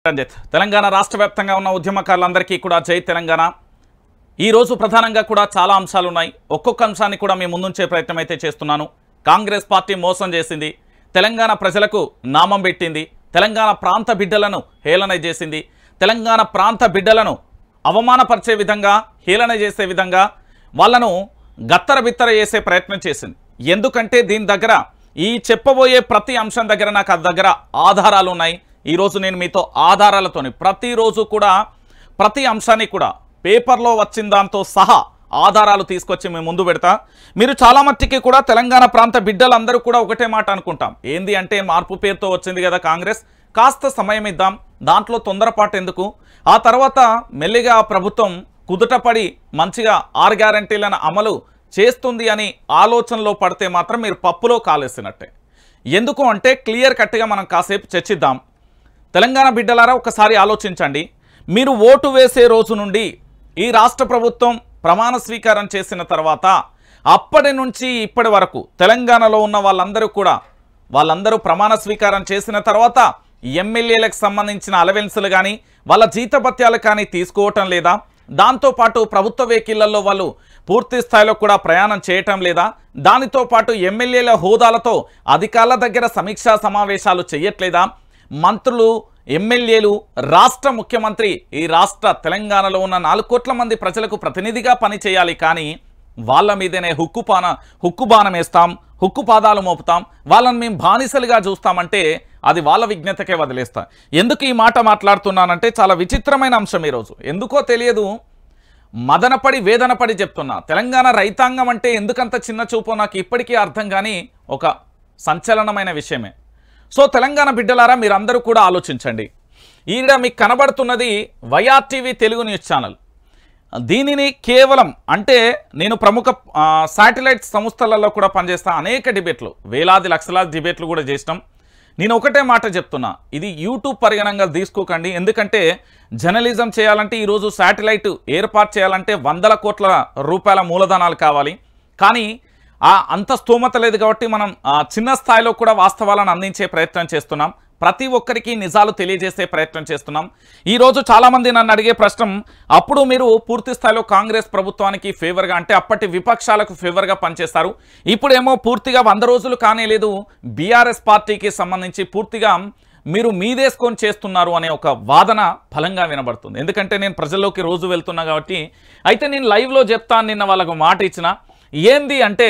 రంజిత్ తెలంగాణ రాష్ట్ర వ్యాప్తంగా ఉన్న ఉద్యమకారులందరికీ కూడా జై తెలంగాణ. ఈ రోజు ప్రధానంగా కూడా చాలా అంశాలు ఉన్నాయి. ఒక్కొక్క అంశాన్ని కూడా మీ ముందుంచే ప్రయత్నం అయితే చేస్తున్నాను. కాంగ్రెస్ పార్టీ మోసం చేసింది, తెలంగాణ ప్రజలకు నామం పెట్టింది, తెలంగాణ ప్రాంత బిడ్డలను హేళన చేసింది, తెలంగాణ ప్రాంత బిడ్డలను అవమానపరిచే విధంగా హేళన చేసే విధంగా వాళ్ళను గత్తర బిత్తర చేసే ప్రయత్నం చేసింది. ఎందుకంటే దీని దగ్గర ఈ చెప్పబోయే ప్రతి అంశం దగ్గర నాకు ఆ దగ్గర ఆధారాలు ఉన్నాయి. ఈరోజు నేను మీతో ఆధారాలతోని ప్రతిరోజు కూడా ప్రతి అంశాన్ని కూడా పేపర్లో వచ్చిన దాంతో సహా ఆధారాలు తీసుకొచ్చి మేము ముందు పెడతా. మీరు చాలా మట్టికి కూడా తెలంగాణ ప్రాంత బిడ్డలందరూ కూడా ఒకటే మాట అనుకుంటాం, ఏంది అంటే మార్పు పేరుతో వచ్చింది కదా కాంగ్రెస్, కాస్త సమయం ఇద్దాం, దాంట్లో తొందరపాటు ఎందుకు, ఆ తర్వాత మెల్లిగా ప్రభుత్వం కుదుటపడి మంచిగా 6 గ్యారంటీలను అమలు చేస్తుంది అని ఆలోచనలో పడితే మాత్రం మీరు పప్పులో కాలేసినట్టే. ఎందుకు అంటే క్లియర్ కట్గా మనం కాసేపు చర్చిద్దాం. తెలంగాణ బిడ్డలారా ఒకసారి ఆలోచించండి. మీరు ఓటు వేసే రోజు నుండి ఈ రాష్ట్ర ప్రభుత్వం ప్రమాణ స్వీకారం చేసిన తర్వాత అప్పటి నుంచి ఇప్పటి వరకు తెలంగాణలో ఉన్న వాళ్ళందరూ ప్రమాణ స్వీకారం చేసిన తర్వాత ఎమ్మెల్యేలకు సంబంధించిన అలవెన్సులు కానీ వాళ్ళ జీతభత్యాలు కానీ తీసుకోవటం లేదా, దాంతోపాటు ప్రభుత్వ వెహికళ్లలో వాళ్ళు పూర్తి స్థాయిలో కూడా ప్రయాణం చేయటం లేదా, దానితో పాటు ఎమ్మెల్యేల హోదాలతో అధికారుల దగ్గర సమీక్షా సమావేశాలు చేయట్లేదా, మంత్రులు ఎమ్మెల్యేలు రాష్ట్ర ముఖ్యమంత్రి ఈ రాష్ట్ర తెలంగాణలో ఉన్న 4 కోట్ల మంది ప్రజలకు ప్రతినిధిగా పనిచేయాలి, కానీ వాళ్ళ మీదనే హుక్కు బాణం వేస్తాం, హుక్కు పాదాలు మోపుతాం, వాళ్ళని మేము బానిసలుగా చూస్తామంటే అది వాళ్ళ విజ్ఞతకే వదిలేస్తా. ఎందుకు ఈ మాట మాట్లాడుతున్నానంటే చాలా విచిత్రమైన అంశం ఈరోజు. ఎందుకో తెలియదు, మదనపడి వేదనపడి చెప్తున్నా. తెలంగాణ రైతాంగం అంటే ఎందుకంత చిన్న చూపో నాకు ఇప్పటికీ అర్థం కాని ఒక సంచలనమైన విషయమే. సో తెలంగాణ బిడ్డలారా మీరందరూ కూడా ఆలోచించండి. ఈడ మీకు కనబడుతున్నది వైఆర్టీవీ తెలుగు న్యూస్ ఛానల్. దీనిని కేవలం అంటే నేను ప్రముఖ శాటిలైట్ సంస్థలలో కూడా పనిచేస్తా, అనేక డిబేట్లు, వేలాది లక్షలాది డిబేట్లు కూడా చేసినాం. నేను ఒకటే మాట చెప్తున్నా, ఇది యూట్యూబ్ పరిగణంగా తీసుకోకండి. ఎందుకంటే జర్నలిజం చేయాలంటే ఈరోజు శాటిలైట్ ఏర్పాటు చేయాలంటే 100 కోట్ల రూపాయల మూలధనాలు కావాలి. కానీ అంత స్తోమత లేదు కాబట్టి మనం చిన్న స్థాయిలో కూడా వాస్తవాలను అందించే ప్రయత్నం చేస్తున్నాం. ప్రతి ఒక్కరికి నిజాలు తెలియజేసే ప్రయత్నం చేస్తున్నాం. ఈరోజు చాలామంది నన్ను అడిగే ప్రశ్న, అప్పుడు మీరు పూర్తి స్థాయిలో కాంగ్రెస్ ప్రభుత్వానికి ఫేవర్గా అంటే అప్పటి విపక్షాలకు ఫేవర్గా పనిచేస్తారు, ఇప్పుడేమో పూర్తిగా 100 రోజులు కానే లేదు బీఆర్ఎస్ పార్టీకి సంబంధించి పూర్తిగా మీరు మీదేసుకొని చేస్తున్నారు అనే ఒక వాదన బలంగా వినబడుతుంది. ఎందుకంటే నేను ప్రజల్లోకి రోజు వెళ్తున్నా కాబట్టి. అయితే నేను లైవ్లో చెప్తాను, నిన్న వాళ్ళకు మాట ఇచ్చిన. ఏంది అంటే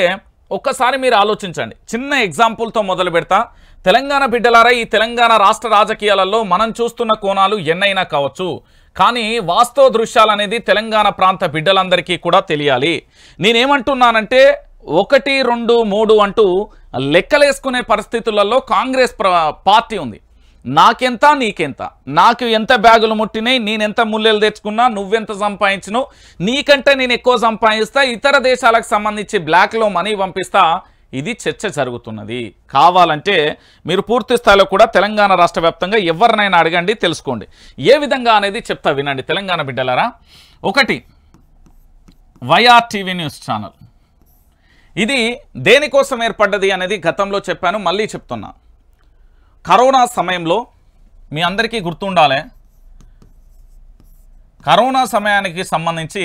ఒక్కసారి మీరు ఆలోచించండి. చిన్న ఎగ్జాంపుల్తో మొదలు పెడతా. తెలంగాణ బిడ్డలారా, ఈ తెలంగాణ రాష్ట్ర రాజకీయాలలో మనం చూస్తున్న కోణాలు ఎన్నైనా కావచ్చు, కానీ వాస్తవ దృశ్యాలు అనేది తెలంగాణ ప్రాంత బిడ్డలందరికీ కూడా తెలియాలి. నేనేమంటున్నానంటే 1, 2, 3 అంటూ లెక్కలేసుకునే పరిస్థితులలో కాంగ్రెస్ పార్టీ ఉంది. నాకెంత నీకెంత, నాకు ఎంత బ్యాగులు ముట్టినాయి, నేనెంత ముల్లెలు తెచ్చుకున్నా, నువ్వెంత సంపాదించినావు, నీకంటే నేను ఎక్కువ సంపాదిస్తా, ఇతర దేశాలకు సంబంధించి బ్లాక్లో మనీ పంపిస్తా, ఇది చర్చ జరుగుతున్నది. కావాలంటే మీరు పూర్తి స్థాయిలో కూడా తెలంగాణ రాష్ట్ర వ్యాప్తంగా ఎవరినైనా అడగండి, తెలుసుకోండి ఏ విధంగా అనేది చెప్తా వినండి. తెలంగాణ బిడ్డలారా, 1 వైఆర్టీవీ న్యూస్ ఛానల్. ఇది దేనికోసం ఏర్పడ్డది అనేది గతంలో చెప్పాను, మళ్ళీ చెప్తున్నా. కరోనా సమయంలో మీ అందరికీ గుర్తుండాలి, కరోనా సమయానికి సంబంధించి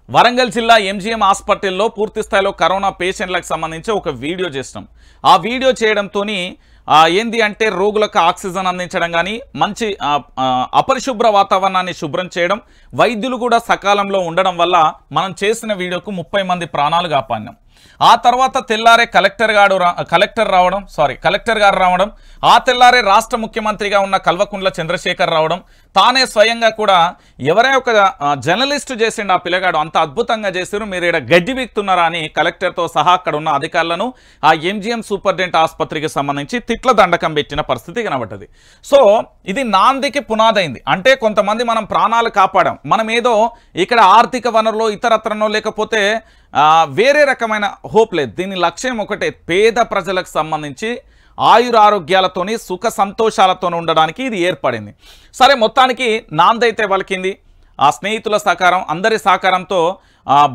వరంగల్ జిల్లా ఎంజీఎం హాస్పిటల్లో పూర్తి స్థాయిలో కరోనా పేషెంట్లకు సంబంధించి ఒక వీడియో చేసినాం. ఆ వీడియో చేయడంతో ఏంది అంటే రోగులకు ఆక్సిజన్ అందించడం కానీ, మంచి అపరిశుభ్ర వాతావరణాన్ని శుభ్రం చేయడం, వైద్యులు కూడా సకాలంలో ఉండడం వల్ల మనం చేసిన వీడియోకు 30 మంది ప్రాణాలు కాపాడినాం. ఆ తర్వాత తెల్లారే కలెక్టర్ గారు రావడం, ఆ తెల్లారే రాష్ట్ర ముఖ్యమంత్రిగా ఉన్న కల్వకుంట్ల చంద్రశేఖర్ రావడం, తానే స్వయంగా కూడా ఎవరైనా ఒక జర్నలిస్టు చేసిండు ఆ పిల్లగాడు, అంత అద్భుతంగా చేశారు, మీరు ఇక్కడ గడ్డి బిక్తున్నారా అని కలెక్టర్తో సహా అక్కడ ఉన్న అధికారులను ఆ ఎంజీఎం సూపరింటెండెంట్ ఆసుపత్రికి సంబంధించి తిట్ల దండకం పెట్టిన పరిస్థితి కనబడ్డది. సో ఇది నాందికి పునాదైంది. అంటే కొంతమంది మనం ప్రాణాలు కాపాడాం, మనం ఏదో ఇక్కడ ఆర్థిక వనరులో ఇతరత్రనో లేకపోతే వేరే రకమైన హోప్ లేదు. దీని లక్ష్యం ఒకటే, పేద ప్రజలకు సంబంధించి ఆయురారోగ్యాలతోని సుఖ సంతోషాలతో ఉండడానికి ఇది ఏర్పడింది. సరే, మొత్తానికి నాందైతే పలికింది. ఆ స్నేహితుల సహకారం, అందరి సహకారంతో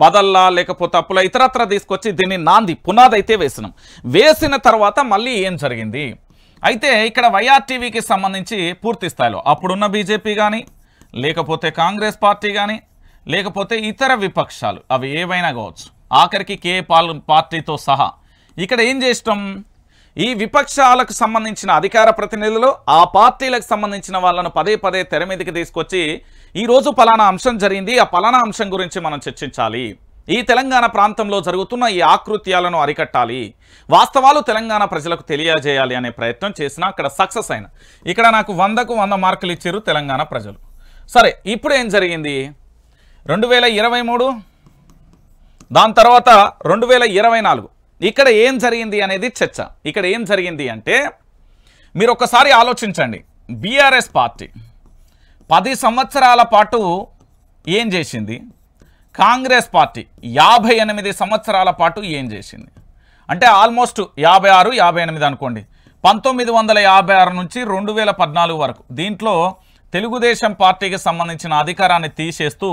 బదల్లా లేకపోతే అప్పుల ఇతరత్ర తీసుకొచ్చి దీన్ని నాంది పునాదైతే వేసినాం. వేసిన తర్వాత మళ్ళీ ఏం జరిగింది, అయితే ఇక్కడ వైఆర్టీవీకి సంబంధించి పూర్తి స్థాయిలో అప్పుడున్న బీజేపీ కానీ లేకపోతే కాంగ్రెస్ పార్టీ కానీ లేకపోతే ఇతర విపక్షాలు అవి ఏవైనా కావచ్చు, ఆఖరికి పార్టీతో సహా ఇక్కడ ఏం చేస్తాం, ఈ విపక్షాలకు సంబంధించిన అధికార ప్రతినిధులు ఆ పార్టీలకు సంబంధించిన వాళ్ళను పదే పదే తెర మీదకి తీసుకొచ్చి ఈరోజు పలానా అంశం జరిగింది, ఆ పలానా అంశం గురించి మనం చర్చించాలి, ఈ తెలంగాణ ప్రాంతంలో జరుగుతున్న ఈ ఆకృత్యాలను అరికట్టాలి, వాస్తవాలు తెలంగాణ ప్రజలకు తెలియజేయాలి అనే ప్రయత్నం చేసినా అక్కడ సక్సెస్ అయిన. ఇక్కడ నాకు 100కు 100 మార్కులు ఇచ్చారు తెలంగాణ ప్రజలు. సరే, ఇప్పుడు ఏం జరిగింది, 2023 దాని తర్వాత 2024 ఇక్కడ ఏం జరిగింది అనేది చర్చ. ఇక్కడ ఏం జరిగింది అంటే మీరు ఒక్కసారి ఆలోచించండి. బీఆర్ఎస్ పార్టీ 10 సంవత్సరాల పాటు ఏం చేసింది, కాంగ్రెస్ పార్టీ 58 సంవత్సరాల పాటు ఏం చేసింది అంటే ఆల్మోస్ట్ 56, 58 అనుకోండి. 1956 నుంచి 2014 వరకు దీంట్లో తెలుగుదేశం పార్టీకి సంబంధించిన అధికారాన్ని తీసేస్తూ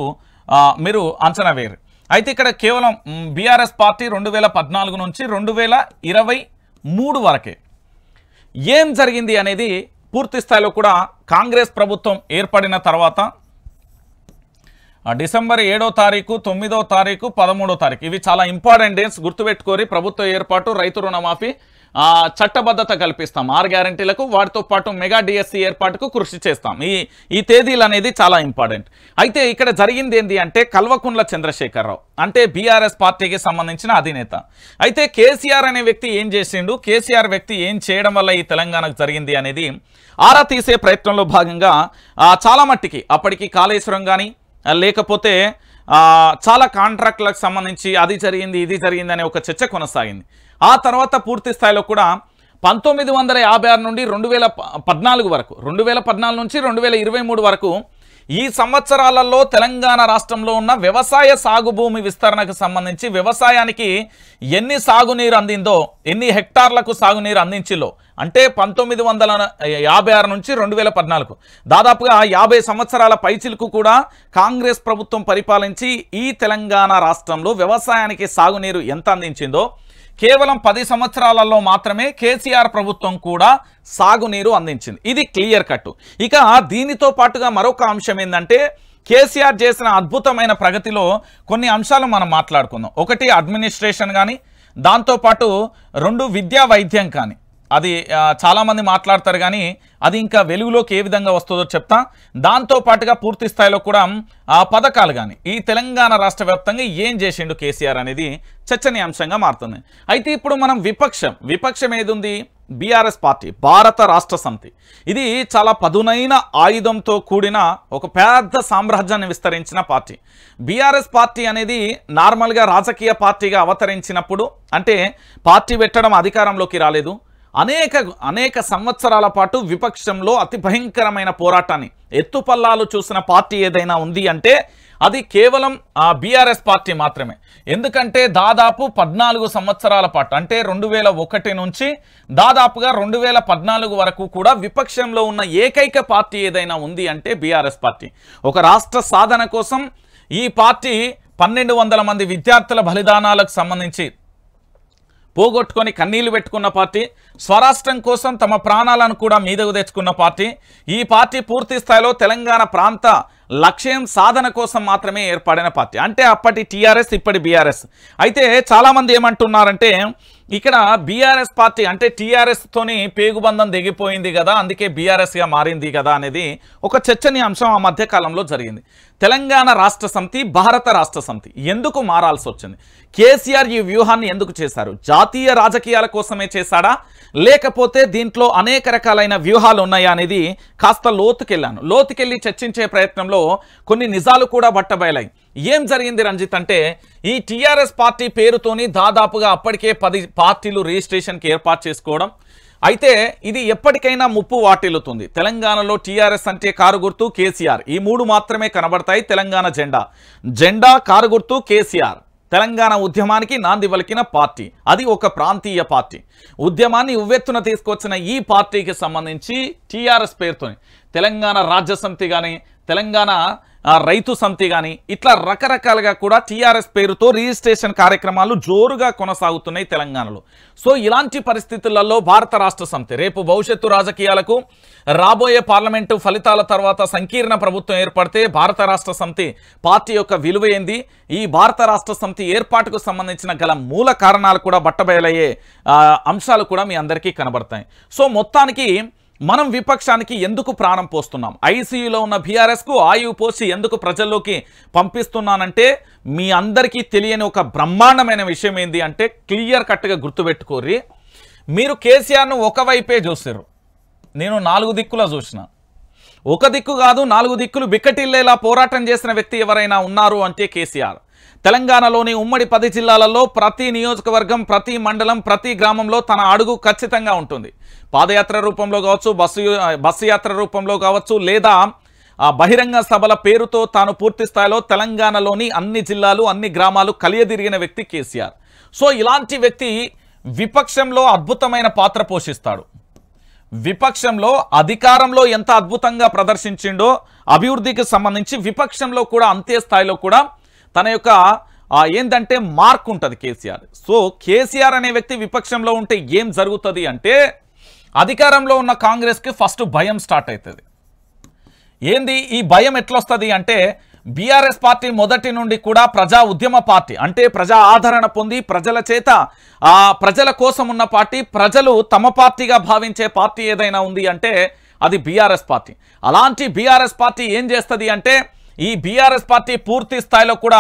మీరు అంచనా వేరు. అయితే ఇక్కడ కేవలం బీఆర్ఎస్ పార్టీ 2014 నుంచి 2023 వరకే ఏం జరిగింది అనేది పూర్తి స్థాయిలో కూడా కాంగ్రెస్ ప్రభుత్వం ఏర్పడిన తర్వాత డిసెంబర్ 7వ తారీఖు, 9వ తారీఖు, 13వ తారీఖు ఇవి చాలా ఇంపార్టెంట్ డేట్స్ గుర్తుపెట్టుకోరి. ప్రభుత్వ ఏర్పాటు, రైతు రుణమాఫీ, చట్టబద్ధత కల్పిస్తాం 6 గ్యారంటీలకు, వాటితో పాటు మెగా డిఎస్సి ఏర్పాటుకు కృషి చేస్తాం. ఈ తేదీలు అనేది చాలా ఇంపార్టెంట్. అయితే ఇక్కడ జరిగింది ఏంటి అంటే కల్వకుంట్ల చంద్రశేఖరరావు అంటే బీఆర్ఎస్ పార్టీకి సంబంధించిన అధినేత. అయితే కేసీఆర్ అనే వ్యక్తి ఏం చేసిండు, కేసీఆర్ వ్యక్తి ఏం చేయడం వల్ల ఈ తెలంగాణకు జరిగింది అనేది ఆరా తీసే ప్రయత్నంలో భాగంగా చాలా మట్టికి అప్పటికి కాళేశ్వరం కానీ లేకపోతే చాలా కాంట్రాక్టులకు సంబంధించి అది జరిగింది ఇది జరిగింది అనే ఒక చర్చ కొనసాగింది. ఆ తర్వాత పూర్తి స్థాయిలో కూడా 1956 నుండి 2014 వరకు, 2014 నుంచి 2023 వరకు ఈ సంవత్సరాలలో తెలంగాణ రాష్ట్రంలో ఉన్న వ్యవసాయ సాగు భూమి విస్తరణకు సంబంధించి వ్యవసాయానికి ఎన్ని సాగునీరు అందిందో, ఎన్ని హెక్టార్లకు సాగునీరు అందించిలో అంటే 1956 నుంచి 2014 దాదాపుగా 50 సంవత్సరాల పైచిలకు కూడా కాంగ్రెస్ ప్రభుత్వం పరిపాలించి ఈ తెలంగాణ రాష్ట్రంలో వ్యవసాయానికి సాగునీరు ఎంత అందించిందో కేవలం 10 సంవత్సరాలలో మాత్రమే కేసీఆర్ ప్రభుత్వం కూడా సాగునీరు అందించింది. ఇది క్లియర్ కట్. ఇక దీనితో పాటుగా మరొక అంశం ఏంటంటే కేసీఆర్ చేసిన అద్భుతమైన ప్రగతిలో కొన్ని అంశాలు మనం మాట్లాడుకుందాం. ఒకటి అడ్మినిస్ట్రేషన్ కానీ, దాంతోపాటు 2 విద్యా వైద్యం కానీ. అది చాలామంది మాట్లాడతారు కానీ అది ఇంకా వెలుగులోకి ఏ విధంగా వస్తుందో చెప్తా. దాంతోపాటుగా పూర్తి స్థాయిలో కూడా పథకాలు కానీ ఈ తెలంగాణ రాష్ట్ర వ్యాప్తంగా ఏం చేసిండు కేసీఆర్ అనేది చర్చనీయాంశంగా మారుతుంది. అయితే ఇప్పుడు మనం విపక్షం ఏది ఉంది, బీఆర్ఎస్ పార్టీ, భారత రాష్ట్ర సమితి. ఇది చాలా పదునైన ఆయుధంతో కూడిన ఒక పెద్ద సామ్రాజ్యాన్ని విస్తరించిన పార్టీ. బీఆర్ఎస్ పార్టీ అనేది నార్మల్గా రాజకీయ పార్టీగా అవతరించినప్పుడు అంటే పార్టీ పెట్టడం అధికారంలోకి రాలేదు, అనేక సంవత్సరాల పాటు విపక్షంలో అతి భయంకరమైన పోరాటాన్ని ఎత్తుపల్లాలు చూసిన పార్టీ ఏదైనా ఉంది అంటే అది కేవలం బీఆర్ఎస్ పార్టీ మాత్రమే. ఎందుకంటే దాదాపు 14 సంవత్సరాల పాటు అంటే 2001 నుంచి దాదాపుగా 2014 వరకు కూడా విపక్షంలో ఉన్న ఏకైక పార్టీ ఏదైనా ఉంది అంటే బీఆర్ఎస్ పార్టీ. ఒక రాష్ట్ర సాధన కోసం ఈ పార్టీ 1200 మంది విద్యార్థుల బలిదానాలకు సంబంధించి పోగొట్టుకొని కన్నీళ్లు పెట్టుకున్న పార్టీ, స్వరాష్ట్రం కోసం తమ ప్రాణాలను కూడా మీదకు తెచ్చుకున్న పార్టీ. ఈ పార్టీ పూర్తి స్థాయిలో తెలంగాణ ప్రాంత లక్ష్యం సాధన కోసం మాత్రమే ఏర్పడిన పార్టీ. అంటే అప్పటి టీఆర్ఎస్, ఇప్పటి బీఆర్ఎస్. అయితే చాలామంది ఏమంటున్నారంటే ఇక్కడ బీఆర్ఎస్ పార్టీ అంటే టీఆర్ఎస్ తోని పేగుబంధం దిగిపోయింది కదా, అందుకే బీఆర్ఎస్గా మారింది కదా అనేది ఒక చర్చనీయాంశం ఆ మధ్య కాలంలో జరిగింది. తెలంగాణ రాష్ట్ర సమితి, భారత రాష్ట్ర సమితి ఎందుకు మారాల్సి వచ్చింది? కేసీఆర్ ఈ వ్యూహాన్ని ఎందుకు చేశారు? జాతీయ రాజకీయాల కోసమే చేశాడా, లేకపోతే దీంట్లో అనేక రకాలైన వ్యూహాలు ఉన్నాయా అనేది కాస్త లోతుకెళ్ళి చర్చించే ప్రయత్నంలో కొన్ని నిజాలు కూడా బట్టబయలాయి. ఏం జరిగింది రంజిత్ అంటే ఈ టీఆర్ఎస్ పార్టీ పేరుతోని దాదాపుగా అప్పటికే 10 పార్టీలు రిజిస్ట్రేషన్కి ఏర్పాటు చేసుకోవడం. అయితే ఇది ఎప్పటికైనా ముప్పు వాటిల్లుతుంది. తెలంగాణలో టీఆర్ఎస్ అంటే కారు గుర్తు, కేసీఆర్, ఈ 3 మాత్రమే కనబడతాయి. తెలంగాణ జెండా కారు గుర్తు, కేసీఆర్. తెలంగాణ ఉద్యమానికి నాంది పలికిన పార్టీ, అది ఒక ప్రాంతీయ పార్టీ. ఉద్యమాన్ని ఉవ్వెత్తున తీసుకొచ్చిన ఈ పార్టీకి సంబంధించి టీఆర్ఎస్ పేరుతోని తెలంగాణ రాజ్య సమితి కానీ, తెలంగాణ రైతు సమితి కానీ ఇట్లా రకరకాలుగా కూడా టీఆర్ఎస్ పేరుతో రిజిస్ట్రేషన్ కార్యక్రమాలు జోరుగా కొనసాగుతున్నాయి తెలంగాణలో. సో ఇలాంటి పరిస్థితులలో భారత రాష్ట్ర సమితి రేపు భవిష్యత్తు రాజకీయాలకు రాబోయే పార్లమెంటు ఫలితాల తర్వాత సంకీర్ణ ప్రభుత్వం ఏర్పడితే భారత రాష్ట్ర సమితి పార్టీ యొక్క విలువ ఏంది, ఈ భారత రాష్ట్ర సమితి ఏర్పాటుకు సంబంధించిన గల మూల కారణాలు కూడా బట్టబయలయ్యే అంశాలు కూడా మీ అందరికీ కనబడతాయి. సో మొత్తానికి మనం విపక్షానికి ఎందుకు ప్రాణం పోస్తున్నాం, ఐసీయూలో ఉన్న బీఆర్ఎస్కు ఆయువు పోసి ఎందుకు ప్రజల్లోకి పంపిస్తున్నానంటే మీ అందరికీ తెలియని ఒక బ్రహ్మాండమైన విషయం ఏంది అంటే క్లియర్ కట్గా గుర్తుపెట్టుకోర్రి. మీరు కేసీఆర్ను ఒకవైపే చూసారు, నేను 4 దిక్కులా చూసిన. ఒక దిక్కు కాదు 4 దిక్కులు బిక్కటిల్లేలా పోరాటం చేసిన వ్యక్తి ఎవరైనా ఉన్నారు అంటే కేసీఆర్. తెలంగాణలోని ఉమ్మడి 10 జిల్లాలలో ప్రతి నియోజకవర్గం, ప్రతి మండలం, ప్రతి గ్రామంలో తన అడుగు ఖచ్చితంగా ఉంటుంది. పాదయాత్ర రూపంలో కావచ్చు, బస్సు యాత్ర రూపంలో కావచ్చు, లేదా బహిరంగ సభల పేరుతో తాను పూర్తి స్థాయిలో తెలంగాణలోని అన్ని జిల్లాలు, అన్ని గ్రామాలు కలియదిరిగిన వ్యక్తి కేసీఆర్. సో ఇలాంటి వ్యక్తి విపక్షంలో అద్భుతమైన పాత్ర పోషిస్తాడు. విపక్షంలో అధికారంలో ఎంత అద్భుతంగా ప్రదర్శించిండో అభివృద్ధికి సంబంధించి విపక్షంలో కూడా అంతే స్థాయిలో కూడా తన యొక్క ఏంటంటే మార్క్ ఉంటుంది కేసీఆర్. సో కేసీఆర్ అనే వ్యక్తి విపక్షంలో ఉంటే ఏం జరుగుతుంది అంటే అధికారంలో ఉన్న కాంగ్రెస్కి ఫస్ట్ భయం స్టార్ట్ అవుతుంది. ఏంది ఈ భయం ఎట్లొస్తుంది అంటే బీఆర్ఎస్ పార్టీ మొదటి నుండి కూడా ప్రజా ఉద్యమ పార్టీ, అంటే ప్రజా ఆదరణ పొంది ప్రజల చేత ప్రజల కోసం ఉన్న పార్టీ, ప్రజలు తమ పార్టీగా భావించే పార్టీ ఏదైనా ఉంది అంటే అది బీఆర్ఎస్ పార్టీ. అలాంటి బీఆర్ఎస్ పార్టీ ఏం చేస్తుంది అంటే ఈ బీఆర్ఎస్ పార్టీ పూర్తి స్థాయిలో కూడా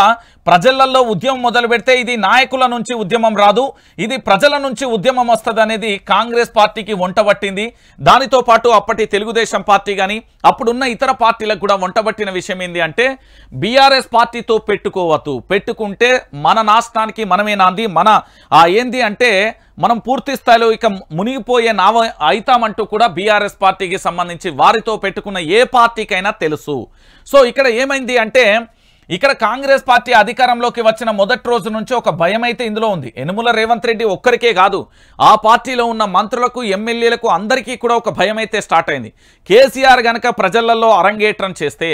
ప్రజలలో ఉద్యమం మొదలు పెడితే ఇది నాయకుల నుంచి ఉద్యమం రాదు, ఇది ప్రజల నుంచి ఉద్యమం వస్తుంది అనేది కాంగ్రెస్ పార్టీకి వంటబట్టింది. దానితో పాటు అప్పటి తెలుగుదేశం పార్టీ కానీ అప్పుడున్న ఇతర పార్టీలకు కూడా వంటబట్టిన విషయం ఏంది అంటే బీఆర్ఎస్ పార్టీతో పెట్టుకోవద్దు, పెట్టుకుంటే మన నాశనానికి మనమే నాంది, మన ఏంది అంటే మనం పూర్తి స్థాయిలో ఇక మునిగిపోయే నావ అవుతామంటూ కూడా బీఆర్ఎస్ పార్టీకి సంబంధించి వారితో పెట్టుకున్న ఏ పార్టీకైనా తెలుసు. సో ఇక్కడ ఏమైంది అంటే ఇక్కడ కాంగ్రెస్ పార్టీ అధికారంలోకి వచ్చిన మొదటి రోజు నుంచి ఒక భయం అయితే ఇందులో ఉంది. యనుమల రేవంత్ రెడ్డి ఒక్కరికే కాదు, ఆ పార్టీలో ఉన్న మంత్రులకు, ఎమ్మెల్యేలకు అందరికీ కూడా ఒక భయం అయితే స్టార్ట్ అయింది. కేసీఆర్ గనక ప్రజలలో అరంగేట్రం చేస్తే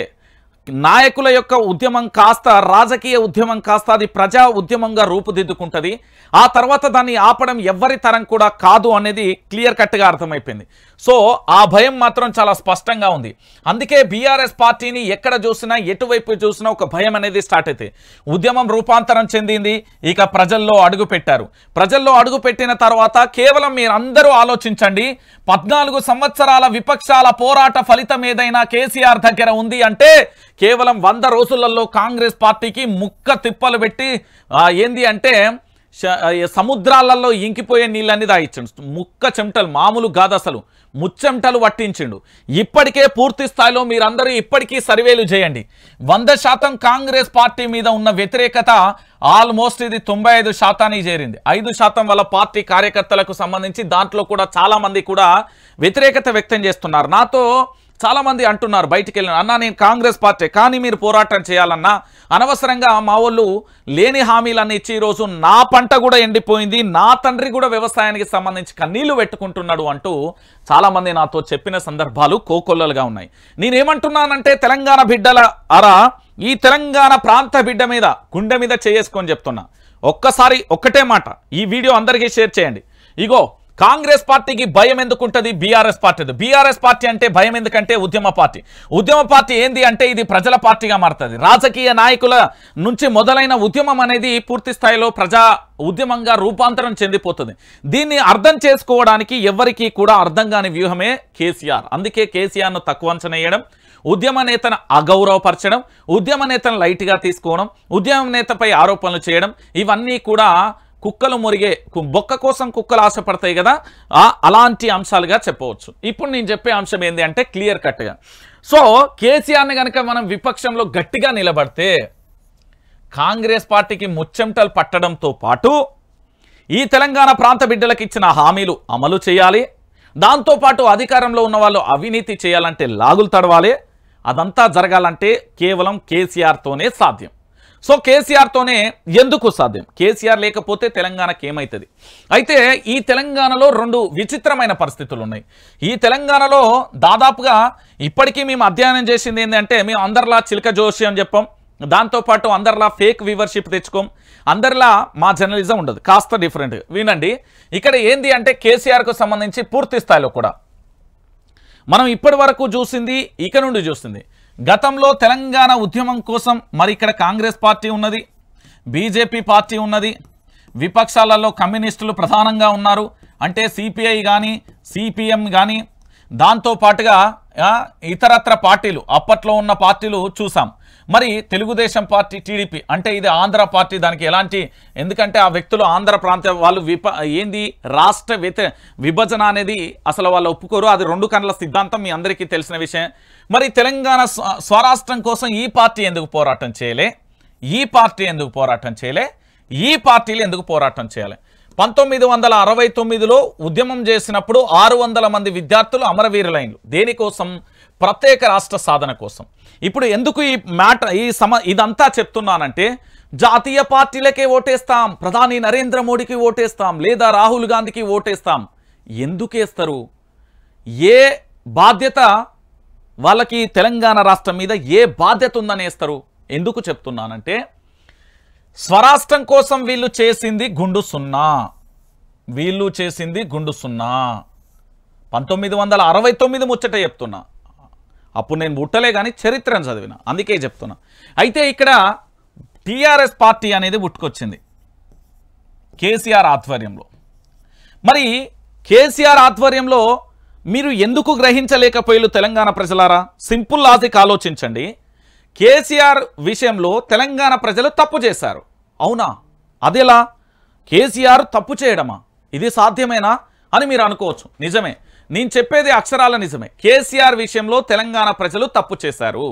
నాయకుల యొక్క ఉద్యమం కాస్త రాజకీయ ఉద్యమం కాస్త అది ప్రజా ఉద్యమంగా రూపుదిద్దుకుంటుంది. ఆ తర్వాత దాన్ని ఆపడం ఎవ్వరి తరం కూడా కాదు అనేది క్లియర్ కట్గా అర్థమైపోయింది. సో ఆ భయం మాత్రం చాలా స్పష్టంగా ఉంది. అందుకే బీఆర్ఎస్ పార్టీని ఎక్కడ చూసినా, ఎటువైపు చూసినా ఒక భయం అనేది స్టార్ట్ అయితే ఉద్యమం రూపాంతరం చెందింది. ఇక ప్రజల్లో అడుగు పెట్టారు. ప్రజల్లో అడుగు పెట్టిన తర్వాత కేవలం మీరందరూ ఆలోచించండి, 14 సంవత్సరాల విపక్షాల పోరాట ఫలితం ఏదైనా కేసీఆర్ దగ్గర ఉంది అంటే కేవలం 100 రోజులలో కాంగ్రెస్ పార్టీకి ముక్క తిప్పలు పెట్టి ఏంది అంటే సముద్రాలలో ఇంకిపోయే నీళ్ళని దాయిచ్చిండు. ముక్క చెమటలు మామూలు కాదు, అసలు ముచ్చెమటలు పట్టించిండు. ఇప్పటికే పూర్తి స్థాయిలో మీరందరూ ఇప్పటికీ సర్వేలు చేయండి. 100% కాంగ్రెస్ పార్టీ మీద ఉన్న వ్యతిరేకత ఆల్మోస్ట్ ఇది 95% చేరింది. 5% వాళ్ళ పార్టీ కార్యకర్తలకు సంబంధించి దాంట్లో కూడా చాలా మంది కూడా వ్యతిరేకత వ్యక్తం చేస్తున్నారు. నాతో చాలా మంది అంటున్నారు బయటికి వెళ్ళిన అన్నా నేను కాంగ్రెస్ పార్టీ, కానీ మీరు పోరాటం చేయాలన్నా అనవసరంగా మా వాళ్ళు లేని హామీలన్నీ ఇచ్చి ఈరోజు నా పంట కూడా ఎండిపోయింది, నా తండ్రి కూడా వ్యవసాయానికి సంబంధించి కన్నీళ్లు పెట్టుకుంటున్నాడు అంటూ చాలామంది నాతో చెప్పిన సందర్భాలు కోకొల్లలుగా ఉన్నాయి. నేనేమంటున్నానంటే తెలంగాణ బిడ్డల ఈ తెలంగాణ ప్రాంత బిడ్డ మీద గుండె మీద చేసుకొని చెప్తున్నా. ఒక్కసారి ఒక్కటే మాట ఈ వీడియో అందరికీ షేర్ చేయండి. ఇగో కాంగ్రెస్ పార్టీకి భయం ఎందుకుంటుంది బీఆర్ఎస్ పార్టీ? బీఆర్ఎస్ పార్టీ అంటే భయం ఎందుకంటే ఉద్యమ పార్టీ. ఉద్యమ పార్టీ ఏంది అంటే ఇది ప్రజల పార్టీగా మారుతుంది. రాజకీయ నాయకుల నుంచి మొదలైన ఉద్యమం అనేది పూర్తి స్థాయిలో ప్రజా ఉద్యమంగా రూపాంతరం చెందిపోతుంది. దీన్ని అర్థం చేసుకోవడానికి ఎవరికీ కూడా అర్థం కాని వ్యూహమే కేసీఆర్. అందుకే కేసీఆర్ను తక్కువ అంచనా వేయడం, ఉద్యమ నేతను అగౌరవపరచడం, ఉద్యమ నేతను లైట్గా తీసుకోవడం, ఉద్యమ నేతపై ఆరోపణలు చేయడం, ఇవన్నీ కూడా కుక్కలు మురిగే బొక్క కోసం కుక్కలు ఆశపడతాయి కదా, అలాంటి అంశాలుగా చెప్పవచ్చు. ఇప్పుడు నేను చెప్పే అంశం ఏంటి అంటే క్లియర్ కట్గా సో కేసీఆర్ని కనుక మనం విపక్షంలో గట్టిగా నిలబడితే కాంగ్రెస్ పార్టీకి ముచ్చెమటలు పట్టడంతో పాటు ఈ తెలంగాణ ప్రాంత బిడ్డలకు ఇచ్చిన హామీలు అమలు చేయాలి. దాంతోపాటు అధికారంలో ఉన్న వాళ్ళు అవినీతి చేయాలంటే లాగులు తడవాలి. అదంతా జరగాలంటే కేవలం కేసీఆర్తోనే సాధ్యం. సో కేసీఆర్తోనే ఎందుకు సాధ్యం? కేసీఆర్ లేకపోతే తెలంగాణకి ఏమవుతుంది? అయితే ఈ తెలంగాణలో 2 విచిత్రమైన పరిస్థితులు ఉన్నాయి. ఈ తెలంగాణలో దాదాపుగా ఇప్పటికీ మేము అధ్యయనం చేసింది ఏంటంటే మేము అందరిలా చిలక జోషి అని చెప్పాం, దాంతోపాటు అందరిలా ఫేక్ వ్యూవర్షిప్ తెచ్చుకోం, అందరిలా మా జర్నలిజం ఉండదు, కాస్త డిఫరెంట్. వినండి, ఇక్కడ ఏంది అంటే కేసీఆర్కు సంబంధించి పూర్తి స్థాయిలో కూడా మనం ఇప్పటి వరకు చూసింది, ఇక నుండి చూసింది గతంలో తెలంగాణ ఉద్యమం కోసం మరి ఇక్కడ కాంగ్రెస్ పార్టీ ఉన్నది, బీజేపీ పార్టీ ఉన్నది, విపక్షాలలో కమ్యూనిస్టులు ప్రధానంగా ఉన్నారు, అంటే సిపిఐ కానీ సిపిఎం కానీ, దాంతోపాటుగా ఇతరత్ర పార్టీలు అప్పట్లో ఉన్న పార్టీలు చూసాం. మరి తెలుగుదేశం పార్టీ, టీడీపీ, అంటే ఇది ఆంధ్ర పార్టీ, దానికి ఎలాంటి, ఎందుకంటే ఆ వ్యక్తులు ఆంధ్ర ప్రాంత వాళ్ళు ఏంది రాష్ట్ర విభజన అనేది అసలు వాళ్ళు ఒప్పుకోరు, అది రెండు కన్నుల సిద్ధాంతం మీ అందరికీ తెలిసిన విషయం. మరి తెలంగాణ స్వరాష్ట్రం కోసం ఈ పార్టీ ఎందుకు పోరాటం చేయలే, ఈ పార్టీ ఎందుకు పోరాటం చేయలే, ఈ పార్టీలు ఎందుకు పోరాటం చేయాలి? 1969లో ఉద్యమం చేసినప్పుడు 600 మంది విద్యార్థులు అమరవీరులైనలు, దేనికోసం? ప్రత్యేక రాష్ట్ర సాధన కోసం. ఇప్పుడు ఎందుకు ఈ ఇదంతా చెప్తున్నానంటే, జాతీయ పార్టీలకే ఓటేస్తాం, ప్రధాని నరేంద్ర మోడీకి ఓటేస్తాం, లేదా రాహుల్ గాంధీకి ఓటేస్తాం. ఎందుకేస్తారు? ఏ బాధ్యత వాళ్ళకి తెలంగాణ రాష్ట్రం మీద ఏ బాధ్యత ఉందని వేస్తారు? ఎందుకు చెప్తున్నానంటే, స్వరాష్ట్రం కోసం వీళ్ళు చేసింది గుండు సున్నా, వీళ్ళు చేసింది గుండు సున్నా. 1969 ముచ్చట చెప్తున్నా, అప్పుడు నేను పుట్టలే కానీ చరిత్రను చదివిన, అందుకే చెప్తున్నా. అయితే ఇక్కడ టీఆర్ఎస్ పార్టీ అనేది పుట్టుకొచ్చింది కేసీఆర్ ఆధ్వర్యంలో. మరి కేసీఆర్ ఆధ్వర్యంలో మీరు ఎందుకు గ్రహించలేకపోయారు తెలంగాణ ప్రజలారా? సింపుల్ లాజిక్ ఆలోచించండి. కేసీఆర్ విషయంలో తెలంగాణ ప్రజలు తప్పు చేశారు, అవునా? అదెలా? కేసీఆర్ తప్పు చేయడమా? ఇది సాధ్యమేనా అని మీరు అనుకోవచ్చు. నిజమే, నేను చెప్పేది అక్షరాల నిజమే. కేసీఆర్ విషయంలో తెలంగాణ ప్రజలు తప్పు చేశారు.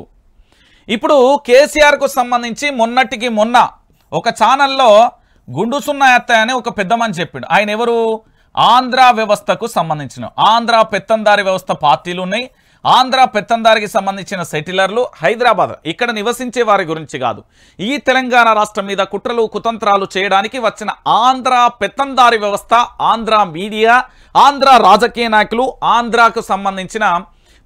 ఇప్పుడు కేసీఆర్కు సంబంధించి మొన్నటికి మొన్న ఒక ఛానల్లో గుండు సున్నా ఎత్తాయని ఒక పెద్ద మనిషి చెప్పిండు. ఆయన ఎవరు? ఆంధ్ర వ్యవస్థకు సంబంధించిన, ఆంధ్ర పెత్తందారి వ్యవస్థ పార్టీలు ఉన్నాయి, ఆంధ్ర పెత్తందారికి సంబంధించిన సెటిలర్లు, హైదరాబాద్ ఇక్కడ నివసించే వారి గురించి కాదు, ఈ తెలంగాణ రాష్ట్రం మీద కుట్రలు కుతంత్రాలు చేయడానికి వచ్చిన ఆంధ్ర పెత్తందారి వ్యవస్థ, ఆంధ్ర మీడియా, ఆంధ్ర రాజకీయ నాయకులు, ఆంధ్రాకు సంబంధించిన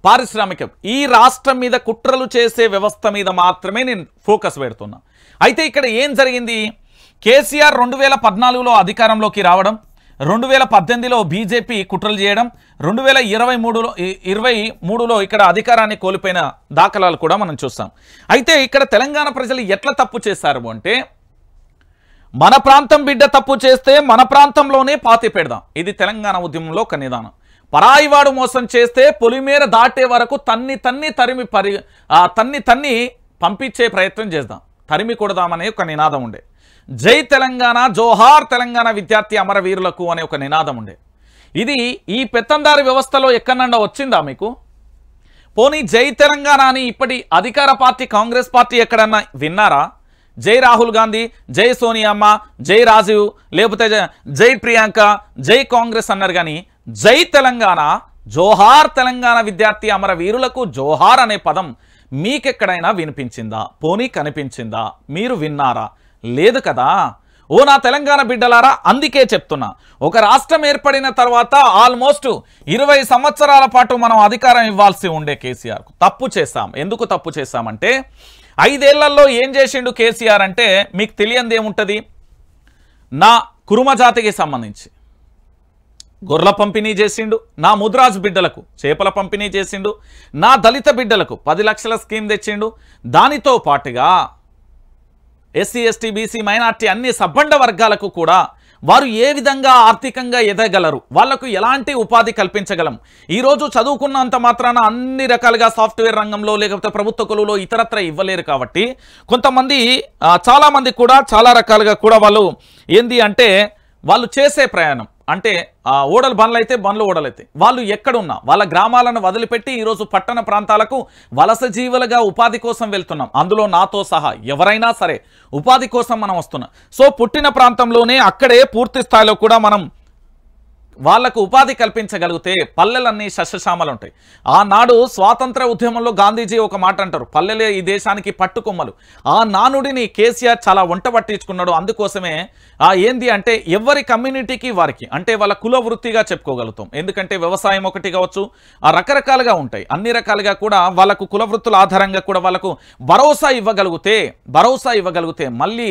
పారిశ్రామిక, ఈ రాష్ట్రం మీద కుట్రలు చేసే వ్యవస్థ మీద మాత్రమే నేను ఫోకస్ పెడుతున్నా. అయితే ఇక్కడ ఏం జరిగింది? కేసీఆర్ 2014లో అధికారంలోకి రావడం, 2018లో బీజేపీ కుట్రలు చేయడం, 2023లో ఇక్కడ అధికారాన్ని కోల్పోయిన దాఖలాలు కూడా మనం చూస్తాం. అయితే ఇక్కడ తెలంగాణ ప్రజలు ఎట్లా తప్పు చేశారు అంటే, మన ప్రాంతం బిడ్డ తప్పు చేస్తే మన ప్రాంతంలోనే పాతి పెడదాం, ఇది తెలంగాణ ఉద్యమంలో ఒక నిదానం. పరాయివాడు మోసం చేస్తే పొలిమేర దాటే వరకు తన్ని పంపించే ప్రయత్నం చేద్దాం, తరిమి కొడదామనే ఒక నినాదం ఉండే. జై తెలంగాణ, జోహార్ తెలంగాణ విద్యార్థి అమరవీరులకు అనే ఒక నినాదం ఉండే. ఇది ఈ పెత్తందారి వ్యవస్థలో ఎక్కడన్నా వచ్చిందా మీకు? పోనీ జై తెలంగాణ అని ఇప్పటి అధికార పార్టీ కాంగ్రెస్ పార్టీ ఎక్కడన్నా విన్నారా? జై రాహుల్ గాంధీ, జై సోనియామ్మ, జై రాజీవ్, లేకపోతే జై ప్రియాంక, జై కాంగ్రెస్ అన్నారు. కానీ జై తెలంగాణ, జోహార్ తెలంగాణ విద్యార్థి అమరవీరులకు జోహార్ అనే పదం మీకెక్కడైనా వినిపించిందా? పోనీ కనిపించిందా? మీరు విన్నారా? లేదు కదా. ఓ నా తెలంగాణ బిడ్డలారా, అందుకే చెప్తున్నా, ఒక రాష్ట్రం ఏర్పడిన తర్వాత ఆల్మోస్ట్ 20 సంవత్సరాల పాటు మనం అధికారం ఇవ్వాల్సి ఉండే కేసీఆర్కు. తప్పు చేశాం. ఎందుకు తప్పు చేశామంటే, 5 ఏళ్లలో ఏం చేసిండు కేసీఆర్ అంటే మీకు తెలియంది ఏముంటుంది? నా కురుమ జాతికి సంబంధించి గొర్రెల పంపిణీ చేసిండు, నా ముద్రాజ్ బిడ్డలకు చేపల పంపిణీ చేసిండు, నా దళిత బిడ్డలకు 10 లక్షల స్కీమ్ తెచ్చిండు. దానితో పాటుగా ఎస్సీ ఎస్టీ బీసీ మైనార్టీ అన్ని సబ్బండ వర్గాలకు కూడా వారు ఏ విధంగా ఆర్థికంగా ఎదగలరు, వాళ్లకు ఎలాంటి ఉపాధి కల్పించగలం. ఈరోజు చదువుకున్నంత మాత్రాన అన్ని రకాలుగా సాఫ్ట్వేర్ రంగంలో లేకపోతే ప్రభుత్వ కొలువులో ఇతరత్ర ఇవ్వలేరు. కాబట్టి కొంతమంది చాలామంది కూడా చాలా రకాలుగా కూడా వాళ్ళు ఏంది అంటే వాళ్ళు చేసే ప్రయాణం అంటే ఓడలు బండ్లు అయితే బండ్లు ఓడలైతే వాళ్ళు ఎక్కడున్నా వాళ్ళ గ్రామాలను వదిలిపెట్టి ఈరోజు పట్టణ ప్రాంతాలకు వలస జీవులుగా ఉపాధి కోసం వెళ్తున్నాం. అందులో నాతో సహా ఎవరైనా సరే ఉపాధి కోసం మనం వస్తున్నాం. సో పుట్టిన ప్రాంతంలోనే అక్కడే పూర్తి స్థాయిలో కూడా మనం వాళ్లకు ఉపాధి కల్పించగలిగితే పల్లెలన్నీ సస్యశ్యామలు ఉంటాయి. ఆనాడు స్వాతంత్ర ఉద్యమంలో గాంధీజీ ఒక మాట అంటారు, పల్లెలే ఈ దేశానికి పట్టుకొమ్మలు. ఆ నానుడిని కేసీఆర్ చాలా వంట పట్టించుకున్నాడు. అందుకోసమే ఏంది అంటే ఎవరి కమ్యూనిటీకి వారికి అంటే వాళ్ళ కుల వృత్తిగా చెప్పుకోగలుగుతాం. ఎందుకంటే వ్యవసాయం ఒకటి కావచ్చు, రకరకాలుగా ఉంటాయి. అన్ని రకాలుగా కూడా వాళ్ళకు కుల వృత్తుల ఆధారంగా కూడా వాళ్ళకు భరోసా ఇవ్వగలిగితే మళ్ళీ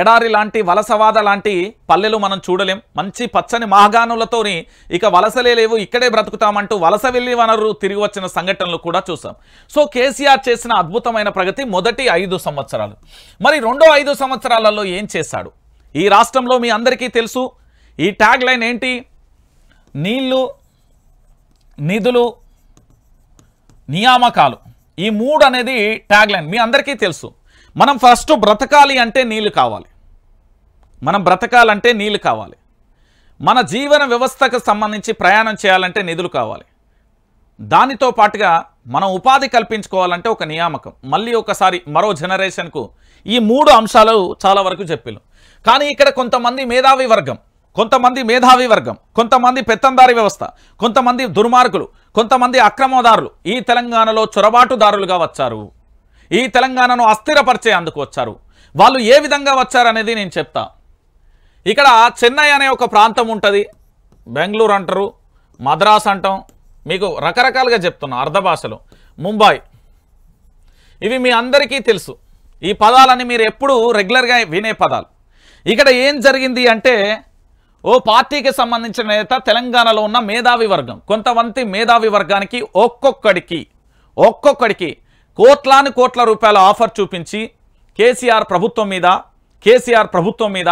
ఎడారి లాంటి వలసవాద లాంటి పల్లెలు మనం చూడలేం. మంచి పచ్చని మహాగానులతోని ఇక వలసలే లేవు, ఇక్కడే బ్రతుకుతామంటూ వలస వెళ్ళి వనరు తిరిగి వచ్చిన సంఘటనలు కూడా చూసాం. సో కేసీఆర్ చేసిన అద్భుతమైన ప్రగతి మొదటి 5 సంవత్సరాలు. మరి రెండో 5 సంవత్సరాలలో ఏం చేశాడు? ఈ రాష్ట్రంలో మీ అందరికీ తెలుసు, ఈ ట్యాగ్ లైన్ ఏంటి? నీళ్లు, నిధులు, నియామకాలు. ఈ 3 అనేది ట్యాగ్ లైన్ మీ అందరికీ తెలుసు. మనం ఫస్ట్ బ్రతకాలి అంటే నీళ్లు కావాలి. మన జీవన వ్యవస్థకు సంబంధించి ప్రయాణం చేయాలంటే నిధులు కావాలి. దానితో పాటుగా మనం ఉపాధి కల్పించుకోవాలంటే ఒక నియామకం. మళ్ళీ ఒకసారి మరో జనరేషన్కు ఈ 3 అంశాలు చాలా వరకు చెప్పారు. కానీ ఇక్కడ కొంతమంది మేధావి వర్గం, కొంతమంది పెత్తందారి వ్యవస్థ, కొంతమంది దుర్మార్గులు, కొంతమంది అక్రమదారులు ఈ తెలంగాణలో చొరబాటుదారులుగా వచ్చారు. ఈ తెలంగాణను అస్థిరపరిచే అందుకు వచ్చారు. వాళ్ళు ఏ విధంగా వచ్చారనేది నేను చెప్తా. ఇక్కడ చెన్నై అనే ఒక ప్రాంతం ఉంటుంది, బెంగళూరు అంటారు, మద్రాస్ అంటాం, మీకు రకరకాలుగా చెప్తున్నా అర్ధ భాషలో, ముంబై, ఇవి మీ అందరికీ తెలుసు. ఈ పదాలని మీరు ఎప్పుడు రెగ్యులర్గా వినే పదాలు. ఇక్కడ ఏం జరిగింది అంటే ఓ పార్టీకి సంబంధించిన నేత తెలంగాణలో ఉన్న మేధావి వర్గం, కొంతమంది మేధావి వర్గానికి ఒక్కొక్కడికి కోట్ల రూపాయల ఆఫర్ చూపించి కేసీఆర్ ప్రభుత్వం మీద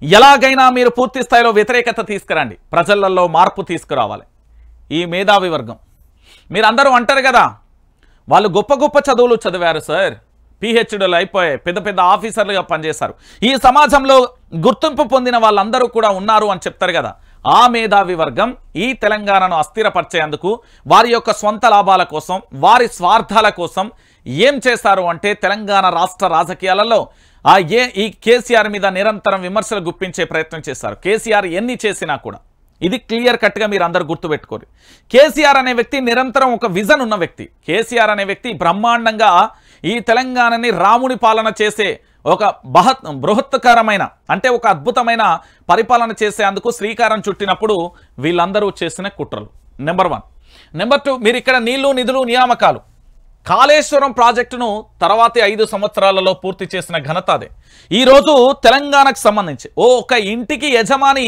ఎలాగైనా మీరు పూర్తి స్థాయిలో వ్యతిరేకత తీసుకురండి, ప్రజలలో మార్పు తీసుకురావాలి. ఈ మేధావి వర్గం మీరందరూ అంటారు కదా, వాళ్ళు గొప్ప చదువులు చదివారు సార్, పిహెచ్డీలు అయిపోయాయి, పెద్ద ఆఫీసర్లుగా పనిచేశారు, ఈ సమాజంలో గుర్తింపు పొందిన వాళ్ళందరూ కూడా ఉన్నారు అని చెప్తారు కదా. ఆ మేధావి వర్గం ఈ తెలంగాణను అస్థిరపరిచేందుకు వారి యొక్క స్వంత లాభాల కోసం, వారి స్వార్థాల కోసం ఏం చేశారు అంటే తెలంగాణ రాష్ట్ర రాజకీయాలలో ఈ కేసీఆర్ మీద నిరంతరం విమర్శలు గుప్పించే ప్రయత్నం చేశారు. కేసీఆర్ ఎన్ని చేసినా కూడా ఇది క్లియర్ కట్గా మీరు అందరు గుర్తుపెట్టుకోరు. కేసీఆర్ అనే వ్యక్తి నిరంతరం ఒక విజన్ ఉన్న వ్యక్తి. కేసీఆర్ అనే వ్యక్తి బ్రహ్మాండంగా ఈ తెలంగాణని రాముని పాలన చేసే ఒక బృహత్కరమైన అంటే ఒక అద్భుతమైన పరిపాలన చేసేందుకు శ్రీకారం చుట్టినప్పుడు వీళ్ళందరూ చేసిన కుట్రలు. నెంబర్ 1. నెంబర్ 2, మీరు ఇక్కడ నీళ్లు, నిధులు, నియామకాలు, కాళేశ్వరం ప్రాజెక్టును తర్వాతి 5 సంవత్సరాలలో పూర్తి చేసిన ఘనత అదే. ఈరోజు తెలంగాణకు సంబంధించి ఒక ఇంటికి యజమాని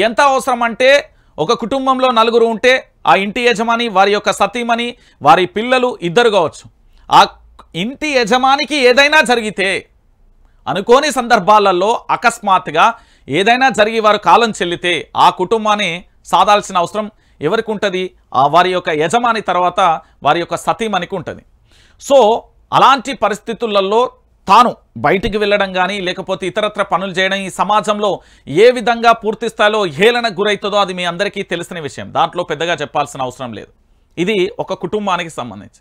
ఎంత అవసరం అంటే, ఒక కుటుంబంలో 4 ఉంటే ఆ ఇంటి యజమాని, వారి యొక్క సతీమణి, వారి పిల్లలు ఇద్దరు కావచ్చు. ఆ ఇంటి యజమానికి ఏదైనా జరిగితే, అనుకోని సందర్భాలలో అకస్మాత్తుగా ఏదైనా జరిగి వారు కాలం చెల్లితే ఆ కుటుంబాన్ని సాధాల్సిన అవసరం ఎవరికి ఉంటుంది? వారి యొక్క యజమాని తర్వాత వారి యొక్క సతీమణికి ఉంటుంది. సో అలాంటి పరిస్థితులలో తాను బయటికి వెళ్ళడం కానీ లేకపోతే ఇతరత్ర పనులు చేయడం ఈ సమాజంలో ఏ విధంగా పూర్తి స్థాయిలో హేళనకు గురవుతుందో అది మీ అందరికీ తెలిసిన విషయం. దాంట్లో పెద్దగా చెప్పాల్సిన అవసరం లేదు. ఇది ఒక కుటుంబానికి సంబంధించి.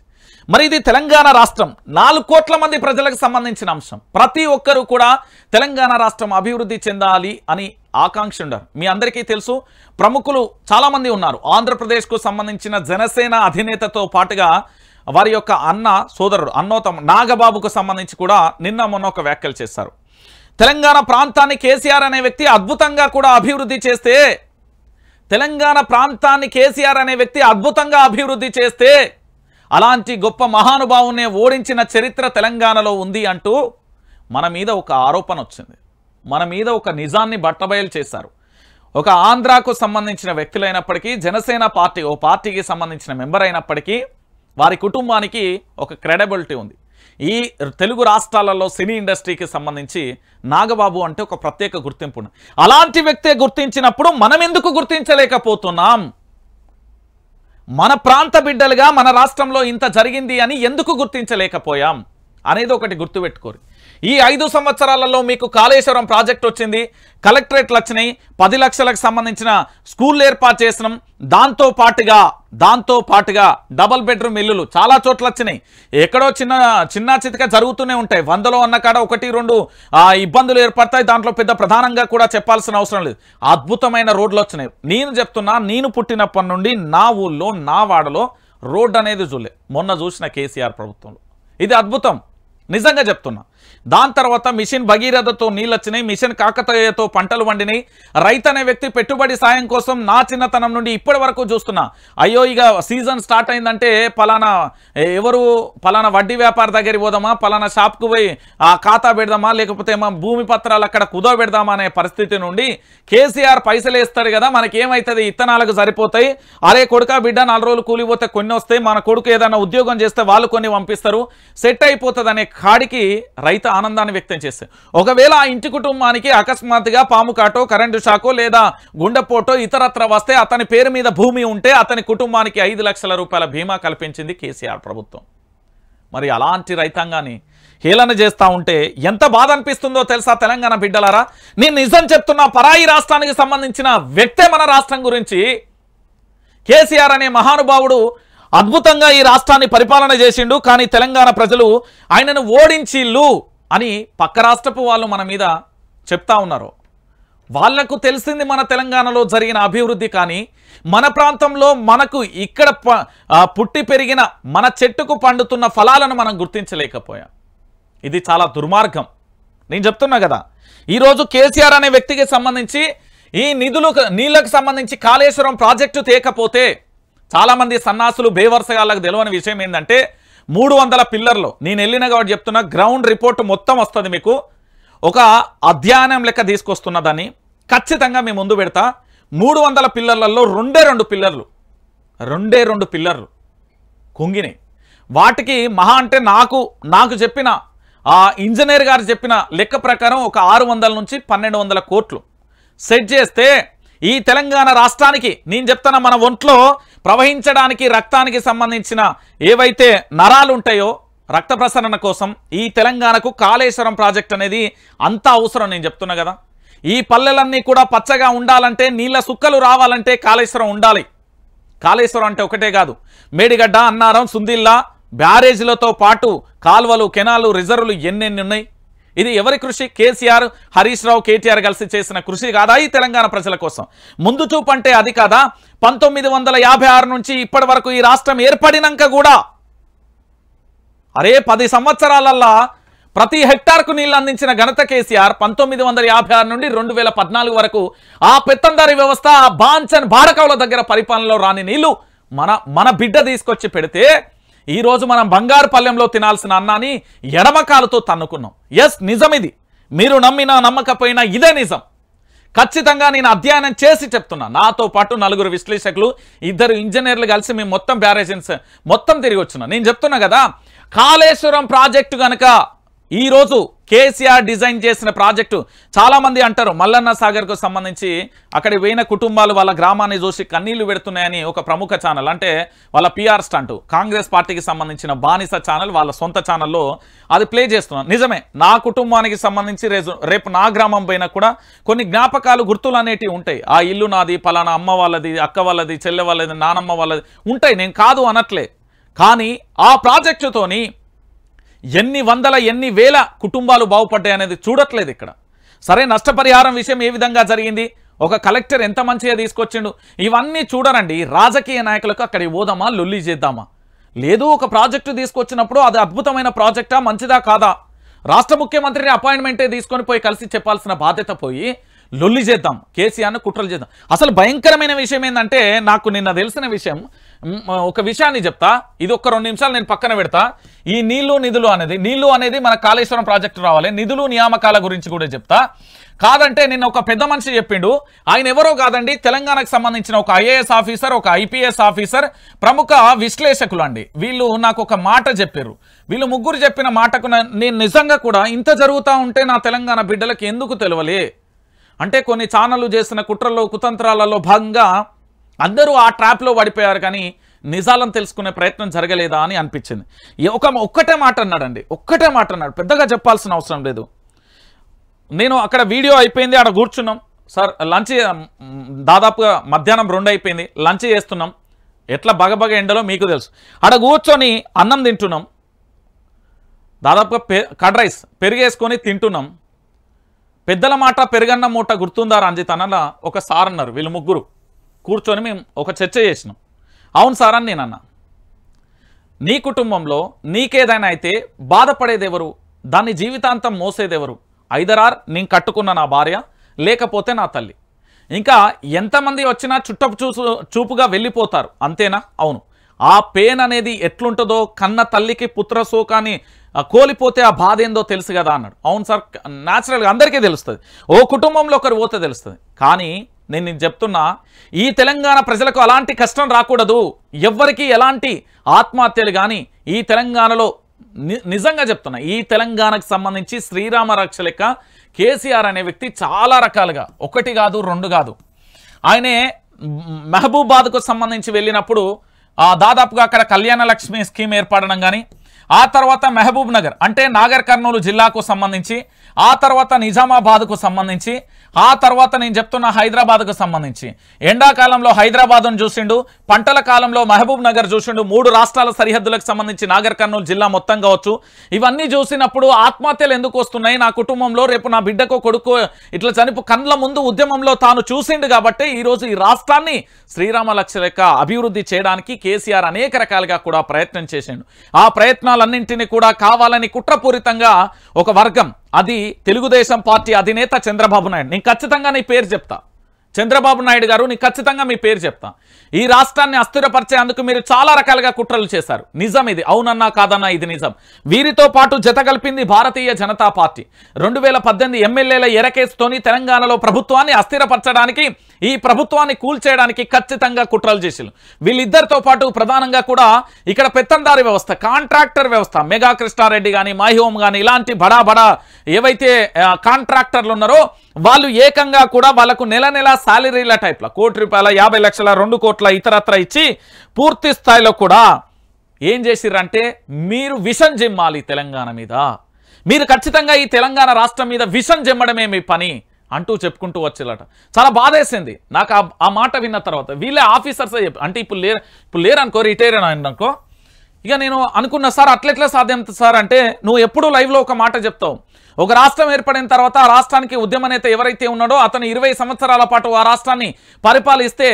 మరి ఇది తెలంగాణ రాష్ట్రం 4 కోట్ల మంది ప్రజలకు సంబంధించిన అంశం. ప్రతి ఒక్కరూ కూడా తెలంగాణ రాష్ట్రం అభివృద్ధి చెందాలి అని ఆకాంక్ష ఉండరు. మీ అందరికీ తెలుసు, ప్రముఖులు చాలామంది ఉన్నారు. ఆంధ్రప్రదేశ్కు సంబంధించిన జనసేన అధినేతతో పాటుగా వారి యొక్క సోదరుడు అన్నోతమ నాగబాబుకు సంబంధించి కూడా నిన్న మొన్న ఒక వ్యాఖ్యలు చేశారు. తెలంగాణ ప్రాంతాన్ని కేసీఆర్ అనే వ్యక్తి అద్భుతంగా కూడా అభివృద్ధి చేస్తే, అలాంటి గొప్ప మహానుభావునే ఓడించిన చరిత్ర తెలంగాణలో ఉంది అంటూ మన మీద ఒక ఆరోపణ వచ్చింది. మన మీద ఒక నిజాన్ని బట్టబయలు చేశారు. ఒక ఆంధ్రాకు సంబంధించిన వ్యక్తులైనప్పటికీ, జనసేన పార్టీ ఓ పార్టీకి సంబంధించిన మెంబర్ అయినప్పటికీ వారి కుటుంబానికి ఒక క్రెడిబిలిటీ ఉంది. ఈ తెలుగు రాష్ట్రాలలో సినీ ఇండస్ట్రీకి సంబంధించి నాగబాబు అంటే ఒక ప్రత్యేక గుర్తింపు ఉంది. అలాంటి వ్యక్తే గుర్తించినప్పుడు మనం ఎందుకు గుర్తించలేకపోతున్నాం? మన ప్రాంత బిడ్డలుగా మన రాష్ట్రంలో ఇంత జరిగింది అని ఎందుకు గుర్తించలేకపోయాం అనేది ఒకటి గుర్తుపెట్టుకోరు. ఈ 5 సంవత్సరాలలో మీకు కాళేశ్వరం ప్రాజెక్ట్ వచ్చింది, కలెక్టరేట్లు వచ్చినాయి, 10 లక్షలకు సంబంధించిన స్కూల్ ఏర్పాటు చేసినాం, దాంతో పాటుగా డబుల్ బెడ్రూమ్ ఇల్లులు చాలా చోట్ల వచ్చినాయి. ఎక్కడో చిన్న చితక జరుగుతూనే ఉంటాయి. 100లో అన్న కాడ 1-2 ఇబ్బందులు ఏర్పడతాయి. దాంట్లో పెద్ద ప్రధానంగా కూడా చెప్పాల్సిన అవసరం లేదు. అద్భుతమైన రోడ్లు వచ్చినాయి. నేను చెప్తున్నా, నేను పుట్టినప్పటి నుండి నా ఊళ్ళో నా వాడలో రోడ్డు అనేది చూడలే. మొన్న చూసిన కేసీఆర్ ప్రభుత్వంలో ఇది అద్భుతం, నిజంగా చెప్తున్నా. దాని తర్వాత మిషన్ భగీరథతో నీళ్ళు వచ్చినాయి, మిషన్ కాకతీయతో పంటలు వండినాయి. రైతు అనే వ్యక్తి పెట్టుబడి సాయం కోసం నా చిన్నతనం నుండి ఇప్పటి వరకు చూస్తున్నా. అయ్యో ఇక సీజన్ స్టార్ట్ అయిందంటే పలానా వడ్డీ వ్యాపారి దగ్గరికి పోదామా, పలానా షాప్కు పోయి ఆ ఖాతా పెడదామా, లేకపోతే మా భూమి పత్రాలు అక్కడ కుదో పెడదామా అనే పరిస్థితి నుండి కేసీఆర్ పైసలు వేస్తారు కదా, మనకేమవుతుంది, ఇత్తనాలకు సరిపోతాయి, అరే కొడుకా బిడ్డ 4 రోజులు కూలిపోతే కొన్ని వస్తాయి, మన కొడుకు ఏదైనా ఉద్యోగం చేస్తే వాళ్ళు కొన్ని పంపిస్తారు, సెట్ అయిపోతుంది అనే కాడికి రైతు ఆనందాన్ని వ్యక్తం చేస్తే, ఒకవేళ ఆ ఇంటి కుటుంబానికి అకస్మాత్తుగా పాము కాటో, కరెంటు షాకో లేదా గుండెపోటో ఇతరత్ర వస్తే అతని పేరు మీద భూమి ఉంటే అతని కుటుంబానికి 5 లక్షల రూపాయల బీమా కల్పించింది కేసీఆర్ ప్రభుత్వం. మరి అలాంటి రైతాంగాన్ని హేళన చేస్తూ ఉంటే ఎంత బాధ అనిపిస్తుందో తెలుసా తెలంగాణ బిడ్డలారా. నేను నిజం చెప్తున్నా, పరాయి రాష్ట్రానికి సంబంధించిన వ్యక్తే మన రాష్ట్రం గురించి. కేసీఆర్ అనే మహానుభావుడు అద్భుతంగా ఈ రాష్ట్రాన్ని పరిపాలన చేసిండు, కానీ తెలంగాణ ప్రజలు ఆయనను ఓడించిల్లు అని పక్క రాష్ట్రపు వాళ్ళు మన మీద చెప్తా ఉన్నారు. వాళ్లకు తెలిసింది మన తెలంగాణలో జరిగిన అభివృద్ధి, కానీ మన ప్రాంతంలో మనకు ఇక్కడ పుట్టి పెరిగిన మన చెట్టుకు పండుతున్న ఫలాలను మనం గుర్తించలేకపోయాం. ఇది చాలా దుర్మార్గం. నేను చెప్తున్నా కదా, ఈరోజు కేసీఆర్ అనే వ్యక్తికి సంబంధించి ఈ నీళ్లకు సంబంధించి కాళేశ్వరం ప్రాజెక్టు తేకపోతే చాలామంది సన్నాసులు బేవర్సగాళ్ళకు తెలియని విషయం ఏంటంటే 300 పిల్లర్లు, నేను వెళ్ళిన కాబట్టి చెప్తున్నా, గ్రౌండ్ రిపోర్ట్ మొత్తం వస్తుంది మీకు, ఒక అధ్యయనం లెక్క తీసుకొస్తున్న దాన్ని ఖచ్చితంగా మేము ముందు పెడతా. 300 పిల్లర్లలో 2 పిల్లర్లు కుంగినాయి. వాటికి మహా అంటే నాకు చెప్పిన ఆ ఇంజనీర్ గారు చెప్పిన లెక్క ప్రకారం ఒక 600 నుంచి 1200 కోట్లు సెట్ చేస్తే ఈ తెలంగాణ రాష్ట్రానికి, నేను చెప్తున్నా, మన ఒంట్లో ప్రవహించడానికి రక్తానికి సంబంధించిన ఏవైతే నరాలు ఉంటాయో రక్త ప్రసరణ కోసం ఈ తెలంగాణకు కాళేశ్వరం ప్రాజెక్ట్ అనేది అంత అవసరం. నేను చెప్తున్నా కదా, ఈ పల్లెలన్నీ కూడా పచ్చగా ఉండాలంటే, నీళ్ళ సుక్కలు రావాలంటే కాళేశ్వరం ఉండాలి. కాళేశ్వరం అంటే ఒకటే కాదు, మేడిగడ్డ, అన్నారం, సుందిల్లా, బ్యారేజీలతో పాటు కాల్వలు, కెనాలు, రిజర్వులు ఎన్నెన్ని ఉన్నాయి. ఇది ఎవరి కృషి? కేసీఆర్, హరీష్ రావు, కేటీఆర్ కలిసి చేసిన కృషి కాదా ఈ తెలంగాణ ప్రజల కోసం? ముందు చూపు అంటే అది కాదా? 1956 నుంచి ఇప్పటి వరకు ఈ రాష్ట్రం ఏర్పడినాక కూడా 10 సంవత్సరాలల్లా ప్రతి హెక్టార్కు నీళ్లు అందించిన ఘనత కేసీఆర్. 1956 నుండి 2014 వరకు ఆ పెత్తందారి వ్యవస్థ, ఆ బాంచన్ బారకవుల దగ్గర పరిపాలనలో రాని నీళ్లు మన బిడ్డ తీసుకొచ్చి పెడితే ఈరోజు మనం బంగారు పల్లెంలో తినాల్సిన అన్నాన్ని ఎడమకాలతో తన్నుకున్నాం. ఎస్, నిజం ఇది. మీరు నమ్మినా నమ్మకపోయినా ఇదే నిజం. ఖచ్చితంగా నేను అధ్యయనం చేసి చెప్తున్నా. నాతో పాటు 4 విశ్లేషకులు, 2 ఇంజనీర్లు కలిసి మేము మొత్తం బ్యారేజెన్స్ మొత్తం తిరిగి వచ్చినా. నేను చెప్తున్నా కదా, కాళేశ్వరం ప్రాజెక్టు కనుక ఈరోజు కేసీఆర్ డిజైన్ చేసిన ప్రాజెక్టు, చాలామంది అంటారు మల్లన్న సాగర్కు సంబంధించి అక్కడికి పోయిన కుటుంబాలు వాళ్ళ గ్రామాన్ని చూసి కన్నీళ్లు పెడుతున్నాయని ఒక ప్రముఖ ఛానల్, అంటే వాళ్ళ పిఆర్ స్టంట్, కాంగ్రెస్ పార్టీకి సంబంధించిన బానిస ఛానల్, వాళ్ళ సొంత ఛానల్లో అది ప్లే చేస్తున్నాను. నిజమే, నా కుటుంబానికి సంబంధించి రేపు నా గ్రామం పైన కూడా కొన్ని జ్ఞాపకాలు, గుర్తులు అనేటివి ఉంటాయి. ఆ ఇల్లు నాది, పలానా అమ్మ వాళ్ళది, అక్క వాళ్ళది, చెల్లె వాళ్ళది, నానమ్మ వాళ్ళది ఉంటాయి, నేను కాదు అనట్లే. కానీ ఆ ప్రాజెక్టుతోని ఎన్ని వందల ఎన్ని వేల కుటుంబాలు బాగుపడ్డాయి అనేది చూడట్లేదు ఇక్కడ. సరే, నష్టపరిహారం విషయం ఏ విధంగా జరిగింది, ఒక కలెక్టర్ ఎంత మంచిగా తీసుకొచ్చిండు, ఇవన్నీ చూడరండి. రాజకీయ నాయకులకు అక్కడికి పోదామా, లొల్లి చేద్దామా? లేదు, ఒక ప్రాజెక్టు తీసుకొచ్చినప్పుడు అది అద్భుతమైన ప్రాజెక్టా, మంచిదా కాదా, రాష్ట్ర ముఖ్యమంత్రిని అపాయింట్మెంటే తీసుకొని పోయి కలిసి చెప్పాల్సిన బాధ్యత పోయి లొల్లి చేద్దాం, కేసీఆర్ను కుట్రలు చేద్దాం. అసలు భయంకరమైన విషయం ఏంటంటే, నాకు నిన్న తెలిసిన విషయం, ఒక విషయాన్ని చెప్తా, ఇది ఒక్క 2 నిమిషాలు నేను పక్కన పెడతా. ఈ నిధులు అనేది మన కాళేశ్వరం ప్రాజెక్టు రావాలి, నిధులు నియామకాల గురించి కూడా చెప్తా. కాదంటే నిన్న ఒక పెద్ద మనిషి చెప్పిండు, ఆయన ఎవరో కాదండి, తెలంగాణకు సంబంధించిన ఒక ఐఏఎస్ ఆఫీసర్, ఒక ఐపీఎస్ ఆఫీసర్, ప్రముఖ విశ్లేషకులు అండి. వీళ్ళు నాకు ఒక మాట చెప్పారు. వీళ్ళు ముగ్గురు చెప్పిన మాటకు నేను నిజంగా కూడా ఇంత జరుగుతూ ఉంటే నా తెలంగాణ బిడ్డలకు ఎందుకు తెలియలే అంటే, కొన్ని ఛానళ్ళు చేసిన కుట్రల్లో కుతంత్రాలలో భాగంగా అందరూ ఆ ట్రాప్లో పడిపోయారు, కానీ నిజాలను తెలుసుకునే ప్రయత్నం జరగలేదా అని అనిపించింది. ఒక్కటే మాట అన్నాడండి, ఒక్కటే మాట అన్నాడు, పెద్దగా చెప్పాల్సిన అవసరం లేదు. నేను అక్కడ వీడియో అయిపోయింది, అక్కడ కూర్చున్నాం సార్, లంచ్ దాదాపుగా మధ్యాహ్నం 2 అయిపోయింది, లంచ్ చేస్తున్నాం, ఎట్లా బగబగ ఎండలో మీకు తెలుసు. అక్కడ కూర్చొని అన్నం తింటున్నాం, దాదాపుగా కర్డ్ రైస్ పెరిగేసుకొని తింటున్నాం. పెద్దల మాట పెరుగన్న మూట గుర్తుందా రంజిత్ అన్న ఒక సార్ అన్నారు. వీళ్ళు ముగ్గురు కూర్చొని మేము ఒక చర్చ చేసినాం. అవును సార్ అని నేనన్నా, నీ కుటుంబంలో నీకేదైనా అయితే బాధపడేది ఎవరు, దాన్ని జీవితాంతం మోసేది ఎవరు? ఐదరార్ నేను కట్టుకున్న నా భార్య, లేకపోతే నా తల్లి. ఇంకా ఎంతమంది వచ్చినా చుట్టపు చూపుగా వెళ్ళిపోతారు, అంతేనా? అవును. ఆ పెయిన్ అనేది ఎట్లుంటుందో, కన్న తల్లికి పుత్రశోకాన్ని కోల్పోతే ఆ బాధ ఏందో తెలుసు కదా అన్నాడు. అవును సార్, న్యాచురల్గా అందరికీ తెలుస్తుంది, ఓ కుటుంబంలో ఒకరు పోతే తెలుస్తుంది. కానీ నేను చెప్తున్నా, ఈ తెలంగాణ ప్రజలకు అలాంటి కష్టం రాకూడదు, ఎవ్వరికీ ఎలాంటి ఆత్మహత్యలు కానీ ఈ తెలంగాణలో నిజంగా చెప్తున్నా, ఈ తెలంగాణకు సంబంధించి శ్రీరామ రక్ష లెక్క కేసీఆర్ అనే వ్యక్తి చాలా రకాలుగా, 1 కాదు 2 కాదు, ఆయనే మహబూబాద్కు సంబంధించి వెళ్ళినప్పుడు దాదాపుగా అక్కడ కళ్యాణ లక్ష్మి స్కీమ్ ఏర్పడడం కానీ, ఆ తర్వాత మహబూబ్ నగర్ అంటే నాగర్ కర్నూలు జిల్లాకు సంబంధించి, ఆ తర్వాత నిజామాబాద్కు సంబంధించి, ఆ తర్వాత నేను చెప్తున్న హైదరాబాద్కు సంబంధించి, ఎండాకాలంలో హైదరాబాద్ను చూసిండు, పంటల కాలంలో మహబూబ్ నగర్ చూసిండు, 3 రాష్ట్రాల సరిహద్దులకు సంబంధించి నాగర్ కర్నూలు జిల్లా మొత్తం కావచ్చు. ఇవన్నీ చూసినప్పుడు ఆత్మహత్యలు ఎందుకు వస్తున్నాయి, నా కుటుంబంలో రేపు నా బిడ్డకో కొడుకో ఇట్లా కండ్ల ముందు ఉద్యమంలో తాను చూసిండు కాబట్టి ఈరోజు ఈ రాష్ట్రాన్ని శ్రీరామ లక్ష్య లెక్క అభివృద్ధి చేయడానికి కేసీఆర్ అనేక రకాలుగా కూడా ప్రయత్నం చేసిండు. ఆ ప్రయత్నాలన్నింటినీ కూడా కావాలని కుట్రపూరితంగా ఒక వర్గం, అది తెలుగుదేశం పార్టీ అధినేత చంద్రబాబు నాయుడు, నేను ఖచ్చితంగా నీ పేరు చెప్తా, చంద్రబాబు నాయుడు గారు నీకు ఖచ్చితంగా మీ పేరు చెప్తా. ఈ రాష్ట్రాన్ని అస్థిరపరిచేందుకు మీరు చాలా రకాలుగా కుట్రలు చేశారు, నిజం ఇది, అవునన్నా కాదన్నా ఇది నిజం. వీరితో పాటు జత కలిపింది భారతీయ జనతా పార్టీ. 2018 ఎమ్మెల్యేల ఎరకేసుతోని తెలంగాణలో ప్రభుత్వాన్ని అస్థిరపరచడానికి, ఈ ప్రభుత్వాన్ని కూల్చేయడానికి ఖచ్చితంగా కుట్రలు చేసిరు. వీళ్ళిద్దరితో పాటు ప్రధానంగా కూడా ఇక్కడ పెత్తందారి వ్యవస్థ, కాంట్రాక్టర్ వ్యవస్థ, మెగా కృష్ణారెడ్డి కానీ, మైహోమ్ కానీ, ఇలాంటి బడా బడా ఏవైతే కాంట్రాక్టర్లు ఉన్నారో వాళ్ళు ఏకంగా కూడా వాళ్ళకు నెల నెల సాలరీల టైప్లో ₹1 కోటి, 50 లక్షల, 2 కోట్ల ఇతరత్ర ఇచ్చి పూర్తి స్థాయిలో కూడా ఏం చేసిర్రంటే, మీరు విషం జిమ్మాలి తెలంగాణ మీద, మీరు ఖచ్చితంగా ఈ తెలంగాణ రాష్ట్రం మీద విషం జిమ్మడమే మీ పని అంటూ చెప్పుకుంటూ వచ్చేలట. చాలా బాధేసింది నాకు ఆ మాట విన్న తర్వాత. వీళ్ళే ఆఫీసర్సే అంటే ఇప్పుడు లేరు అనుకో, రిటైర్ అనుకో. ఇక నేను అనుకున్నా, సార్ అట్లెట్లా సాధ్యం సార్ అంటే, నువ్వు ఎప్పుడూ లైవ్లో ఒక మాట చెప్తావు, ఒక రాష్ట్రం ఏర్పడిన తర్వాత ఆ రాష్ట్రానికి ఉద్యమ నేత ఎవరైతే ఉన్నాడో అతను 20 సంవత్సరాల పాటు ఆ రాష్ట్రాన్ని పరిపాలిస్తే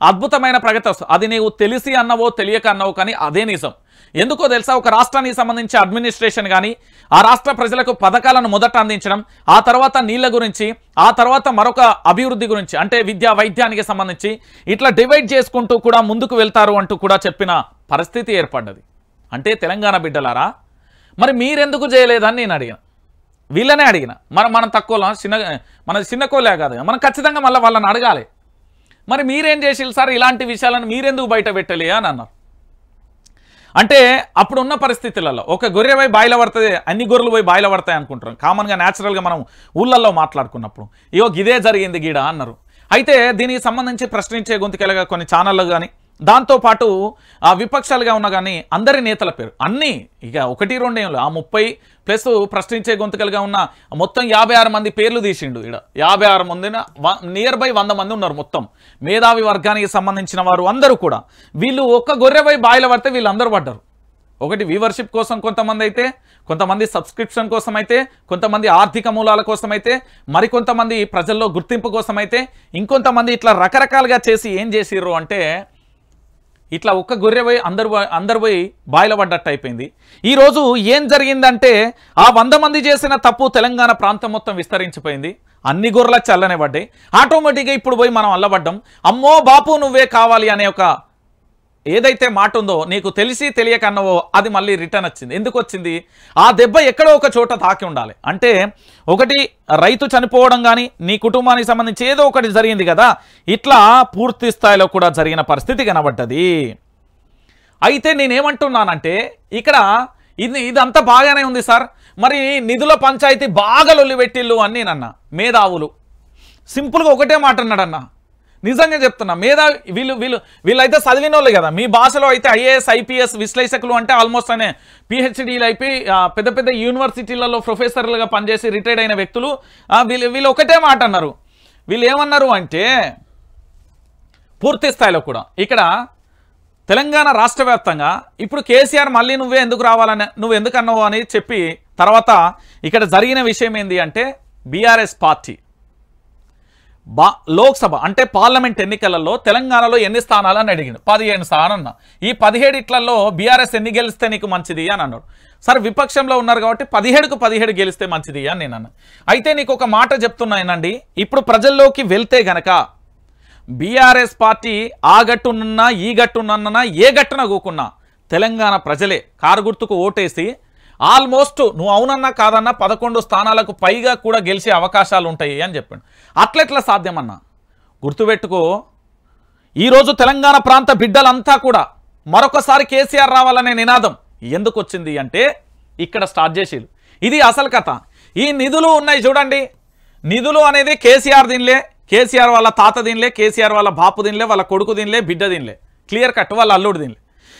అద్భుతమైన ప్రగతి వస్తుంది. అది నీవు తెలిసి అన్నవో తెలియక అన్నవో, కానీ అదే నిజం. ఎందుకో తెలుసా, ఒక రాష్ట్రానికి సంబంధించి అడ్మినిస్ట్రేషన్ కానీ, ఆ రాష్ట్ర ప్రజలకు పథకాలను మొదట అందించడం, ఆ తర్వాత నీళ్ల గురించి, ఆ తర్వాత మరొక అభివృద్ధి గురించి అంటే విద్యా వైద్యానికి సంబంధించి ఇట్లా డివైడ్ చేసుకుంటూ కూడా ముందుకు వెళ్తారు అంటూ కూడా చెప్పిన పరిస్థితి ఏర్పడ్డది. అంటే తెలంగాణ బిడ్డలారా, మరి మీరెందుకు చేయలేదని నేను అడిగిన, వీళ్ళనే అడిగిన. మనం తక్కువ మన చిన్నకోలే కాదు, మనం ఖచ్చితంగా మళ్ళీ వాళ్ళని అడగాలి. మరి మీరేం చేసిల్లు సార్, ఇలాంటి విషయాలను మీరెందుకు బయట పెట్టలే అని అన్నారు. అంటే అప్పుడున్న పరిస్థితులలో ఒక గొర్రె పోయి బాయిల పడుతుంది, అన్ని గొర్రెలు పోయి బాయిల పడతాయి అనుకుంటాం కామన్గా, న్యాచురల్గా మనం ఊళ్ళల్లో మాట్లాడుకున్నప్పుడు. ఇగో ఇదే జరిగింది గీడ అన్నారు. అయితే దీనికి సంబంధించి ప్రశ్నించే గొంతుకెలగా కొన్ని ఛానళ్ళు కానీ, దాంతోపాటు ఆ విపక్షాలుగా ఉన్న కానీ అందరి నేతల పేరు అన్నీ ఇక 1, 2 ఏళ్ళు ఆ 30+ ప్రశ్నించే గొంతుకలుగా ఉన్న మొత్తం 56 మంది పేర్లు తీసిండు. ఇక్కడ 56 మందిన నియర్ బై 100 మంది ఉన్నారు మొత్తం మేధావి వర్గానికి సంబంధించిన వారు అందరూ కూడా. వీళ్ళు ఒక్క గొర్రెపై బాయిల పడితే వీళ్ళందరూ పడ్డారు. ఒకటి వ్యూవర్షిప్ కోసం కొంతమంది అయితే, కొంతమంది సబ్స్క్రిప్షన్ కోసం అయితే, కొంతమంది ఆర్థిక మూలాల కోసం అయితే, మరికొంతమంది ప్రజల్లో గుర్తింపు కోసం అయితే, ఇంకొంతమంది ఇట్లా రకరకాలుగా చేసి ఏం చేసిర్రు అంటే ఇట్లా ఒక్క గొర్రె పోయి అందరు పోయి బాయిల పడ్డట్టు అయిపోయింది. ఈరోజు ఏం జరిగిందంటే ఆ 100 మంది చేసిన తప్పు తెలంగాణ ప్రాంతం మొత్తం విస్తరించిపోయింది. అన్ని గొర్రెల చల్లనే పడ్డాయి. ఆటోమేటిక్గా ఇప్పుడు పోయి మనం అల్లబడ్డం. అమ్మో బాపు నువ్వే కావాలి అనే ఒక ఏదైతే మాట ఉందో, నీకు తెలిసి తెలియకన్నవో అది మళ్ళీ రిటర్న్ వచ్చింది. ఎందుకు వచ్చింది? ఆ దెబ్బ ఎక్కడో ఒక చోట తాకి ఉండాలి. అంటే ఒకటి రైతు చనిపోవడం కానీ, నీ కుటుంబానికి సంబంధించి ఏదో ఒకటి జరిగింది కదా, ఇట్లా పూర్తి స్థాయిలో కూడా జరిగిన పరిస్థితి కనబడ్డది. అయితే నేనేమంటున్నానంటే ఇక్కడ ఇదంతా బాగానే ఉంది సార్, మరి నిధుల పంచాయతీ బాగా లొల్లి పెట్టిల్లు అని నేనన్నా. మేధావులు సింపుల్గా ఒకటే మాట అన్నాడన్నా, నిజంగా చెప్తున్నా. వీళ్ళైతే చదివిన వాళ్ళు కదా. మీ భాషలో అయితే ఐఏఎస్ ఐపీఎస్ విశ్లేషకులు అంటే ఆల్మోస్ట్ అనే పిహెచ్డీలు అయిపోయి పెద్ద పెద్ద యూనివర్సిటీలలో ప్రొఫెసర్లుగా పనిచేసి రిటైర్డ్ అయిన వ్యక్తులు వీళ్ళు ఒకటే మాట అన్నారు. వీళ్ళు ఏమన్నారు అంటే పూర్తి స్థాయిలో కూడా ఇక్కడ తెలంగాణ రాష్ట్ర వ్యాప్తంగా ఇప్పుడు కేసీఆర్ మళ్ళీ నువ్వే ఎందుకు రావాలని నువ్వు ఎందుకు అన్నావు అని చెప్పి తర్వాత ఇక్కడ జరిగిన విషయం ఏంది అంటే బీఆర్ఎస్ పార్టీ లోక్సభ అంటే పార్లమెంట్ ఎన్నికలలో తెలంగాణలో ఎన్ని స్థానాలని అడిగింది. 17 స్థానాలన్న. ఈ 17 ఇట్లలో బీఆర్ఎస్ ఎన్ని గెలిస్తే నీకు మంచిది అని అన్నాడు. సరే విపక్షంలో ఉన్నారు కాబట్టి 17కు 17 గెలిస్తే మంచిది అని నేను అన్నా. అయితే నీకు ఒక మాట చెప్తున్నానండి, ఇప్పుడు ప్రజల్లోకి వెళ్తే గనక బీఆర్ఎస్ పార్టీ ఆ గట్టునున్నా ఈ గట్టునన్నా ఏ గట్టున కూకున్నా తెలంగాణ ప్రజలే కారు గుర్తుకు ఓటేసి ఆల్మోస్ట్ నువ్వు అవునన్నా కాదన్నా 11 స్థానాలకు పైగా కూడా గెలిచే అవకాశాలు ఉంటాయి అని చెప్పాడు. అట్లెట్లా సాధ్యమన్నా గుర్తుపెట్టుకో. ఈరోజు తెలంగాణ ప్రాంత బిడ్డలంతా కూడా మరొకసారి కేసీఆర్ రావాలనే నినాదం ఎందుకు వచ్చింది అంటే ఇక్కడ స్టార్ట్ చేసేది. ఇది అసలు కథ. ఈ నిధులు ఉన్నాయి చూడండి, నిధులు అనేది కేసీఆర్ దీనిలే, కేసీఆర్ వాళ్ళ తాత దీనిలే, కేసీఆర్ వాళ్ళ బాపు దీనిలే, వాళ్ళ కొడుకు దీనిలే, బిడ్డ దీనిలే, క్లియర్ కట్ వాళ్ళ అల్లుడు దీనిలే.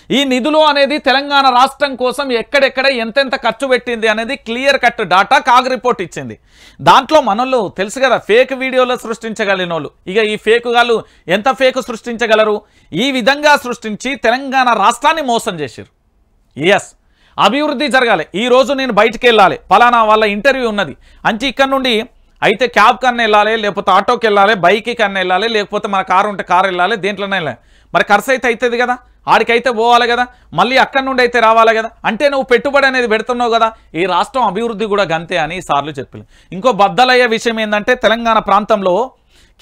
ఈ నిధులు అనేది తెలంగాణ రాష్ట్రం కోసం ఎక్కడెక్కడ ఎంతెంత ఖర్చు పెట్టింది అనేది clear cut data CAG report ఇచ్చింది. దాంట్లో మనోళ్ళు తెలుసు కదా ఫేక్ వీడియోలు సృష్టించగలిగిన వాళ్ళు. ఇక ఈ ఫేక్ గాళ్ళు ఎంత ఫేక్ సృష్టించగలరు? ఈ విధంగా సృష్టించి తెలంగాణ రాష్ట్రాన్ని మోసం చేశారు. ఎస్, అభివృద్ధి జరగాలి. ఈరోజు నేను బయటికి వెళ్ళాలి, పలానా వాళ్ళ ఇంటర్వ్యూ ఉన్నది అంటే ఇక్కడ నుండి అయితే క్యాబ్ కన్నా వెళ్ళాలి, లేకపోతే ఆటోకి వెళ్ళాలి, బైక్కి కన్నా వెళ్ళాలి, లేకపోతే మన కారు ఉంటే కారు వెళ్ళాలి, దేంట్లోనే వెళ్ళాలి. మరి ఖర్చు అయితే అవుతుంది కదా, ఆడికైతే పోవాలి కదా, మళ్ళీ అక్కడి నుండి అయితే రావాలి కదా. అంటే నువ్వు పెట్టుబడి అనేది పెడుతున్నావు కదా. ఈ రాష్ట్రం అభివృద్ధి కూడా గంతే అని సార్లు చెప్పారు. ఇంకో బద్దలయ్యే విషయం ఏంటంటే తెలంగాణ ప్రాంతంలో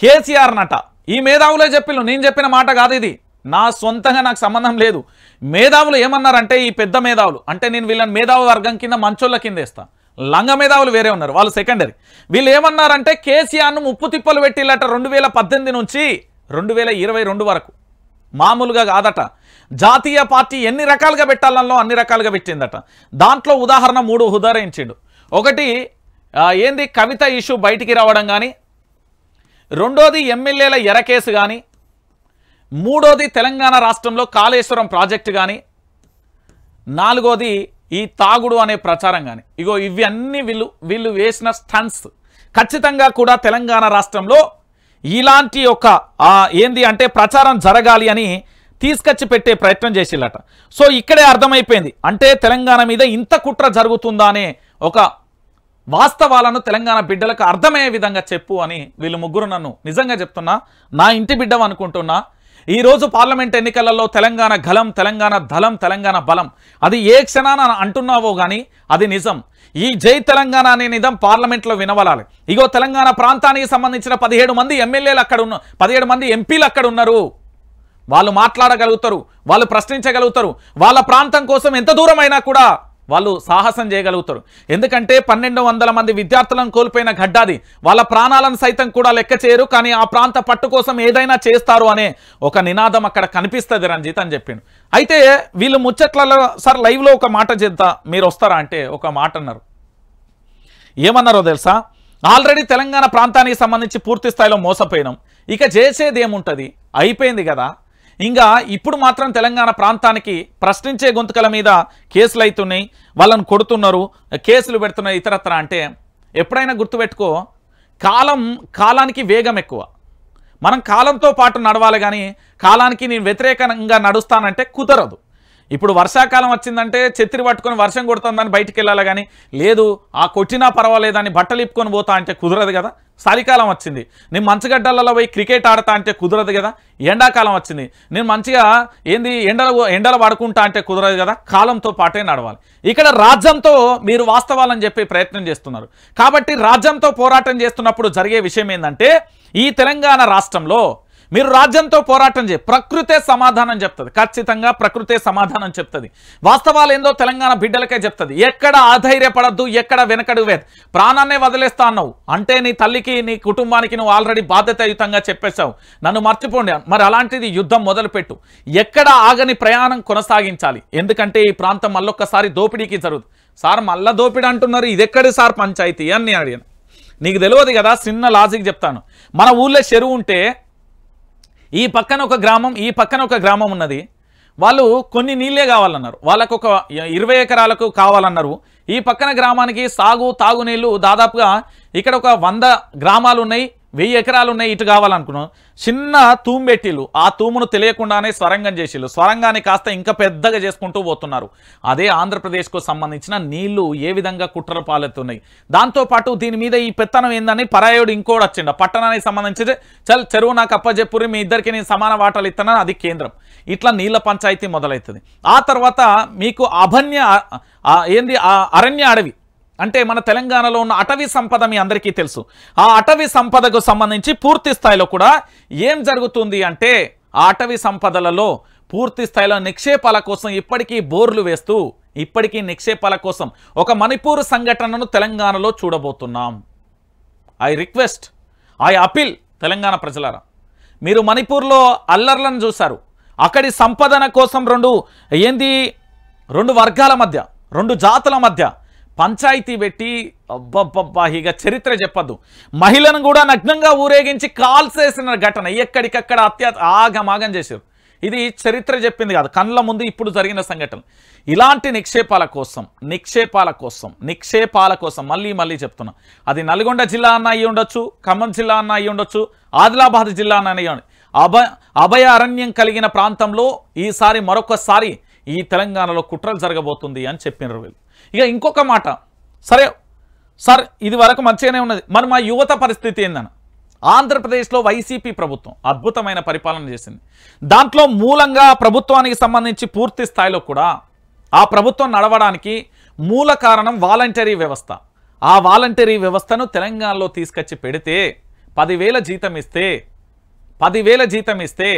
కేసీఆర్ నట ఈ మేధావులే చెప్పిళ్ళు, నేను చెప్పిన మాట కాదు ఇది, నా సొంతంగా నాకు సంబంధం లేదు. మేధావులు ఏమన్నారంటే ఈ పెద్ద మేధావులు అంటే నేను వీళ్ళని మేధావి వర్గం కింద మంచోళ్ళ కింద వేస్తా, లంగ మేధావులు వేరే ఉన్నారు, వాళ్ళు సెకండరీ. వీళ్ళు ఏమన్నారంటే కేసీఆర్ను ముప్పు తిప్పలు పెట్టిల్లట 2018 నుంచి 2022 వరకు. మామూలుగా కాదట. జాతీయ పార్టీ ఎన్ని రకాలుగా పెట్టాలనో అన్ని రకాలుగా పెట్టిందట. దాంట్లో ఉదాహరణ 3 ఉదాహరించిండు. ఒకటి ఏంది కవిత ఇష్యూ బయటికి రావడం కానీ, రెండోది ఎమ్మెల్యేల ఎరకేసు కానీ, మూడోది తెలంగాణ రాష్ట్రంలో కాళేశ్వరం ప్రాజెక్టు కానీ, నాలుగోది ఈ తాగుడు అనే ప్రచారం కానీ. ఇగో ఇవి అన్ని వీళ్ళు వేసిన స్టంట్స్. ఖచ్చితంగా కూడా తెలంగాణ రాష్ట్రంలో ఇలాంటి ఒక ఏంది అంటే ప్రచారం జరగాలి అని తీసుకొచ్చి పెట్టే ప్రయత్నం చేసిల్లట. సో ఇక్కడే అర్థమైపోయింది అంటే తెలంగాణ మీద ఇంత కుట్ర జరుగుతుందా అనే ఒక వాస్తవాలను తెలంగాణ బిడ్డలకు అర్థమయ్యే విధంగా చెప్పు అని వీళ్ళు ముగ్గురు నన్ను నిజంగా చెప్తున్నా నా ఇంటి బిడ్డం అనుకుంటున్నా. ఈరోజు పార్లమెంట్ ఎన్నికలలో తెలంగాణ గలం, తెలంగాణ దళం, తెలంగాణ బలం అది ఏ క్షణాన అంటున్నావో కానీ అది నిజం. ఈ జై తెలంగాణ అనే నిజం పార్లమెంట్లో వినవలాలి. ఇగో తెలంగాణ ప్రాంతానికి సంబంధించిన 17 మంది ఎమ్మెల్యేలు అక్కడ ఉన్నారు, 17 మంది ఎంపీలు అక్కడ ఉన్నారు. వాళ్ళు మాట్లాడగలుగుతారు, వాళ్ళు ప్రశ్నించగలుగుతారు, వాళ్ళ ప్రాంతం కోసం ఎంత దూరమైనా కూడా వాళ్ళు సాహసం చేయగలుగుతారు. ఎందుకంటే 1200 మంది విద్యార్థులను కోల్పోయిన గడ్డాది, వాళ్ళ ప్రాణాలను సైతం కూడా లెక్క చేయరు, కానీ ఆ ప్రాంత పట్టు కోసం ఏదైనా చేస్తారు అనే ఒక నినాదం అక్కడ కనిపిస్తుంది రంజిత్ అని చెప్పిండు. అయితే వీళ్ళు ముచ్చట్లలో సార్ లైవ్లో ఒక మాట చేద్దా మీరు వస్తారా అంటే ఒక మాట అన్నారు. ఏమన్నారో తెలుసా? ఆల్రెడీ తెలంగాణ ప్రాంతానికి సంబంధించి పూర్తి స్థాయిలో మోసపోయినాం, ఇక చేసేది ఏముంటుంది, అయిపోయింది కదా. ఇంకా ఇప్పుడు మాత్రం తెలంగాణ ప్రాంతానికి ప్రశ్నించే గొంతుకల మీద కేసులు అవుతున్నాయి, వాళ్ళని కొడుతున్నారు, కేసులు పెడుతున్నారు ఇతరత్ర. అంటే ఎప్పుడైనా గుర్తుపెట్టుకో, కాలానికి వేగం ఎక్కువ. మనం కాలంతో పాటు నడవాలి, కానీ కాలానికి నేను వ్యతిరేకంగా నడుస్తానంటే కుదరదు. ఇప్పుడు వర్షాకాలం వచ్చిందంటే ఛత్రి పట్టుకొని వర్షం కొడుతుందని బయటికి వెళ్ళాలి, కానీ లేదు ఆ కొట్టినా పర్వాలేదని బట్టలు ఇప్పుకొని పోతా అంటే కుదరదు కదా. చలికాలం వచ్చింది, నేను మంచుగడ్డలలో పోయి క్రికెట్ ఆడతా అంటే కుదరదు కదా. ఎండాకాలం వచ్చింది, నేను మంచిగా ఏంది ఎండలు పడుకుంటా అంటే కుదరదు కదా. కాలంతో పాటే నడవాలి. ఇక్కడ రాజ్యంతో మీరు వాస్తవాలని చెప్పి ప్రయత్నం చేస్తున్నారు. కాబట్టి రాజ్యంతో పోరాటం చేస్తున్నప్పుడు జరిగే విషయం ఏంటంటే ఈ తెలంగాణ రాష్ట్రంలో మీరు రాజ్యంతో పోరాటం ప్రకృతే సమాధానం చెప్తుంది. ఖచ్చితంగా ప్రకృతే సమాధానం చెప్తుంది. వాస్తవాలు ఏందో తెలంగాణ బిడ్డలకే చెప్తుంది. ఎక్కడ ఆధైర్యపడద్దు, ఎక్కడ వెనకడు వేద్, ప్రాణాన్నే వదిలేస్తా అన్నావు అంటే నీ తల్లికి నీ కుటుంబానికి నువ్వు ఆల్రెడీ బాధ్యతాయుతంగా చెప్పేశావు, నన్ను మర్చిపోండి. మరి అలాంటిది యుద్ధం మొదలుపెట్టు, ఎక్కడ ఆగని ప్రయాణం కొనసాగించాలి. ఎందుకంటే ఈ ప్రాంతం మళ్ళొక్కసారి దోపిడీకి జరుగుతుంది. సార్ మళ్ళా దోపిడీ అంటున్నారు, ఇది ఎక్కడి సార్ పంచాయతీ అని అడిగాను. నీకు తెలియదు కదా, చిన్న లాజిక్ చెప్తాను. మన ఊళ్ళో చెరువు ఉంటే ఈ పక్కన ఒక గ్రామం, ఈ పక్కన ఒక గ్రామం ఉన్నది. వాళ్ళు కొన్ని నీళ్ళే కావాలన్నారు, వాళ్ళకు ఒక 20 ఎకరాలకు కావాలన్నారు. ఈ పక్కన గ్రామానికి తాగునీళ్ళు దాదాపుగా ఇక్కడ ఒక 100 గ్రామాలు ఉన్నాయి, 1000 ఎకరాలు ఉన్నాయి, ఇటు కావాలనుకున్నాం. చిన్న తూము పెట్టిళ్ళు, ఆ తూమును తెలియకుండానే స్వరంగం చేసిళ్ళు. స్వరంగాన్ని కాస్త ఇంకా పెద్దగా చేసుకుంటూ పోతున్నారు. అదే ఆంధ్రప్రదేశ్కు సంబంధించిన నీళ్లు ఏ విధంగా కుట్రల పాలెత్తున్నాయి. దాంతోపాటు దీని మీద ఈ పెత్తనం ఏందని పరాయుడు ఇంకోటి వచ్చిండ. పట్టణానికి సంబంధించి చెరువు నాకు అప్పచెప్పురి, మీ ఇద్దరికి నేను సమాన వాటాలు ఇస్తానని అది కేంద్రం. ఇట్లా నీళ్ల పంచాయతీ మొదలవుతుంది. ఆ తర్వాత మీకు అరణ్య అడవి అంటే మన తెలంగాణలో ఉన్న అటవీ సంపద మీ అందరికీ తెలుసు. ఆ అటవీ సంపదకు సంబంధించి పూర్తి స్థాయిలో కూడా ఏం జరుగుతుంది అంటే ఆ అటవీ సంపదలలో పూర్తి స్థాయిలో నిక్షేపాల కోసం ఇప్పటికీ బోర్లు వేస్తూ ఇప్పటికీ నిక్షేపాల కోసం ఒక మణిపూర్ సంఘటనను తెలంగాణలో చూడబోతున్నాం. I request, I appeal Telangana ప్రజలారా, మీరు మణిపూర్లో అల్లర్లను చూశారు. అక్కడి సంపదన కోసం రెండు వర్గాల మధ్య, రెండు జాతుల మధ్య పంచాయతీ పెట్టి అబ్బబ్బబ్బా ఇక చరిత్ర చెప్పద్దు. మహిళను కూడా నగ్నంగా ఊరేగించి కాల్సేసిన ఘటన, ఎక్కడికక్కడ ఆగమాగం చేశారు. ఇది చరిత్ర చెప్పింది కాదు, కళ్ళ ముందు ఇప్పుడు జరిగిన సంఘటన. ఇలాంటి నిక్షేపాల కోసం మళ్ళీ చెప్తున్నా, అది నల్గొండ జిల్లా అన్న అయ్యి ఉండొచ్చు, ఖమ్మం జిల్లా అన్న అయ్యి ఉండొచ్చు, ఆదిలాబాద్ జిల్లా అన్న అయ్యి ఉండొచ్చు. అభయ అరణ్యం కలిగిన ప్రాంతంలో ఈసారి మరొకసారి ఈ తెలంగాణలో కుట్రలు జరగబోతుంది అని చెప్పినారు వీళ్ళు. ఇక ఇంకొక మాట, సరే సార్ ఇది వరకు మంచిగానే ఉన్నది, మరి మా యువత పరిస్థితి ఏందని. ఆంధ్రప్రదేశ్లో వైసీపీ ప్రభుత్వం అద్భుతమైన పరిపాలన చేసింది. దాంట్లో మూలంగా ప్రభుత్వానికి సంబంధించి పూర్తి స్థాయిలో కూడా ఆ ప్రభుత్వం నడవడానికి మూల కారణం వాలంటరీ వ్యవస్థ. ఆ వాలంటరీ వ్యవస్థను తెలంగాణలో తీసుకొచ్చి పెడితే 10,000 జీతం ఇస్తే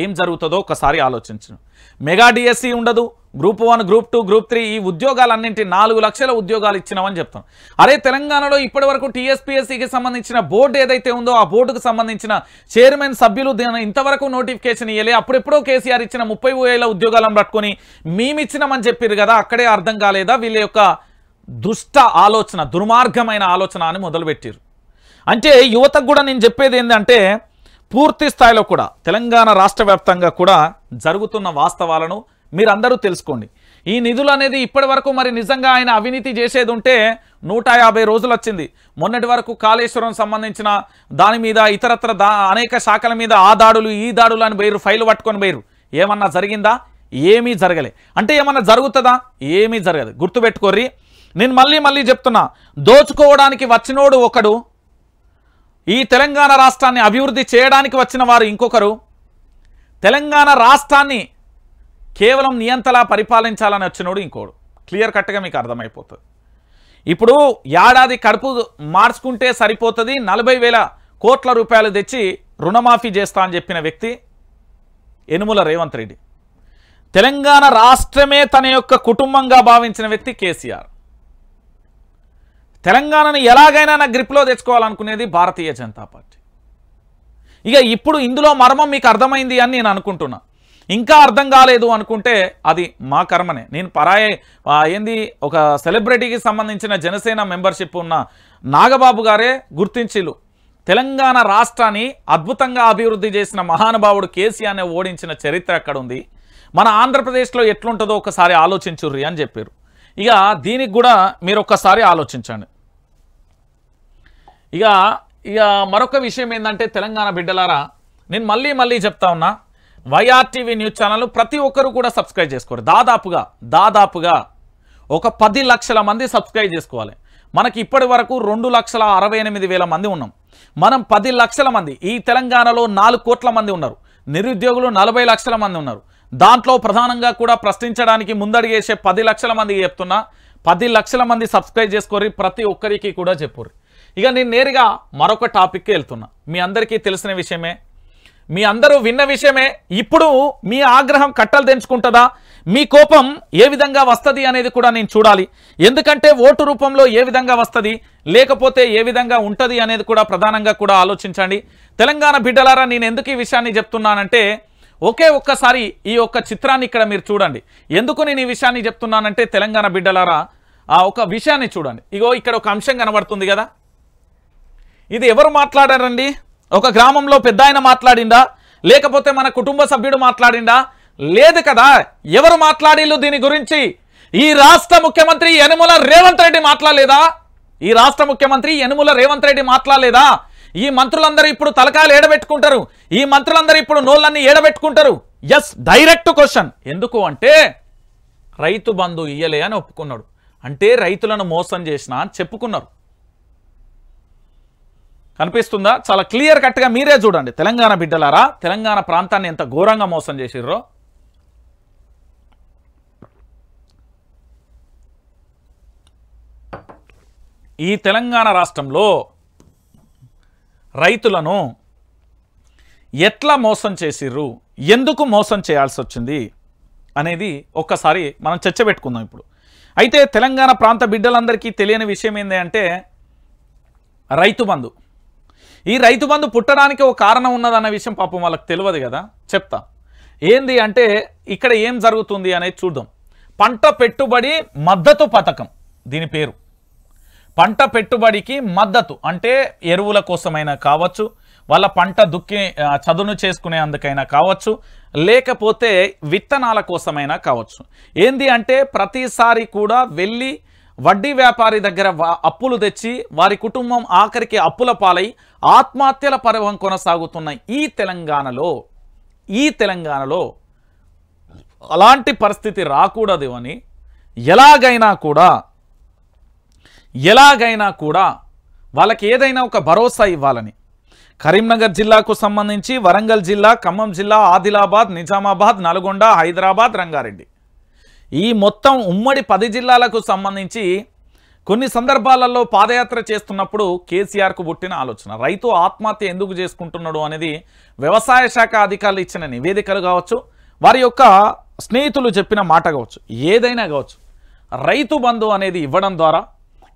ఏం జరుగుతుందో ఒకసారి ఆలోచించను. మెగా డిఎస్సి ఉండదు, గ్రూప్ 1, గ్రూప్ 2, గ్రూప్ 3 ఈ ఉద్యోగాలన్నింటి 4 లక్షల ఉద్యోగాలు ఇచ్చినామని చెప్తాం. అరే తెలంగాణలో ఇప్పటి వరకు టీఎస్పీఎస్సీకి సంబంధించిన బోర్డు ఏదైతే ఉందో ఆ బోర్డుకు సంబంధించిన చైర్మన్ సభ్యులు ఇంతవరకు నోటిఫికేషన్ ఇవ్వలే. అప్పుడెప్పుడో కేసీఆర్ ఇచ్చిన 30,000 ఉద్యోగాలను పట్టుకొని మేమిచ్చినామని చెప్పారు కదా, అక్కడే అర్థం కాలేదా వీళ్ళ యొక్క దుర్మార్గమైన ఆలోచన అని మొదలుపెట్టారు. అంటే యువతకు కూడా నేను చెప్పేది ఏంటంటే పూర్తి స్థాయిలో కూడా తెలంగాణ రాష్ట్ర వ్యాప్తంగా కూడా జరుగుతున్న వాస్తవాలను మీరందరూ తెలుసుకోండి. ఈ నిధులు అనేది ఇప్పటి వరకు మరి నిజంగా ఆయన అవినీతి చేసేది ఉంటే 150 రోజులు వచ్చింది. మొన్నటి వరకు కాళేశ్వరం సంబంధించిన దాని మీద ఇతరత్ర అనేక శాఖల మీద ఆ దాడులు ఈ దాడులు అని పోయారు, ఫైలు పట్టుకొని పోయారు. ఏమన్నా జరిగిందా? ఏమీ జరగలే. అంటే ఏమన్నా జరుగుతుందా? ఏమీ జరగదు. గుర్తుపెట్టుకోర్రి, నేను మళ్ళీ చెప్తున్నా, దోచుకోవడానికి వచ్చినోడు ఒకడు, ఈ తెలంగాణ రాష్ట్రాన్ని అభివృద్ధి చేయడానికి వచ్చిన వారు ఇంకొకరు, తెలంగాణ రాష్ట్రాన్ని కేవలం నియంతలా పరిపాలించాలని వచ్చినోడు ఇంకోడు. క్లియర్ కట్గా మీకు అర్థమైపోతుంది. ఇప్పుడు ఏడాది కడుపు మార్చుకుంటే సరిపోతుంది, 40,000 కోట్ల రూపాయలు తెచ్చి రుణమాఫీ చేస్తా అని చెప్పిన వ్యక్తి యనుమల రేవంత్ రెడ్డి. తెలంగాణ రాష్ట్రమే తన యొక్క కుటుంబంగా భావించిన వ్యక్తి కేసీఆర్. తెలంగాణను ఎలాగైనా నా గ్రిప్లో తెచ్చుకోవాలనుకునేది భారతీయ జనతా పార్టీ. ఇక ఇప్పుడు ఇందులో మర్మం మీకు అర్థమైంది అని నేను అనుకుంటున్నా. ఇంకా అర్థం కాలేదు అనుకుంటే అది మా కర్మనే. నేను ఒక సెలబ్రిటీకి సంబంధించిన జనసేన మెంబర్షిప్ ఉన్న నాగబాబు గారే గుర్తించిలు, తెలంగాణ రాష్ట్రాన్ని అద్భుతంగా అభివృద్ధి చేసిన మహానుభావుడు కేసీఆర్ని ఓడించిన చరిత్ర అక్కడ ఉంది, మన ఆంధ్రప్రదేశ్లో ఎట్లుంటుందో ఒకసారి ఆలోచించుర్రి అని చెప్పారు. ఇక దీనికి కూడా మీరు ఒక్కసారి ఆలోచించండి. ఇక మరొక విషయం ఏంటంటే తెలంగాణ బిడ్డలారా, నేను మళ్ళీ చెప్తా ఉన్నా, వైఆర్టీవీ న్యూస్ ఛానల్ ప్రతి ఒక్కరు కూడా సబ్స్క్రైబ్ చేసుకోరు. దాదాపుగా ఒక 10 లక్షల మంది సబ్స్క్రైబ్ చేసుకోవాలి. మనకి ఇప్పటి వరకు 2,68,000 మంది ఉన్నాం. మనం 10 లక్షల మంది, ఈ తెలంగాణలో 4 కోట్ల మంది ఉన్నారు. నిరుద్యోగులు 40 లక్షల మంది ఉన్నారు. దాంట్లో ప్రధానంగా కూడా ప్రశ్నించడానికి ముందడిగేసే 10 లక్షల మందికి చెప్తున్నా, 10 లక్షల మంది సబ్స్క్రైబ్ చేసుకోరి, ప్రతి ఒక్కరికి కూడా చెప్పుర్రి. ఇక నేను నేరుగా మరొక టాపిక్కి వెళ్తున్నా. మీ అందరికీ తెలిసిన విషయమే, మీ అందరూ విన్న విషయమే. ఇప్పుడు మీ ఆగ్రహం కట్టలు తెంచుకుంటుందా, మీ కోపం ఏ విధంగా వస్తుంది అనేది కూడా నేను చూడాలి. ఎందుకంటే ఓటు రూపంలో ఏ విధంగా వస్తుంది, లేకపోతే ఏ విధంగా ఉంటుంది అనేది కూడా ప్రధానంగా కూడా ఆలోచించండి. తెలంగాణ బిడ్డలారా, నేను ఎందుకు ఈ విషయాన్ని చెప్తున్నానంటే, ఒక్కసారి ఈ యొక్క చిత్రాన్ని ఇక్కడ మీరు చూడండి. ఎందుకు నేను ఈ విషయాన్ని చెప్తున్నానంటే, తెలంగాణ బిడ్డలారా ఒక విషయాన్ని చూడండి. ఇగో ఇక్కడ ఒక అంశం కనబడుతుంది కదా, ఇది ఎవరు మాట్లాడారండి? ఒక గ్రామంలో పెద్ద ఆయన మాట్లాడిందా, లేకపోతే మన కుటుంబ సభ్యుడు మాట్లాడిండా? లేదు కదా. ఎవరు మాట్లాడిల్లు దీని గురించి? ఈ రాష్ట్ర ముఖ్యమంత్రి యనుమల రేవంత్ రెడ్డి మాట్లాడలేదా? ఈ రాష్ట్ర ముఖ్యమంత్రి యనుమల రేవంత్ రెడ్డి మాట్లాడలేదా? ఈ మంత్రులందరూ ఇప్పుడు తలకాయలు ఏడబెట్టుకుంటారు, ఈ మంత్రులందరూ ఇప్పుడు నోళ్ళన్నీ ఏడబెట్టుకుంటారు. Yes, direct question. ఎందుకు అంటే రైతు బంధు ఇయ్యలే అని ఒప్పుకున్నాడు, అంటే రైతులను మోసం చేసిన అని చెప్పుకున్నారు. కనిపిస్తుందా? చాలా క్లియర్ కట్గా మీరే చూడండి. తెలంగాణ బిడ్డలారా, తెలంగాణ ప్రాంతాన్ని ఎంత ఘోరంగా మోసం చేసిర్రో. ఈ తెలంగాణ రాష్ట్రంలో రైతులను ఎట్లా మోసం చేసిర్రు, ఎందుకు మోసం చేయాల్సి వచ్చింది అనేది ఒక్కసారి మనం చర్చ పెట్టుకుందాం ఇప్పుడు. అయితే తెలంగాణ ప్రాంత బిడ్డలందరికీ తెలియని విషయం ఏంటి అంటే రైతు బంధు. ఈ రైతు బంధు పుట్టడానికి ఒక కారణం ఉన్నదన్న విషయం పాపం వాళ్ళకి తెలియదు కదా. చెప్తా ఏంది అంటే ఇక్కడ ఏం జరుగుతుంది అనేది చూద్దాం. పంట పెట్టుబడి మద్దతు పథకం దీని పేరు. పంట పెట్టుబడికి మద్దతు అంటే ఎరువుల కోసమైనా కావచ్చు, వాళ్ళ పంట చదును చేసుకునే అందుకైనా కావచ్చు, లేకపోతే విత్తనాల కోసమైనా కావచ్చు. ఏంది అంటే ప్రతిసారి కూడా వెళ్ళి వడ్డీ వ్యాపారి దగ్గర అప్పులు తెచ్చి వారి కుటుంబం ఆఖరికి అప్పుల పాలై ఆత్మహత్యల పర్వం కొనసాగుతున్న ఈ తెలంగాణలో అలాంటి పరిస్థితి రాకూడదు అని ఎలాగైనా కూడా వాళ్ళకి ఏదైనా ఒక భరోసా ఇవ్వాలని కరీంనగర్ జిల్లాకు సంబంధించి వరంగల్ జిల్లా, ఖమ్మం జిల్లా, ఆదిలాబాద్, నిజామాబాద్, నల్గొండ, హైదరాబాద్, రంగారెడ్డి ఈ మొత్తం ఉమ్మడి 10 జిల్లాలకు సంబంధించి కొన్ని సందర్భాలలో పాదయాత్ర చేస్తున్నప్పుడు కేసీఆర్కు పుట్టిన ఆలోచన రైతు ఆత్మహత్య ఎందుకు చేసుకుంటున్నాడు అనేది వ్యవసాయ శాఖ అధికారులు ఇచ్చిన నివేదికలు కావచ్చు, వారి యొక్క స్నేహితులు చెప్పిన మాట కావచ్చు, ఏదైనా కావచ్చు, రైతు బంధు అనేది ఇవ్వడం ద్వారా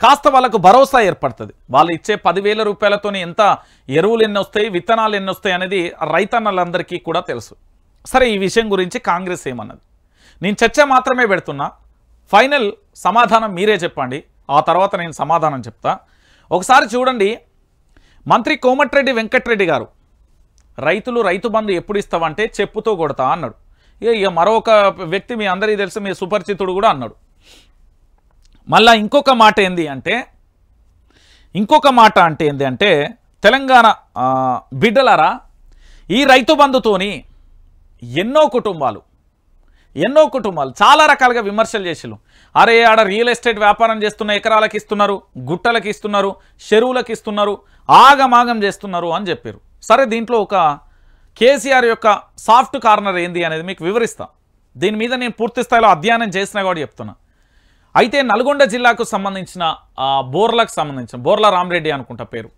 కాస్త వాళ్ళకు భరోసా ఏర్పడుతుంది. వాళ్ళు ఇచ్చే 10,000 రూపాయలతో ఎంత ఎరువులు ఎన్ని వస్తాయి, విత్తనాలు ఎన్ని వస్తాయి అనేది రైతన్నలందరికీ కూడా తెలుసు. సరే, ఈ విషయం గురించి కాంగ్రెస్ ఏమన్నది? నేను చర్చ మాత్రమే పెడుతున్నా, ఫైనల్ సమాధానం మీరే చెప్పండి, ఆ తర్వాత నేను సమాధానం చెప్తా. ఒకసారి చూడండి, మంత్రి కోమటిరెడ్డి వెంకటరెడ్డి గారు రైతులు రైతు బంధు ఎప్పుడు ఇస్తావంటే చెప్పుతో కొడతా అన్నాడు. ఇక మరొక వ్యక్తి మీ అందరికీ తెలుసు, మీ సుపరిచితుడు కూడా అన్నాడు. మళ్ళా ఇంకొక మాట ఏంది అంటే తెలంగాణ బిడ్డలారా, ఈ రైతు బంధుతోని ఎన్నో కుటుంబాలు చాలా రకాలుగా విమర్శలు చేసిరు. అరే ఆడ రియల్ ఎస్టేట్ వ్యాపారం చేస్తున్న ఎకరాలకు ఇస్తున్నారు, గుట్టలకు ఇస్తున్నారు, చెరువులకు ఇస్తున్నారు, ఆగమాగం చేస్తున్నారు అని చెప్పారు. సరే, దీంట్లో ఒక కేసీఆర్ యొక్క సాఫ్ట్ కార్నర్ ఏంది అనేది మీకు వివరిస్తా. దీని మీద నేను పూర్తి స్థాయిలో అధ్యయనం చేసినా కూడా చెప్తున్నా. అయితే నల్గొండ జిల్లాకు సంబంధించిన బోర్ల రామరెడ్డి అనుకుంటా పేరు,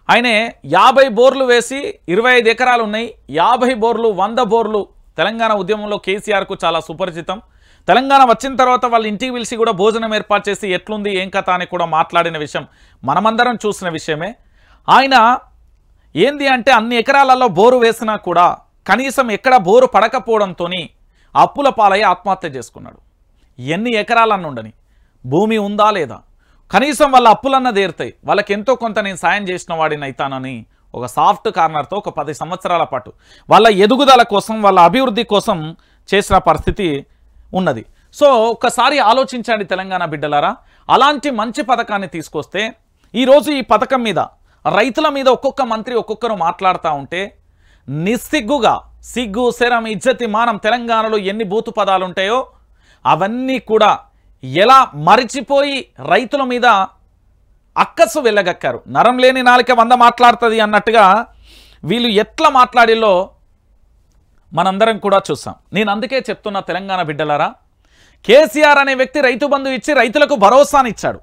ఆయనే 50 బోర్లు వేసి 25 ఎకరాలు ఉన్నాయి. 50 బోర్లు 100 బోర్లు తెలంగాణ ఉద్యమంలో కేసీఆర్కు చాలా సుపరిచితం. తెలంగాణ వచ్చిన తర్వాత వాళ్ళ ఇంటికి పిలిచి కూడా భోజనం ఏర్పాటు చేసి ఎట్లుంది ఏం కథ అని కూడా మాట్లాడిన విషయం మనమందరం చూసిన విషయమే. ఆయన ఏంది అంటే అన్ని ఎకరాలలో బోరు వేసినా కూడా కనీసం ఎక్కడ బోరు పడకపోవడంతో అప్పుల పాలై ఆత్మహత్య చేసుకున్నాడు. ఎన్ని ఎకరాలన్న ఉండని, భూమి ఉందా లేదా, కనీసం వాళ్ళ అప్పులన్న తీరుతాయి, వాళ్ళకి ఎంతో కొంత నేను సాయం చేసిన వాడిని అవుతానని ఒక సాఫ్ట్ కార్నర్తో ఒక 10 సంవత్సరాల పాటు వాళ్ళ ఎదుగుదల కోసం, వాళ్ళ అభివృద్ధి కోసం చేసిన పరిస్థితి ఉన్నది. సో ఒక్కసారి ఆలోచించండి తెలంగాణ బిడ్డలారా, అలాంటి మంచి పథకాన్ని తీసుకొస్తే ఈరోజు ఈ పథకం మీద రైతుల మీద ఒక్కొక్క మంత్రి ఒక్కొక్కరు మాట్లాడుతూ ఉంటే నిస్సిగ్గుగా, సిగ్గు, శరం, ఇజ్జతి, మానం, తెలంగాణలో ఎన్ని బూతు పదాలు ఉంటాయో అవన్నీ కూడా ఎలా మరిచిపోయి రైతుల మీద అక్కసు వెళ్ళగక్కారు. నరం లేని నాలిక 100 మాట్లాడుతుంది అన్నట్టుగా వీళ్ళు ఎట్లా మాట్లాడిలో మనందరం కూడా చూసాం. నేను అందుకే చెప్తున్నా తెలంగాణ బిడ్డలారా, కేసీఆర్ అనే వ్యక్తి రైతు బంధు ఇచ్చి రైతులకు భరోసానిచ్చాడు.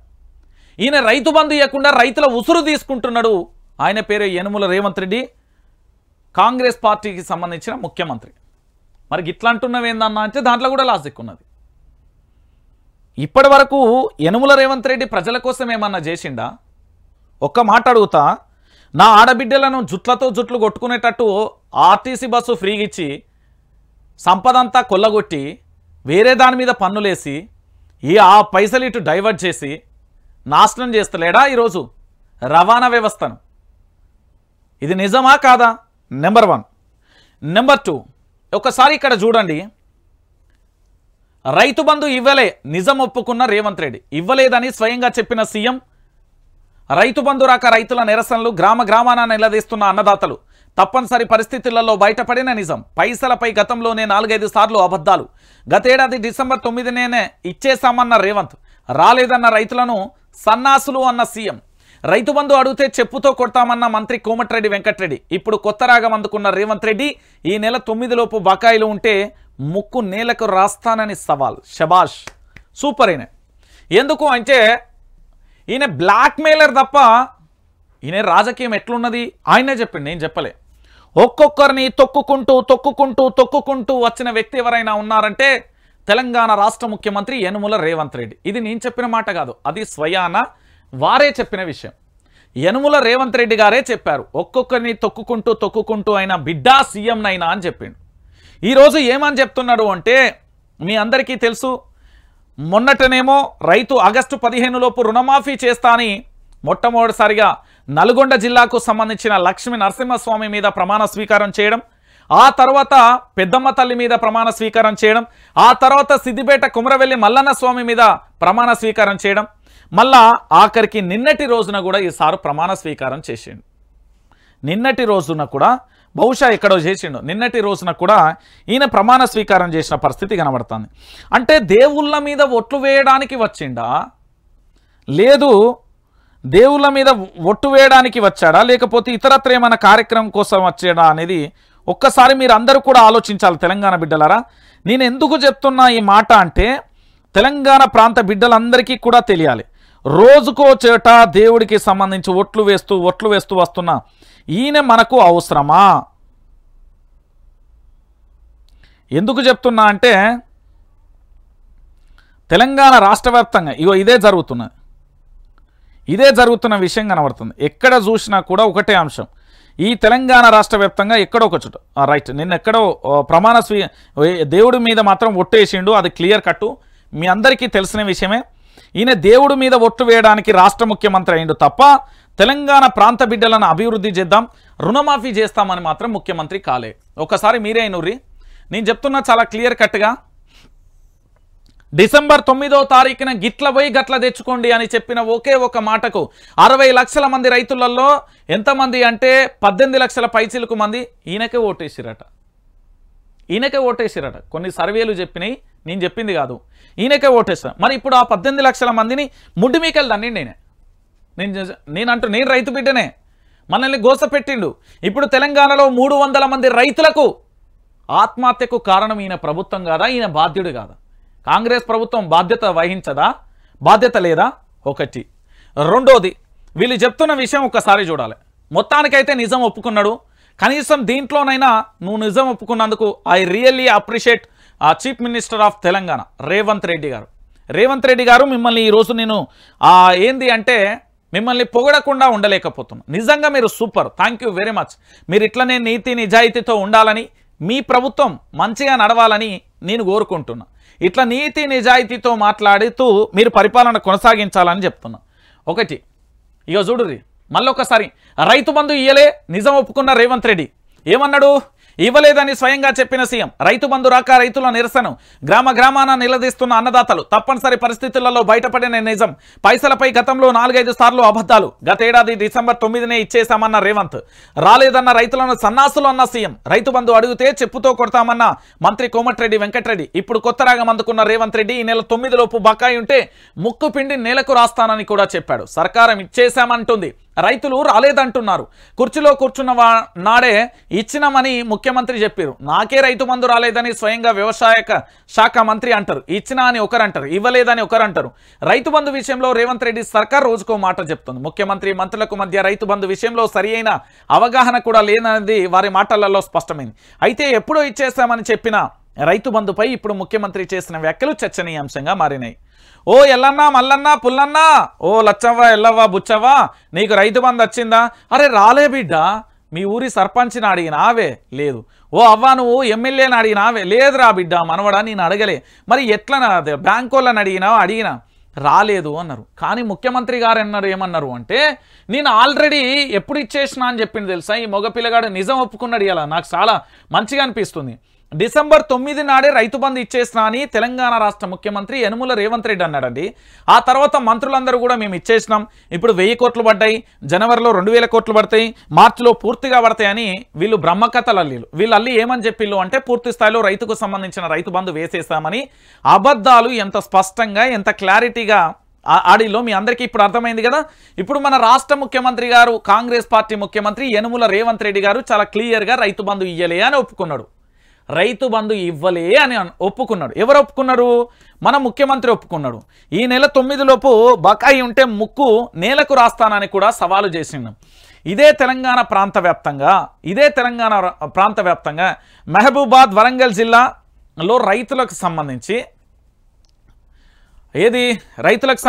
ఈయన రైతు బంధు ఇవ్వకుండా రైతుల ఉసురు తీసుకుంటున్నాడు. ఆయన పేరు యనుమల రేవంత్ రెడ్డి, కాంగ్రెస్ పార్టీకి సంబంధించిన ముఖ్యమంత్రి. మరి ఇట్లా అంటున్నవేందన్నా అంటే దాంట్లో కూడా లాజిక్ ఉన్నది. ఇప్పటి వరకు యనుమల రేవంత్ రెడ్డి ప్రజల కోసం ఏమన్నా చేసిండా? ఒక్క మాట అడుగుతా, నా ఆడబిడ్డలను జుట్లతో జుట్లు కొట్టుకునేటట్టు ఆర్టీసీ బస్సు ఫ్రీగా ఇచ్చి సంపదంతా కొల్లగొట్టి వేరే దాని మీద పన్నులేసి ఆ పైసలు ఇటు డైవర్ట్ చేసి నాశనం చేస్తలేడా ఈరోజు రవాణా వ్యవస్థను? ఇది నిజమా కాదా? నెంబర్ 1. నెంబర్ 2, ఒకసారి ఇక్కడ చూడండి. రైతు బంధు ఇవ్వలే, నిజం ఒప్పుకున్న రేవంత్ రెడ్డి. ఇవ్వలేదని స్వయంగా చెప్పిన సీఎం. రైతు బంధు రాక రైతుల నిరసనలు, గ్రామాన నిలదీస్తున్న అన్నదాతలు. తప్పనిసరి పరిస్థితులలో బయటపడిన నిజం. పైసలపై గతంలోనే 4-5 సార్లు అబద్ధాలు. గతేడాది డిసెంబర్ 9నే ఇచ్చేశామన్న రేవంత్. రాలేదన్న రైతులను సన్నాసులు అన్న సీఎం. రైతు బంధు అడిగితే చెప్పుతో కొడతామన్న మంత్రి కోమటిరెడ్డి వెంకటరెడ్డి. ఇప్పుడు కొత్త రాగం అందుకున్న రేవంత్ రెడ్డి ఈ నెల 9 లోపు బకాయిలు ఉంటే ముక్కు నేలకు రాస్తానని సవాల్. షబాష్, సూపర్. ఎందుకు అంటే ఈయన బ్లాక్ మెయిలర్ తప్ప ఈయన రాజకీయం ఎట్లున్నది ఆయనే చెప్పింది, నేను చెప్పలే. ఒక్కొక్కరిని తొక్కుకుంటూ వచ్చిన వ్యక్తి ఎవరైనా ఉన్నారంటే తెలంగాణ రాష్ట్ర ముఖ్యమంత్రి యనుమల రేవంత్ రెడ్డి. ఇది నేను చెప్పిన మాట కాదు, అది స్వయాన వారే చెప్పిన విషయం. యనుమల రేవంత్ రెడ్డి గారే చెప్పారు, ఒక్కొక్కరిని తొక్కుకుంటూ అయినా బిడ్డా సీఎంనైనా అని చెప్పిండు. ఈరోజు ఏమని చెప్తున్నాడు అంటే మీ అందరికీ తెలుసు, మొన్నటనేమో రైతు ఆగస్టు 15 లోపు రుణమాఫీ చేస్తా అని మొట్టమొదటిసారిగా నల్గొండ జిల్లాకు సంబంధించిన లక్ష్మీ నరసింహస్వామి మీద ప్రమాణ స్వీకారం చేయడం, ఆ తర్వాత పెద్దమ్మ తల్లి మీద ప్రమాణ స్వీకారం చేయడం, ఆ తర్వాత సిద్దిపేట కుమరవెల్లి మల్లన్న స్వామి మీద ప్రమాణ స్వీకారం చేయడం, మళ్ళా ఆఖరికి నిన్నటి రోజున కూడా ఈసారి ప్రమాణ స్వీకారం చేసిండు. నిన్నటి రోజున కూడా బహుశా ఎక్కడో చేసిండు. నిన్నటి రోజున కూడా ఈయన ప్రమాణ స్వీకారం చేసిన పరిస్థితి కనబడుతుంది. అంటే దేవుళ్ళ మీద ఒట్లు వేయడానికి వచ్చిండా, లేదు దేవుళ్ళ మీద ఒట్టు వేయడానికి వచ్చాడా, లేకపోతే ఇతరత్ర ఏమైనా కార్యక్రమం కోసం వచ్చాడా అనేది ఒక్కసారి మీరు అందరూ కూడా ఆలోచించాలి. తెలంగాణ బిడ్డలారా, నేను ఎందుకు చెప్తున్నా ఈ మాట అంటే తెలంగాణ ప్రాంత బిడ్డలందరికీ కూడా తెలియాలి. రోజుకో చేట దేవుడికి సంబంధించి ఒట్లు వేస్తూ వస్తున్నా ఈయన మనకు అవసరమా? ఎందుకు చెప్తున్నా అంటే తెలంగాణ రాష్ట్ర వ్యాప్తంగా ఇదే జరుగుతున్న విషయం కనబడుతుంది. ఎక్కడ చూసినా కూడా ఒకటే అంశం. ఈ తెలంగాణ రాష్ట్ర వ్యాప్తంగా ఎక్కడో ఒక చోట రైట్ నిన్న ఎక్కడో ప్రమాణ దేవుడి మీద మాత్రం ఒట్టేసిండు, అది క్లియర్ కట్టు, మీ అందరికీ తెలిసిన విషయమే. ఈయన దేవుడి మీద ఒట్టు వేయడానికి రాష్ట్ర ముఖ్యమంత్రి అయిండు తప్ప తెలంగాణ ప్రాంత బిడ్డలను అభివృద్ధి చేద్దాం, రుణమాఫీ చేస్తామని మాత్రం ముఖ్యమంత్రి కాలే. ఒకసారి మీరే నూరి, నేను చెప్తున్నా చాలా క్లియర్ కట్గా, డిసెంబర్ 9వ తారీఖున గిట్ల పోయి గట్ల తెచ్చుకోండి అని చెప్పిన ఒకే ఒక మాటకు 60 లక్షల మంది రైతులలో ఎంతమంది అంటే 18 లక్షల పైచిలకు మంది ఈయనకే ఓటేసిరట. కొన్ని సర్వేలు చెప్పినాయి, నేను చెప్పింది కాదు, ఈయనకే ఓటేస్తాను. మరి ఇప్పుడు ఆ 18 లక్షల మందిని ముడ్డిమీకలు దండి. నేను రైతు బిడ్డనే, మనల్ని గోసపెట్టిండు. ఇప్పుడు తెలంగాణలో 300 మంది రైతులకు ఆత్మహత్యకు కారణం ఈయన ప్రభుత్వం కాదా, ఈయన బాధ్యుడు కాదా? కాంగ్రెస్ ప్రభుత్వం బాధ్యత వహించదా? బాధ్యత లేదా? ఒకటి. రెండోది, వీళ్ళు చెప్తున్న విషయం ఒక్కసారి చూడాలి. మొత్తానికైతే నిజం ఒప్పుకున్నాడు. కనీసం దీంట్లోనైనా నువ్వు నిజం ఒప్పుకున్నందుకు I really appreciate chief minister of Telangana Revanth Reddy garu మిమ్మల్ని ఈరోజు నేను ఏంది అంటే మిమ్మల్ని పొగడకుండా ఉండలేకపోతున్నాను. నిజంగా మీరు super, thank you very much. మీరు ఇట్లనే నీతి నిజాయితీతో ఉండాలని, మీ ప్రభుత్వం మంచిగా నడవాలని నేను కోరుకుంటున్నా. ఇట్లా నీతి నిజాయితీతో మాట్లాడుతూ మీరు పరిపాలన కొనసాగించాలని చెప్తున్నా. ఒకటి, ఇక చూడుర్రి మళ్ళొకసారి, రైతు బంధు ఇయ్యలే, నిజం ఒప్పుకున్న రేవంత్ రెడ్డి. ఏమన్నాడు? ఇవ్వలేదని స్వయంగా చెప్పిన సీఎం. రైతు బంధు రాక రైతుల నిరసన, గ్రామాన నిలదీస్తున్న అన్నదాతలు. తప్పనిసరి పరిస్థితులలో బయటపడిన నిజం. పైసలపై గతంలో 4-5 సార్లు అబద్ధాలు. గతేడాది డిసెంబర్ 9నే ఇచ్చేశామన్న రేవంత్. రాలేదన్న రైతులను సన్నాసులు అన్న సీఎం. రైతు బంధు అడిగితే చెప్పుతో కొడతామన్న మంత్రి కోమటిరెడ్డి వెంకటరెడ్డి. ఇప్పుడు కొత్త రాగం అందుకున్న రేవంత్ రెడ్డి ఈ నెల 9 లోపు బకాయి ఉంటే ముక్కు పిండి నేలకు రాస్తానని కూడా చెప్పాడు. సర్కారం ఇచ్చేశామంటుంది, రైతులు రాలేదంటున్నారు. కుర్చీలో కూర్చున్న నాడే ఇచ్చినామని ముఖ్యమంత్రి చెప్పారు. నాకే రైతు బంధు రాలేదని స్వయంగా వ్యవసాయ శాఖ మంత్రి అంటారు. ఇచ్చినా అని ఒకరంటారు, ఇవ్వలేదని ఒకరంటారు. రైతు బంధు విషయంలో రేవంత్ రెడ్డి సర్కార్ రోజుకో మాట చెప్తుంది. ముఖ్యమంత్రి మంత్రులకు మధ్య రైతు బంధు విషయంలో సరియైన అవగాహన కూడా లేనది వారి మాటలలో స్పష్టమైంది. అయితే ఎప్పుడో ఇచ్చేస్తామని చెప్పిన రైతు బంధుపై ఇప్పుడు ముఖ్యమంత్రి చేసిన వ్యాఖ్యలు చర్చనీయాంశంగా మారినాయి. ఓ ఎల్లన్నా మల్లన్నా పుల్లన్నా, ఓ లచ్చవ్వ ఎల్లవ్వ బుచ్చవ్వ, నీకు రైతు బంధు వచ్చిందా? అరే రాలే బిడ్డ. మీ ఊరి సర్పంచ్ని అడిగినావే? లేదు. ఓ అవ్వ నువ్వు ఎమ్మెల్యేని అడిగినావే? లేదురా బిడ్డ మనవడా, నేను అడగలే. మరి ఎట్లా బ్యాంకు వాళ్ళని అడిగినా? రాలేదు అన్నారు. కానీ ముఖ్యమంత్రి గారు అన్నారు ఏమన్నారు అంటే, నేను ఆల్రెడీ ఎప్పుడు ఇచ్చేసినా అని చెప్పింది తెలుసా. ఈ మగ పిల్లగాడు నిజం ఒప్పుకున్నాడు. ఇలా నాకు చాలా మంచిగా అనిపిస్తుంది. డిసెంబర్ 9 నాడే రైతు బంధు ఇచ్చేసినా అని తెలంగాణ రాష్ట్ర ముఖ్యమంత్రి యనుమల రేవంత్ రెడ్డి అన్నాడండి. ఆ తర్వాత మంత్రులందరూ కూడా మేము ఇచ్చేసినాం, ఇప్పుడు 1000 కోట్లు పడ్డాయి, జనవరిలో 2000 కోట్లు పడతాయి, మార్చిలో పూర్తిగా పడతాయని వీళ్ళు బ్రహ్మకథలు అల్లీలు. వీళ్ళు అల్లి ఏమని చెప్పిళ్ళు అంటే పూర్తి స్థాయిలో రైతుకు సంబంధించిన రైతు బంధు వేసేసామని. అబద్ధాలు ఎంత స్పష్టంగా ఎంత క్లారిటీగా ఆడిలో మీ అందరికీ ఇప్పుడు అర్థమైంది కదా. ఇప్పుడు మన రాష్ట్ర ముఖ్యమంత్రి గారు, కాంగ్రెస్ పార్టీ ముఖ్యమంత్రి యనుమల రేవంత్ రెడ్డి గారు చాలా క్లియర్గా రైతు బంధు ఇయ్యలే అని ఒప్పుకున్నాడు. రైతు బంధు ఇవ్వలే అని ఒప్పుకున్నాడు. ఎవరు ఒప్పుకున్నారు? మన ముఖ్యమంత్రి ఒప్పుకున్నాడు. ఈ నెల 9 లోపు బకాయి ఉంటే ముక్కు నేలకు రాస్తానని కూడా సవాలు చేసిండు. ఇదే తెలంగాణ ప్రాంత వ్యాప్తంగా మహబూబాద్, వరంగల్ జిల్లాలో రైతులకు సంబంధించి ఏదైతే రైతులకు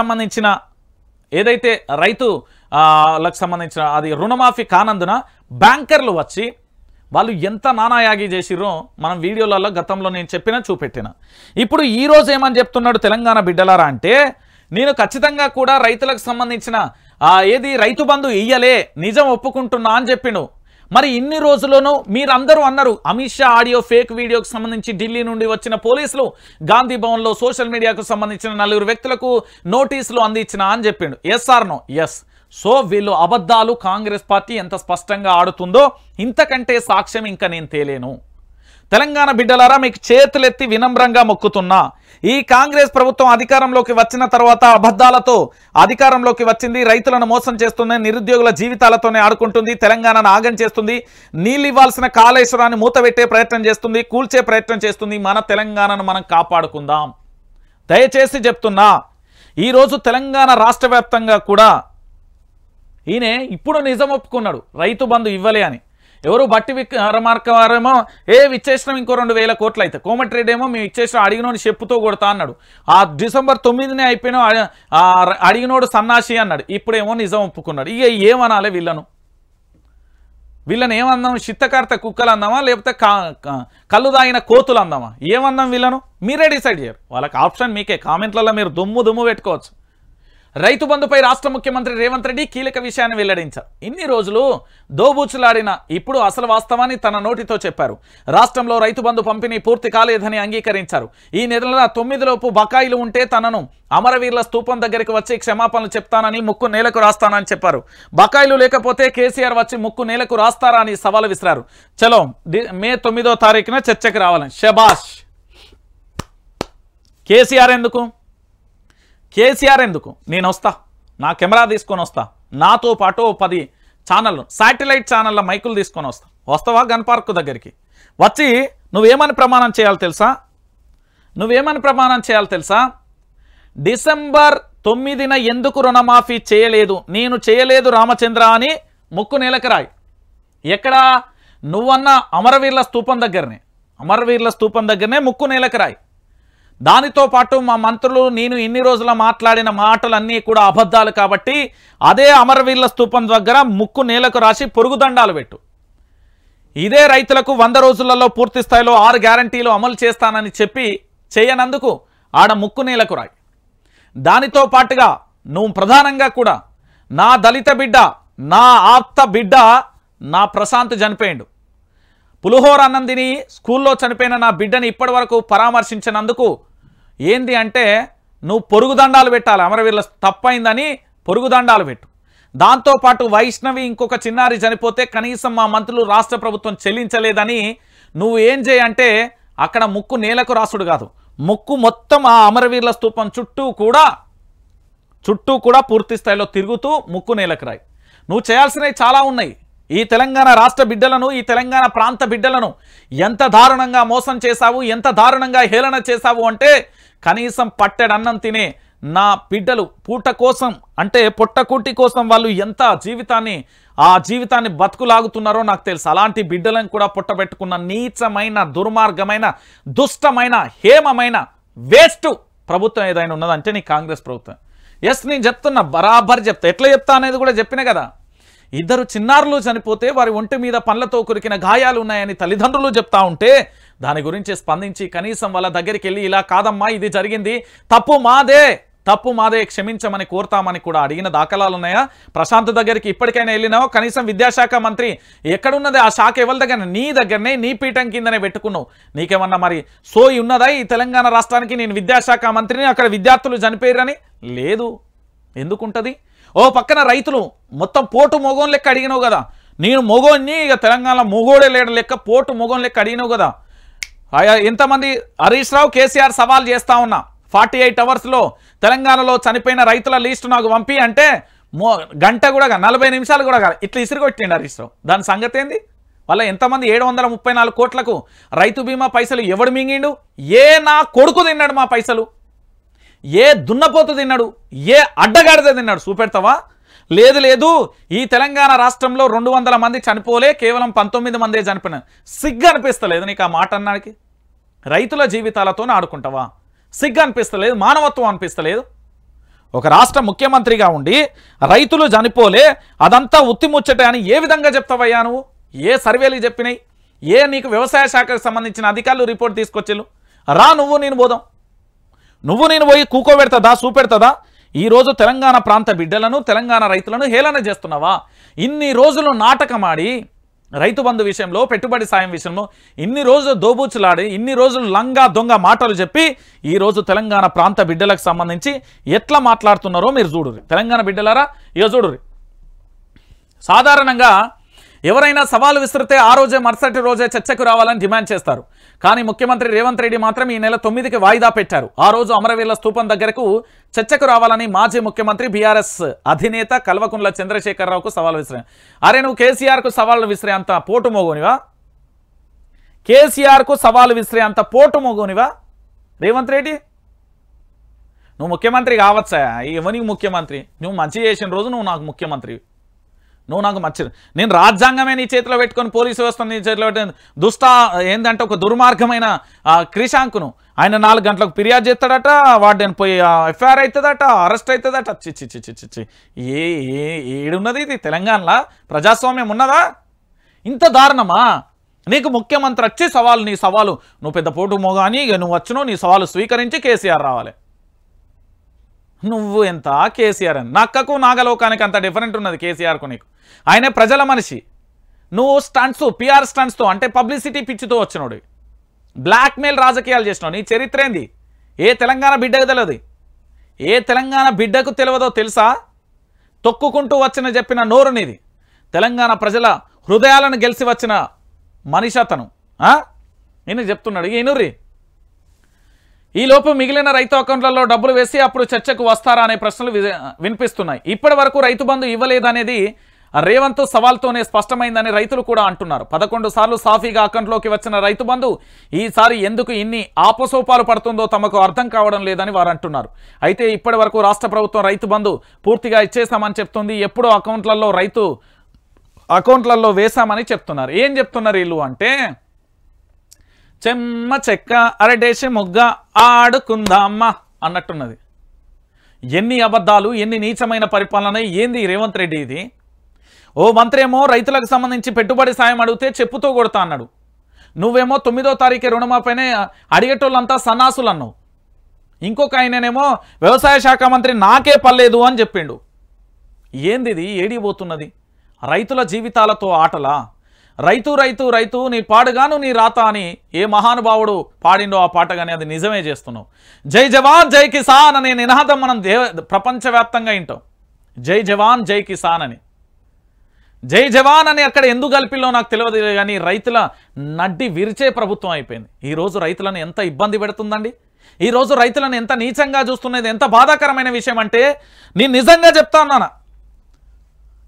సంబంధించిన అది రుణమాఫీ కానందున బ్యాంకర్లు వచ్చి వాళ్ళు ఎంత నానాయాగి చేసిరో మనం వీడియోలలో గతంలో నేను చూపెట్టిన. ఇప్పుడు ఈరోజు ఏమని చెప్తున్నాడు తెలంగాణ బిడ్డలారా అంటే, నేను ఖచ్చితంగా కూడా రైతులకు సంబంధించిన రైతు బంధు ఇయ్యలే, నిజం ఒప్పుకుంటున్నా అని చెప్పిండు. మరి ఇన్ని రోజుల్లోనూ మీరందరూ అన్నారు అమిత్ షా ఆడియో ఫేక్ వీడియోకి సంబంధించి ఢిల్లీ నుండి వచ్చిన పోలీసులు గాంధీ భవన్లో సోషల్ మీడియాకు సంబంధించిన 4 వ్యక్తులకు నోటీసులు అందించిన అని చెప్పిండు. Yes or no? Yes. So వీళ్ళు అబద్ధాలు కాంగ్రెస్ పార్టీ ఎంత స్పష్టంగా ఆడుతుందో ఇంతకంటే సాక్ష్యం ఇంకా నేను తేలేను. తెలంగాణ బిడ్డలారా, మీకు చేతులెత్తి వినమ్రంగా మొక్కుతున్నా. ఈ కాంగ్రెస్ ప్రభుత్వం అధికారంలోకి వచ్చిన తర్వాత అబద్ధాలతో అధికారంలోకి వచ్చింది, రైతులను మోసం చేస్తుంది, నిరుద్యోగుల జీవితాలతోనే ఆడుకుంటుంది, తెలంగాణను ఆగం చేస్తుంది, నీళ్ళు ఇవ్వాల్సిన కాళేశ్వరాన్ని మూతబెట్టే ప్రయత్నం చేస్తుంది, కూల్చే ప్రయత్నం చేస్తుంది. మన తెలంగాణను మనం కాపాడుకుందాం. దయచేసి చెప్తున్నా, ఈరోజు తెలంగాణ రాష్ట్ర వ్యాప్తంగా కూడా ఈయన ఇప్పుడు నిజం ఒప్పుకున్నాడు రైతు బంధు ఇవ్వలే అని. ఎవరు బట్టి విక్రమార్కవారేమో ఇచ్చేసినాం ఇంకో 2000 కోట్లు అయితే, కోమటిరెడ్డి ఏమో మేము ఇచ్చేసిన అడిగినోడు చెప్పుతో కొడతా అన్నాడు. ఆ డిసెంబర్ 9నే అయిపోయినా అడిగినోడు సన్నాసి అన్నాడు. ఇప్పుడేమో నిజం ఒప్పుకున్నాడు. ఇక ఏమనాలి వీళ్ళని ఏమందాం? చిత్తకార్త కుక్కలు అందామా, లేకపోతే కళ్ళు దాగిన కోతులు అందామా? ఏమందాం వీళ్ళను? మీరే డిసైడ్ చేయరు. వాళ్ళకి ఆప్షన్ మీకే. కామెంట్లలో మీరు దుమ్ము పెట్టుకోవచ్చు. రైతు బంధుపై రాష్ట్ర ముఖ్యమంత్రి రేవంత్ రెడ్డి కీలక విషయాన్ని వెల్లడించారు. ఇన్ని రోజులు దోబూచులాడిన ఇప్పుడు అసలు వాస్తవాన్ని తన నోటితో చెప్పారు. రాష్ట్రంలో రైతు బంధు పంపిణీ పూర్తి కాలేదని అంగీకరించారు. ఈ నెల 9 లోపు బకాయిలు ఉంటే తనను అమరవీరుల స్తూపం దగ్గరికి వచ్చి క్షమాపణలు చెప్తానని, ముక్కు నేలకు రాస్తానని చెప్పారు. బకాయిలు లేకపోతే కేసీఆర్ వచ్చి ముక్కు నేలకు రాస్తారా అని సవాలు విసిరారు. చలో మే 9వ తారీఖున చర్చకు రావాలని. శబాష్. కేసీఆర్ ఎందుకు? నేను వస్తా, నా కెమెరా తీసుకొని వస్తా, నాతో పాటు 10 ఛానళ్ళు శాటిలైట్ ఛానళ్ళ మైకులు తీసుకొని వస్తావా గన్ పార్క్ దగ్గరికి వచ్చి నువ్వేమని ప్రమాణం చేయాలి తెలుసా? డిసెంబర్ 9న ఎందుకు రుణమాఫీ చేయలేదు? నేను చేయలేదు రామచంద్ర అని ముక్కు నేలకు రాయి. ఎక్కడ? నువ్వన్న అమరవీరుల స్తూపం దగ్గరనే ముక్కు నేలకు రాయి. దానితో పాటు మా మంత్రులు నేను ఇన్ని రోజుల మాట్లాడిన మాటలన్నీ కూడా అబద్ధాలు కాబట్టి అదే అమరవీరుల స్తూపం దగ్గర ముక్కు నేలకు రాసి పొరుగుదండాలు పెట్టు. ఇదే రైతులకు 100 రోజులలో పూర్తి స్థాయిలో 6 గ్యారంటీలు అమలు చేస్తానని చెప్పి చేయనందుకు ఆడ ముక్కు నేలకు రాయి. దానితో పాటుగా నువ్వు ప్రధానంగా కూడా నా దళిత బిడ్డ, నా ఆప్త బిడ్డ, నా ప్రశాంత్ చనిపోయిండు. పులిహోర అన్నం తిని స్కూల్లో చనిపోయిన నా బిడ్డని ఇప్పటి వరకు పరామర్శించినందుకు ఏంది అంటే నువ్వు పొరుగుదండాలు పెట్టాలి. అమరవీరుల తప్పైందని పొరుగుదండాలు పెట్టు. దాంతోపాటు వైష్ణవి ఇంకొక చిన్నారి చనిపోతే కనీసం మా మంత్రులు రాష్ట్ర ప్రభుత్వం చెల్లించలేదని నువ్వు ఏం చేయంటే అక్కడ ముక్కు నేలకు రాసుడు కాదు, ముక్కు మొత్తం ఆ అమరవీరుల స్తూపం చుట్టూ కూడా పూర్తి స్థాయిలో తిరుగుతూ ముక్కు నేలకు రాయి. నువ్వు చేయాల్సినవి చాలా ఉన్నాయి. ఈ తెలంగాణ రాష్ట్ర బిడ్డలను, ఈ తెలంగాణ ప్రాంత బిడ్డలను ఎంత దారుణంగా మోసం చేశావు, ఎంత దారుణంగా హేళన చేశావు అంటే కనీసం పట్టెడు అన్నం తినే నా బిడ్డలు పూట కోసం అంటే పొట్టకూటి కోసం వాళ్ళు ఎంత జీవితాన్ని బతుకులాగుతున్నారో నాకు తెలుసు. అలాంటి బిడ్డలను కూడా పుట్టబెట్టుకున్న నీచమైన, దుర్మార్గమైన, దుష్టమైన, హేమమైన వేస్ట్ ప్రభుత్వం ఏదైనా ఉన్నదంటే నీ కాంగ్రెస్ ప్రభుత్వం. ఎస్, నేను చెప్తున్నా, బరాబర్ చెప్తా. ఎట్లా చెప్తా అనేది కూడా చెప్పినా కదా. 2 చిన్నారులు చనిపోతే వారి ఒంటి మీద పండ్లతో కొరికిన గాయాలు ఉన్నాయని తల్లిదండ్రులు చెప్తా ఉంటే దాని గురించి స్పందించి కనీసం వాళ్ళ దగ్గరికి వెళ్ళి ఇలా కాదమ్మా ఇది జరిగింది, తప్పు మాదే, తప్పు మాదే, క్షమించమని కోరుతామని కూడా అడిగిన దాఖలాలు ఉన్నాయా? ప్రశాంత్ దగ్గరికి ఇప్పటికైనా వెళ్ళినావు? కనీసం విద్యాశాఖ మంత్రి ఎక్కడున్నది? ఆ శాఖ ఎవరి దగ్గర? నీ దగ్గరనే, నీ పీఠం కిందనే పెట్టుకున్నావు. నీకేమన్నా మరి సోయి ఉన్నదా? ఈ తెలంగాణ రాష్ట్రానికి నేను విద్యాశాఖ మంత్రిని, అక్కడ విద్యార్థులు చనిపోయారని లేదు. ఎందుకుంటుంది? ఓ పక్కన రైతులు మొత్తం పోటు మొగోన్ లెక్క అడిగినావు కదా. నేను మొగోన్ని, ఇక తెలంగాణ మొగోడే లేడు లెక్క పోటు మొగోన్ లెక్క అడిగినావు కదా. ఎంతమంది? హరీష్ రావు, కేసీఆర్ సవాల్ చేస్తా ఉన్నా, 48 అవర్స్లో తెలంగాణలో చనిపోయిన రైతుల లిస్టు నాకు పంపి అంటే గంట కూడా 40 నిమిషాలు కూడా కాదు, ఇట్లా ఇసిరిగొట్టిండు హరీష్ రావు. దాని సంగతి ఏంది? వాళ్ళ ఎంతమంది? 734 కోట్లకు రైతు బీమా పైసలు ఎవడు మింగిండు? ఏ నా కొడుకు తిన్నాడు మా పైసలు? ఏ దున్నపోతు తిన్నాడు? ఏ అడ్డగాడిద తిన్నాడు? చూపెడతావా? లేదు లేదు, ఈ తెలంగాణ రాష్ట్రంలో 200 మంది చనిపోలే, కేవలం 19 మందే చనిపోయినారు. సిగ్గు అనిపిస్తలేదు నీకు ఆ మాట అన్నానికి? రైతుల జీవితాలతో ఆడుకుంటావా? సిగ్గు అనిపిస్తలేదు? మానవత్వం అనిపిస్తలేదు? ఒక రాష్ట్ర ముఖ్యమంత్రిగా ఉండి రైతులు చనిపోలే, అదంతా ఉత్తిముచ్చటే అని ఏ విధంగా చెప్తావయ్యా నువ్వు? ఏ సర్వేలు చెప్పినాయి? ఏ నీకు వ్యవసాయ శాఖకు సంబంధించిన అధికారులు రిపోర్ట్ తీసుకొచ్చిళ్ళు? రా, నువ్వు నేను పోదాం. నువ్వు నేను పోయి కూకోబెడతదా? చూపెడతదా? ఈరోజు తెలంగాణ ప్రాంత బిడ్డలను, తెలంగాణ రైతులను హేళన చేస్తున్నావా? ఇన్ని రోజులు నాటకమాడి రైతు బంధు విషయంలో, పెట్టుబడి సాయం విషయంలో ఇన్ని రోజులు దోబూచులాడి, ఇన్ని రోజులు లంగా దొంగ మాటలు చెప్పి ఈరోజు తెలంగాణ ప్రాంత బిడ్డలకు సంబంధించి ఎట్లా మాట్లాడుతున్నారో మీరు చూడుర్రి. తెలంగాణ బిడ్డలారా ఇక చూడుర్రి. సాధారణంగా ఎవరైనా సవాలు విసిరితే ఆ రోజే మరుసటి రోజే చర్చకు రావాలని డిమాండ్ చేస్తారు. కానీ ముఖ్యమంత్రి రేవంత్ రెడ్డి మాత్రం ఈ నెల 9కి వాయిదా పెట్టారు. ఆ రోజు అమరవీరుల స్తూపం దగ్గరకు చర్చకు రావాలని మాజీ ముఖ్యమంత్రి బీఆర్ఎస్ అధినేత కల్వకుంట్ల చంద్రశేఖరరావుకు సవాల్ విసిరారు. అరే నువ్వు కేసీఆర్కు సవాళ్ళు విసిరే అంత పోటు మోగోనివా? కేసీఆర్కు సవాలు విసిరే అంత పోటు మోగోనివా రేవంత్ రెడ్డి? నువ్వు ముఖ్యమంత్రి కావచ్చా? ఎవరికి ముఖ్యమంత్రి? నువ్వు మంచి చేసిన రోజు నువ్వు నాకు ముఖ్యమంత్రి, నువ్వు నాకు మర్చి. నేను రాజ్యాంగమే నీ చేతిలో పెట్టుకొని, పోలీసు వ్యవస్థ నీ చేతిలో పెట్టుకుని ఏంటంటే ఒక దుర్మార్గమైన క్రిషాంకును ఆయన 4 గంటలకు ఫిర్యాదు చేస్తాడట, వాడిని పోయి ఎఫ్ఐఆర్ అవుతుందట, అరెస్ట్ అవుతుందట. చిచ్చి చిచ్చి చిచ్చి ఏడున్నది ఇది? తెలంగాణలో ప్రజాస్వామ్యం ఉన్నదా? ఇంత దారుణమా? నీకు ముఖ్యమంత్రి వచ్చి సవాలు, నీ సవాలు నువ్వు పెద్ద పోటు మోగాని, నువ్వు వచ్చినావు, నీ సవాలు స్వీకరించి కేసీఆర్ రావాలి. నువ్వు ఎంత కేసీఆర్ అని? నక్కకు నాగలోకానికి అంత డిఫరెంట్ ఉన్నది కేసీఆర్కు నీకు. ఆయనే ప్రజల మనిషి. నువ్వు స్టంట్స్, పిఆర్ స్టంట్స్తో అంటే పబ్లిసిటీ పిచ్చితో వచ్చినోడు, బ్లాక్మెయిల్ రాజకీయాలు చేసినావు. నీ చరిత్ర ఏంది? ఏ తెలంగాణ బిడ్డకు తెలియదు? ఏ తెలంగాణ బిడ్డకు తెలియదో తెలుసా? తొక్కుకుంటూ వచ్చిన చెప్పిన నోరు నీది. తెలంగాణ ప్రజల హృదయాలను గెలిచి వచ్చిన మనిషి అతను. నేను చెప్తున్నాడు ఈనుర్రి. ఈలోపు మిగిలిన రైతు అకౌంట్లలో డబ్బులు వేసి అప్పుడు చర్చకు వస్తారా అనే ప్రశ్నలు వినిపిస్తున్నాయి. ఇప్పటి వరకు రైతు బంధు ఇవ్వలేదనేది రేవంత్ సవాల్తోనే స్పష్టమైందని రైతులు కూడా అంటున్నారు. 11 సార్లు సాఫీగా అకౌంట్లోకి వచ్చిన రైతు బంధు ఈసారి ఎందుకు ఇన్ని ఆపసోపాలు పడుతుందో తమకు అర్థం కావడం లేదని వారు అంటున్నారు. అయితే ఇప్పటి వరకు రాష్ట్ర ప్రభుత్వం రైతు బంధు పూర్తిగా ఇచ్చేసామని చెప్తుంది. ఎప్పుడో అకౌంట్లలో వేశామని చెప్తున్నారు. ఏం చెప్తున్నారు వీళ్ళు అంటే, చెమ్మ చెక్క అరడేసి మొగ్గ ఆడుకుందామా అన్నట్టున్నది. ఎన్ని అబద్ధాలు, ఎన్ని నీచమైన పరిపాలన! ఏంది రేవంత్ రెడ్డి ఇది? ఓ మంత్రి ఏమో రైతులకు సంబంధించి పెట్టుబడి సాయం అడిగితే చెప్పుతో కొడతా అన్నాడు. నువ్వేమో 9వ తారీఖు రుణమాపైనే అడిగేటోళ్ళంతా సన్నాసులు అన్నావు. ఇంకొక ఆయననేమో వ్యవసాయ శాఖ మంత్రి నాకే పర్లేదు అని చెప్పిండు. ఏంది ఇది? ఏడిపోతున్నది? రైతుల జీవితాలతో ఆటలా? రైతు రైతు రైతు నీ పాడుగాను నీ రాత అని ఏ మహానుభావుడు పాడిండో ఆ పాట కానీ అది నిజమే చేస్తున్నావు. జై జవాన్ జై కిసాన్ అనే నినాదం మనం ప్రపంచవ్యాప్తంగా వింటాం. జై జవాన్ జై కిసాన్ అని. జై జవాన్ అని అక్కడ ఎందుకు కలిపిల్లో నాకు తెలియదు కానీ రైతుల నడ్డి విరిచే ప్రభుత్వం అయిపోయింది. ఈరోజు రైతులను ఎంత ఇబ్బంది పెడుతుందండి. ఈరోజు రైతులను ఎంత నీచంగా చూస్తున్నది. ఎంత బాధాకరమైన విషయం అంటే, నేను నిజంగా చెప్తా ఉన్నాను,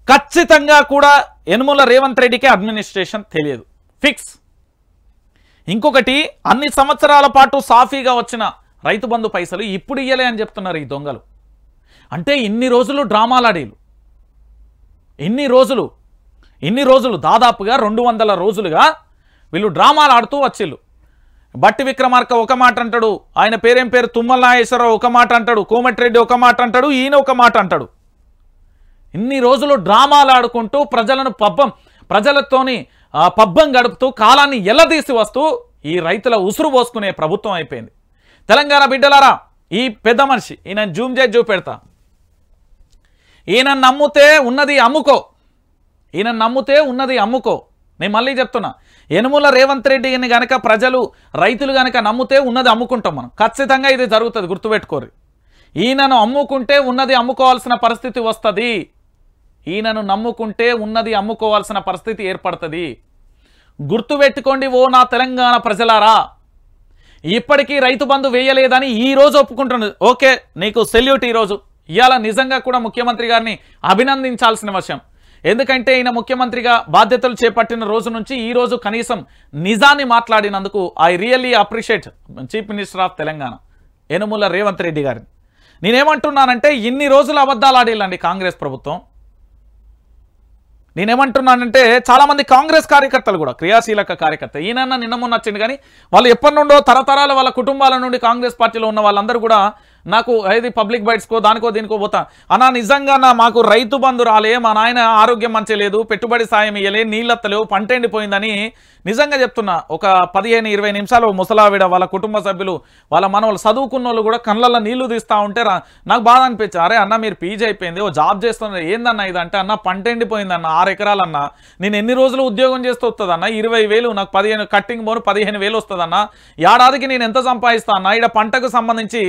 ఖచ్చితంగా కూడా యనుమల రేవంత్ రెడ్డికి అడ్మినిస్ట్రేషన్ తెలియదు, ఫిక్స్. ఇంకొకటి, అన్ని సంవత్సరాల పాటు సాఫీగా వచ్చిన రైతు బంధు పైసలు ఇప్పుడు ఇయ్యలే అని చెప్తున్నారు ఈ దొంగలు. అంటే ఇన్ని రోజులు డ్రామాలు ఆడేలు, ఇన్ని రోజులు దాదాపుగా 200 రోజులుగా వీళ్ళు డ్రామాలు ఆడుతూ వచ్చిళ్ళు. బట్టి విక్రమార్క ఒక మాట అంటాడు, ఆయన పేరేం పేరు తుమ్మల నాగేశ్వరరావు ఒక మాట అంటాడు, కోమటిరెడ్డి ఒక మాట అంటాడు, ఈయన ఒక మాట అంటాడు. ఇన్ని రోజులు డ్రామాలు ఆడుకుంటూ ప్రజలతోని పబ్బం గడుపుతూ కాలాన్ని ఎల్లదీసి వస్తూ ఈ రైతుల ఉసురు పోసుకునే ప్రభుత్వం అయిపోయింది. తెలంగాణ బిడ్డలారా, ఈ పెద్ద మనిషి ఈయన జూమ్ చేసి చూపెడతా. ఈయన నమ్ముతే ఉన్నది అమ్ముకో, ఈయన నమ్ముతే ఉన్నది అమ్ముకో. నేను మళ్ళీ చెప్తున్నా, యనుమల రేవంత్ రెడ్డిని గనక ప్రజలు రైతులు గనక నమ్ముతే ఉన్నది అమ్ముకుంటాం మనం. ఖచ్చితంగా ఇది జరుగుతుంది, గుర్తుపెట్టుకోరు. ఈయనను అమ్ముకుంటే ఉన్నది అమ్ముకోవాల్సిన పరిస్థితి వస్తుంది. ఈయనను నమ్ముకుంటే ఉన్నది అమ్ముకోవాల్సిన పరిస్థితి ఏర్పడుతుంది. గుర్తుపెట్టుకోండి ఓ నా తెలంగాణ ప్రజలారా. ఇప్పటికీ రైతు బంధు వేయలేదని ఈరోజు ఒప్పుకుంటున్నది. ఓకే, నీకు సెల్యూట్. ఈరోజు ఇవాళ నిజంగా కూడా ముఖ్యమంత్రి గారిని అభినందించాల్సిన విషయం. ఎందుకంటే ఈయన ముఖ్యమంత్రిగా బాధ్యతలు చేపట్టిన రోజు నుంచి ఈ రోజు కనీసం నిజాన్ని మాట్లాడినందుకు I really appreciate chief minister of Telangana Yanamala Revanth Reddy గారిని. నేనేమంటున్నానంటే ఇన్ని రోజులు అబద్ధాలు ఆడేళ్ళండి కాంగ్రెస్ ప్రభుత్వం. నేనేమంటున్నానంటే చాలామంది కాంగ్రెస్ కార్యకర్తలు కూడా క్రియాశీలక కార్యకర్త ఈయన నిన్న మొన్న వచ్చింది, కానీ వాళ్ళు ఎప్పటి నుండో తరతరాల వాళ్ళ కుటుంబాల నుండి కాంగ్రెస్ పార్టీలో ఉన్న వాళ్ళందరూ కూడా నాకు ఏది పబ్లిక్ బైట్స్కో దానికో దీనికో పోతా అన్నా నిజంగా మాకు రైతు బంధు రాలే, మా నాయన ఆరోగ్యం మంచి లేదు, పెట్టుబడి సాయం ఇయ్యలే, నీళ్ళత్తలేవు, పంట ఎండిపోయిందని నిజంగా చెప్తున్నా. ఒక 15-20 నిమిషాలు ముసలావిడ వాళ్ళ కుటుంబ సభ్యులు వాళ్ళ మనవాళ్ళు చదువుకున్న వాళ్ళు కూడా కళ్ళల్లో నీళ్లు తీస్తూ ఉంటే నాకు బాధ అనిపించింది. అరే అన్న మీరు పీజీ అయిపోయింది, ఓ జాబ్ చేస్తున్నారు, ఏందన్న ఇదంటే అన్న పంట ఎండిపోయిందన్న 6 ఎకరాలన్నా, నేను ఎన్ని రోజులు ఉద్యోగం చేస్తూ వస్తుందన్న 20,000, నాకు 15 కట్టింగ్ పోను 15,000 వస్తుందన్న, ఏడాదికి నేను ఎంత సంపాదిస్తా అన్న, ఇక్కడ పంటకు సంబంధించి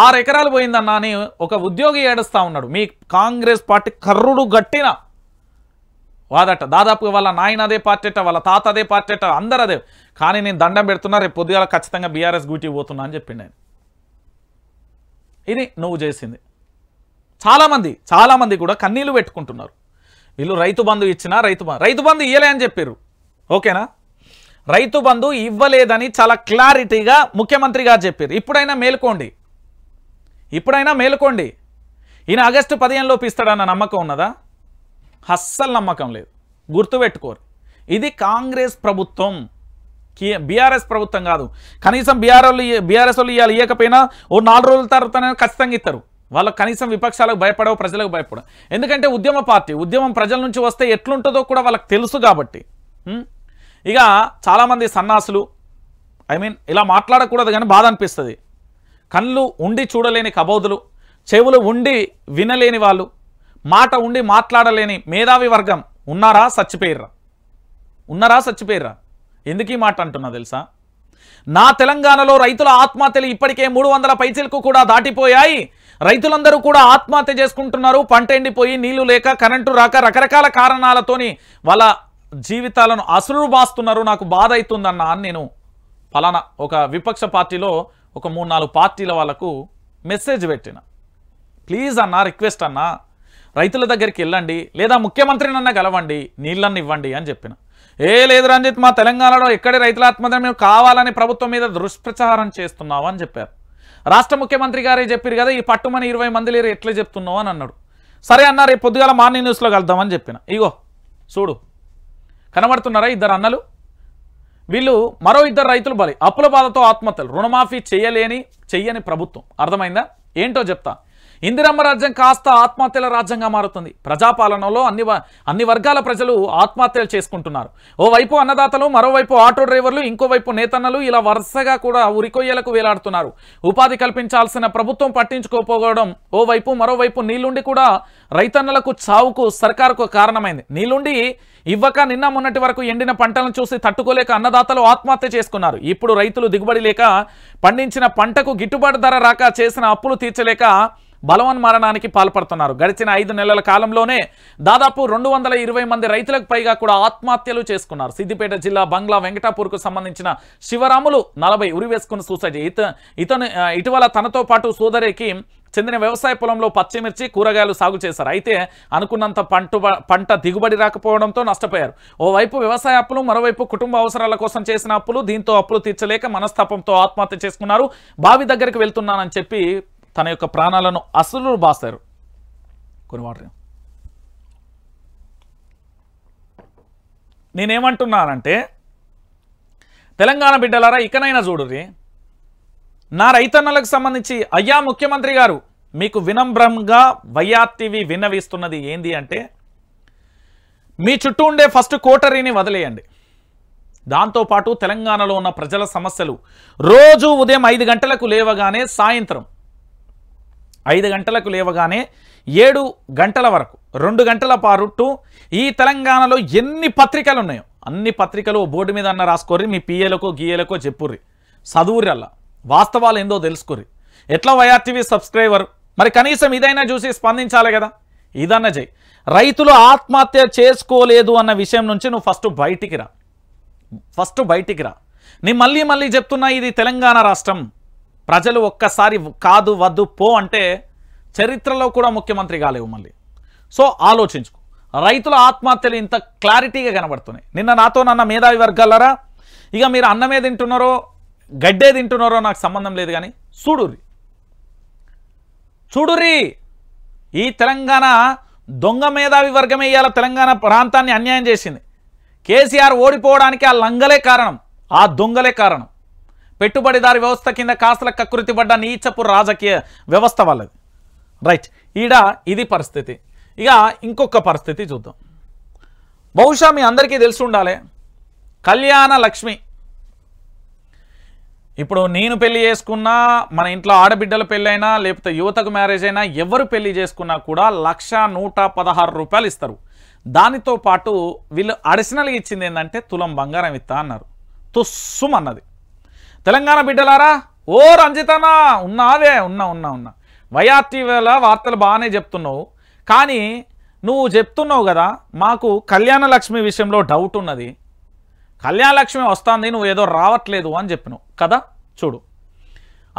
6 ఎకరాలు పోయిందన్న అని ఒక ఉద్యోగి ఏడుస్తూ ఉన్నాడు. మీ కాంగ్రెస్ పార్టీ కర్రుడు గట్టిన వాదట. దాదాపుగా వాళ్ళ నాయన అదే పార్టీ అట, వాళ్ళ తాత అదే పార్టీ అట, అందరు అదే. కానీ నేను దండం పెడుతున్నా, రేపు పొద్దుగాల ఖచ్చితంగా బీఆర్ఎస్ డ్యూటీ పోతున్నా అని చెప్పిండు ఆయన. ఇది నువ్వు చేసింది. చాలామంది కూడా కన్నీళ్లు పెట్టుకుంటున్నారు. వీళ్ళు రైతు బంధు ఇచ్చినా రైతు బంధు ఇవ్వలే అని చెప్పారు. ఓకేనా, రైతు బంధు ఇవ్వలేదని చాలా క్లారిటీగా ముఖ్యమంత్రి గారు చెప్పారు. ఇప్పుడైనా మేలుకోండి. ఈయన ఆగస్టు 15 లోపు ఇస్తాడన్న నమ్మకం ఉన్నదా? అస్సలు నమ్మకం లేదు. గుర్తుపెట్టుకోరు, ఇది కాంగ్రెస్ ప్రభుత్వం, బీఆర్ఎస్ ప్రభుత్వం కాదు. కనీసం బీఆర్ఎస్ వాళ్ళు ఇవ్వకపోయినా ఓ 4 రోజుల తర్వాత ఖచ్చితంగా ఇస్తారు. వాళ్ళకి కనీసం విపక్షాలకు భయపడవు, ప్రజలకు భయపడవు. ఎందుకంటే ఉద్యమ పార్టీ, ఉద్యమం ప్రజల నుంచి వస్తే ఎట్లుంటుందో కూడా వాళ్ళకి తెలుసు కాబట్టి. ఇక చాలామంది సన్నాసులు ఇలా మాట్లాడకూడదు కానీ బాధ అనిపిస్తుంది. కళ్ళు ఉండి చూడలేని కబోదులు, చెవులు ఉండి వినలేని వాళ్ళు, మాట ఉండి మాట్లాడలేని మేధావి వర్గం ఉన్నారా చచ్చిపోయిర్రా? ఎందుకు ఈ మాట అంటున్నా తెలుసా? నా తెలంగాణలో రైతుల ఆత్మహత్యలు ఇప్పటికే 300 పైచీలకు కూడా దాటిపోయాయి. రైతులందరూ కూడా ఆత్మహత్య చేసుకుంటున్నారు. పంట ఎండిపోయి, నీళ్లు లేక, కరెంటు రాక, రకరకాల కారణాలతోని వాళ్ళ జీవితాలను అసురు బాస్తున్నారు. నాకు బాధ అవుతుందన్నా అని నేను ఫలానా ఒక విపక్ష పార్టీలో ఒక 3-4 పార్టీల వాళ్ళకు మెసేజ్ పెట్టిన. ప్లీజ్ అన్నా, రిక్వెస్ట్ అన్నా, రైతుల దగ్గరికి వెళ్ళండి, లేదా ముఖ్యమంత్రినన్నా కలవండి, నీళ్ళని ఇవ్వండి అని చెప్పిన. లేదు రంజిత్, మా తెలంగాణలో ఎక్కడి రైతుల ఆత్మహత్య మేము కావాలని ప్రభుత్వం మీద దుష్ప్రచారం చేస్తున్నావు అని చెప్పారు. రాష్ట్ర ముఖ్యమంత్రి గారే చెప్పారు కదా, ఈ పట్టుమని 20 మంది లేరు ఎట్లా చెప్తున్నావు అని అన్నాడు. సరే అన్నా, రేపు పొద్దుగాల మార్నింగ్ న్యూస్లో కలుద్దామని చెప్పిన. ఇగో చూడు, కనబడుతున్నారా 2 అన్నలు? వీళ్ళు మరో 2 రైతులు బలి. అప్పుల బాధతో ఆత్మహత్యలు, రుణమాఫీ చెయ్యని ప్రభుత్వం. అర్థమైందా? ఏంటో చెప్తా. ఇందిరమ్మ రాజ్యం కాస్త ఆత్మహత్యల రాజ్యంగా మారుతుంది. ప్రజాపాలనలో అన్ని వర్గాల ప్రజలు ఆత్మహత్యలు చేసుకుంటున్నారు. ఓవైపు అన్నదాతలు, మరోవైపు ఆటో డ్రైవర్లు, ఇంకోవైపు నేతన్నలు ఇలా వరుసగా కూడా ఉరికొయ్యలకు వేలాడుతున్నారు. ఉపాధి కల్పించాల్సిన ప్రభుత్వం పట్టించుకోకపోవడం ఓవైపు, మరోవైపు నీళ్లుండి కూడా రైతన్నలకు చావుకు సర్కారుకు కారణమైంది. నీళ్లుండి ఇవ్వక నిన్న మొన్నటి వరకు ఎండిన పంటలను చూసి తట్టుకోలేక అన్నదాతలు ఆత్మహత్య చేసుకున్నారు. ఇప్పుడు రైతులు దిగుబడి లేక, పండించిన పంటకు గిట్టుబాటు ధర రాక, చేసిన అప్పులు తీర్చలేక బలవన్మరణానికి పాల్పడుతున్నారు. గడిచిన 5 నెలల కాలంలోనే దాదాపు 220 మంది రైతులకు పైగా కూడా ఆత్మహత్యలు చేసుకున్నారు. సిద్దిపేట జిల్లా బంగ్లా వెంకటాపూర్కు సంబంధించిన శివరాములు 40 ఉరివేసుకుని సూసైడ్. ఇటీవల తనతో పాటు సోదరికి చెందిన వ్యవసాయ పొలంలో పచ్చిమిర్చి, కూరగాయలు సాగు చేశారు. అయితే అనుకున్నంత పంట దిగుబడి రాకపోవడంతో నష్టపోయారు. ఓవైపు వ్యవసాయ అప్పులు, మరోవైపు కుటుంబ అవసరాల కోసం చేసిన అప్పులు. దీంతో అప్పులు తీర్చలేక మనస్తాపంతో ఆత్మహత్య చేసుకున్నారు. బావి దగ్గరికి వెళ్తున్నానని చెప్పి తన యొక్క ప్రాణాలను అసలు బాస్తారు. కొన్ని వాటర్ నేనేమంటున్నానంటే, తెలంగాణ బిడ్డలారా ఇకనైనా చూడుర్రి. నా రైతన్నలకు సంబంధించి అయ్యా ముఖ్యమంత్రి గారు, మీకు వినమ్రంగా వైఆర్టీవీ విన్నవిస్తున్నది ఏంది అంటే, మీ చుట్టూ ఉండే ఫస్ట్ కోటరీని వదిలేయండి. దాంతోపాటు తెలంగాణలో ఉన్న ప్రజల సమస్యలు రోజు ఉదయం 5 గంటలకు లేవగానే సాయంత్రం 5 గంటలకు లేవగానే 7 గంటల వరకు 2 గంటల పాటు ఈ తెలంగాణలో ఎన్ని పత్రికలు ఉన్నాయో అన్ని పత్రికలు బోర్డు మీద అన్న రాసుకోర్రి, మీ పిఏలకో గీఏలకో చెప్పుర్రి, చదువుర్రి, అలా వాస్తవాలు ఏందో తెలుసుకోర్రి. ఎట్లా వైఆర్టీవీ సబ్స్క్రైబర్ మరి కనీసం ఇదైనా చూసి స్పందించాలి కదా, ఇదన్నా చెయ్యి. రైతులు ఆత్మహత్య చేసుకోలేదు అన్న విషయం నుంచి నువ్వు ఫస్ట్ బయటికి రా. నేను మళ్ళీ చెప్తున్నా, ఇది తెలంగాణ రాష్ట్రం. ప్రజలు ఒక్కసారి కాదు వద్దు పో అంటే చరిత్రలో కూడా ముఖ్యమంత్రి కాలేవు మళ్ళీ. సో ఆలోచించుకో. రైతుల ఆత్మహత్యలు ఇంత క్లారిటీగా కనబడుతున్నాయి. నిన్న నాతో నన్న మేధావి వర్గాలరా, ఇక మీరు అన్నమే తింటున్నారో గడ్డే తింటున్నారో నాకు సంబంధం లేదు, కానీ చూడుర్రి ఈ తెలంగాణ దొంగ మేధావి వర్గమే ఇవాళ తెలంగాణ ప్రాంతాన్ని అన్యాయం చేసింది. కేసీఆర్ ఓడిపోవడానికి ఆ లంగలే కారణం, ఆ దొంగలే కారణం. పెట్టుబడిదారి వ్యవస్థ కింద కాస్తల కకృతి పడ్డ నీచపు రాజకీయ వ్యవస్థ వాళ్ళది. రైట్, ఇది పరిస్థితి. ఇక ఇంకొక పరిస్థితి చూద్దాం. బహుశా మీ అందరికీ తెలిసి ఉండాలి, కళ్యాణ లక్ష్మి. ఇప్పుడు నేను పెళ్లి చేసుకున్నా, మన ఇంట్లో ఆడబిడ్డల పెళ్ళైనా, లేకపోతే యువతకు మ్యారేజ్ అయినా, ఎవరు పెళ్లి చేసుకున్నా కూడా 1,116 రూపాయలు ఇస్తారు. దానితో పాటు వీళ్ళు అడిషనల్గా ఇచ్చింది ఏంటంటే తులం బంగారం ఇస్తా అన్నారు. తుస్సుమన్నది. తెలంగాణ బిడ్డలారా, ఓ రంజితనా ఉన్నావే, ఉన్నా వైఆర్టీవీల వార్తలు బాగానే చెప్తున్నావు, కానీ నువ్వు చెప్తున్నావు కదా మాకు కళ్యాణ లక్ష్మి విషయంలో డౌట్ ఉన్నది, కళ్యాణ లక్ష్మి వస్తుంది, నువ్వు ఏదో రావట్లేదు అని చెప్పినావు కదా. చూడు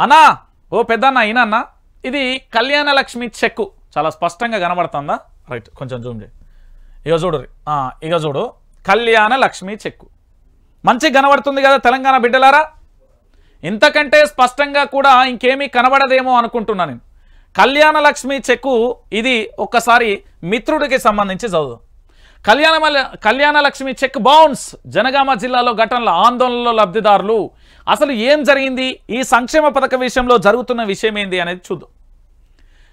అన్నా, ఓ పెద్దన్న ఈయనన్నా, ఇది కళ్యాణ లక్ష్మి చెక్కు చాలా స్పష్టంగా కనబడుతుందా? రైట్, కొంచెం జూమ్ చేయి. ఇక చూడు కళ్యాణ లక్ష్మి చెక్కు మంచిగా కనబడుతుంది కదా తెలంగాణ బిడ్డలారా. ఇంతకంటే స్పష్టంగా కూడా ఇంకేమీ కనబడదేమో అనుకుంటున్నా నేను. కళ్యాణ లక్ష్మి చెక్కు ఇది ఒక్కసారి మిత్రుడికి సంబంధించి చదువు. Kalyana Lakshmi check bounce. జనగామ జిల్లాలో ఘటనల ఆందోళనలో లబ్ధిదారులు. అసలు ఏం జరిగింది, ఈ సంక్షేమ పథక విషయంలో జరుగుతున్న విషయం ఏంది అనేది చూద్దాం.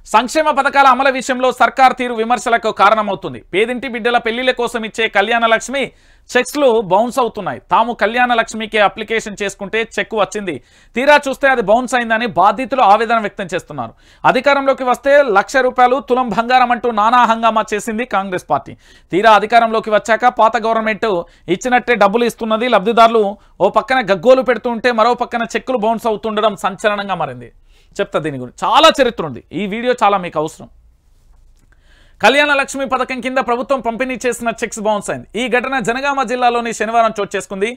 సంక్షేమ పథకాల అమలు విషయంలో సర్కార్ తీరు విమర్శలకు కారణమవుతుంది. పేదింటి బిడ్డల పెళ్లిళ్ల కోసం ఇచ్చే కళ్యాణ లక్ష్మి చెక్స్లు బౌన్స్ అవుతున్నాయి. తాము కళ్యాణ లక్ష్మికి అప్లికేషన్ చేసుకుంటే చెక్ వచ్చింది, తీరా చూస్తే అది బౌన్స్ అయిందని బాధితులు ఆవేదన వ్యక్తం చేస్తున్నారు. అధికారంలోకి వస్తే ₹1,00,000 తులం బంగారం అంటూ నానా హంగామా చేసింది కాంగ్రెస్ పార్టీ. తీరా అధికారంలోకి వచ్చాక పాత గవర్నమెంట్ ఇచ్చినట్టే డబ్బులు ఇస్తున్నది. లబ్ధిదారులు ఓ పక్కన గగ్గోలు పెడుతుంటే మరో పక్కన చెక్కులు బౌన్స్ అవుతుండడం సంచలనంగా మారింది. చెప్తా దీని గురించి, చాలా చరిత్ర ఉంది. ఈ వీడియో చాలా మీకు అవసరం. కళ్యాణ లక్ష్మి పథకం కింద ప్రభుత్వం పంపిణీ చేసిన చెక్స్ బౌన్స్ అయింది. ఈ ఘటన జనగామ జిల్లాలోని శనివారం చోటు చేసుకుంది.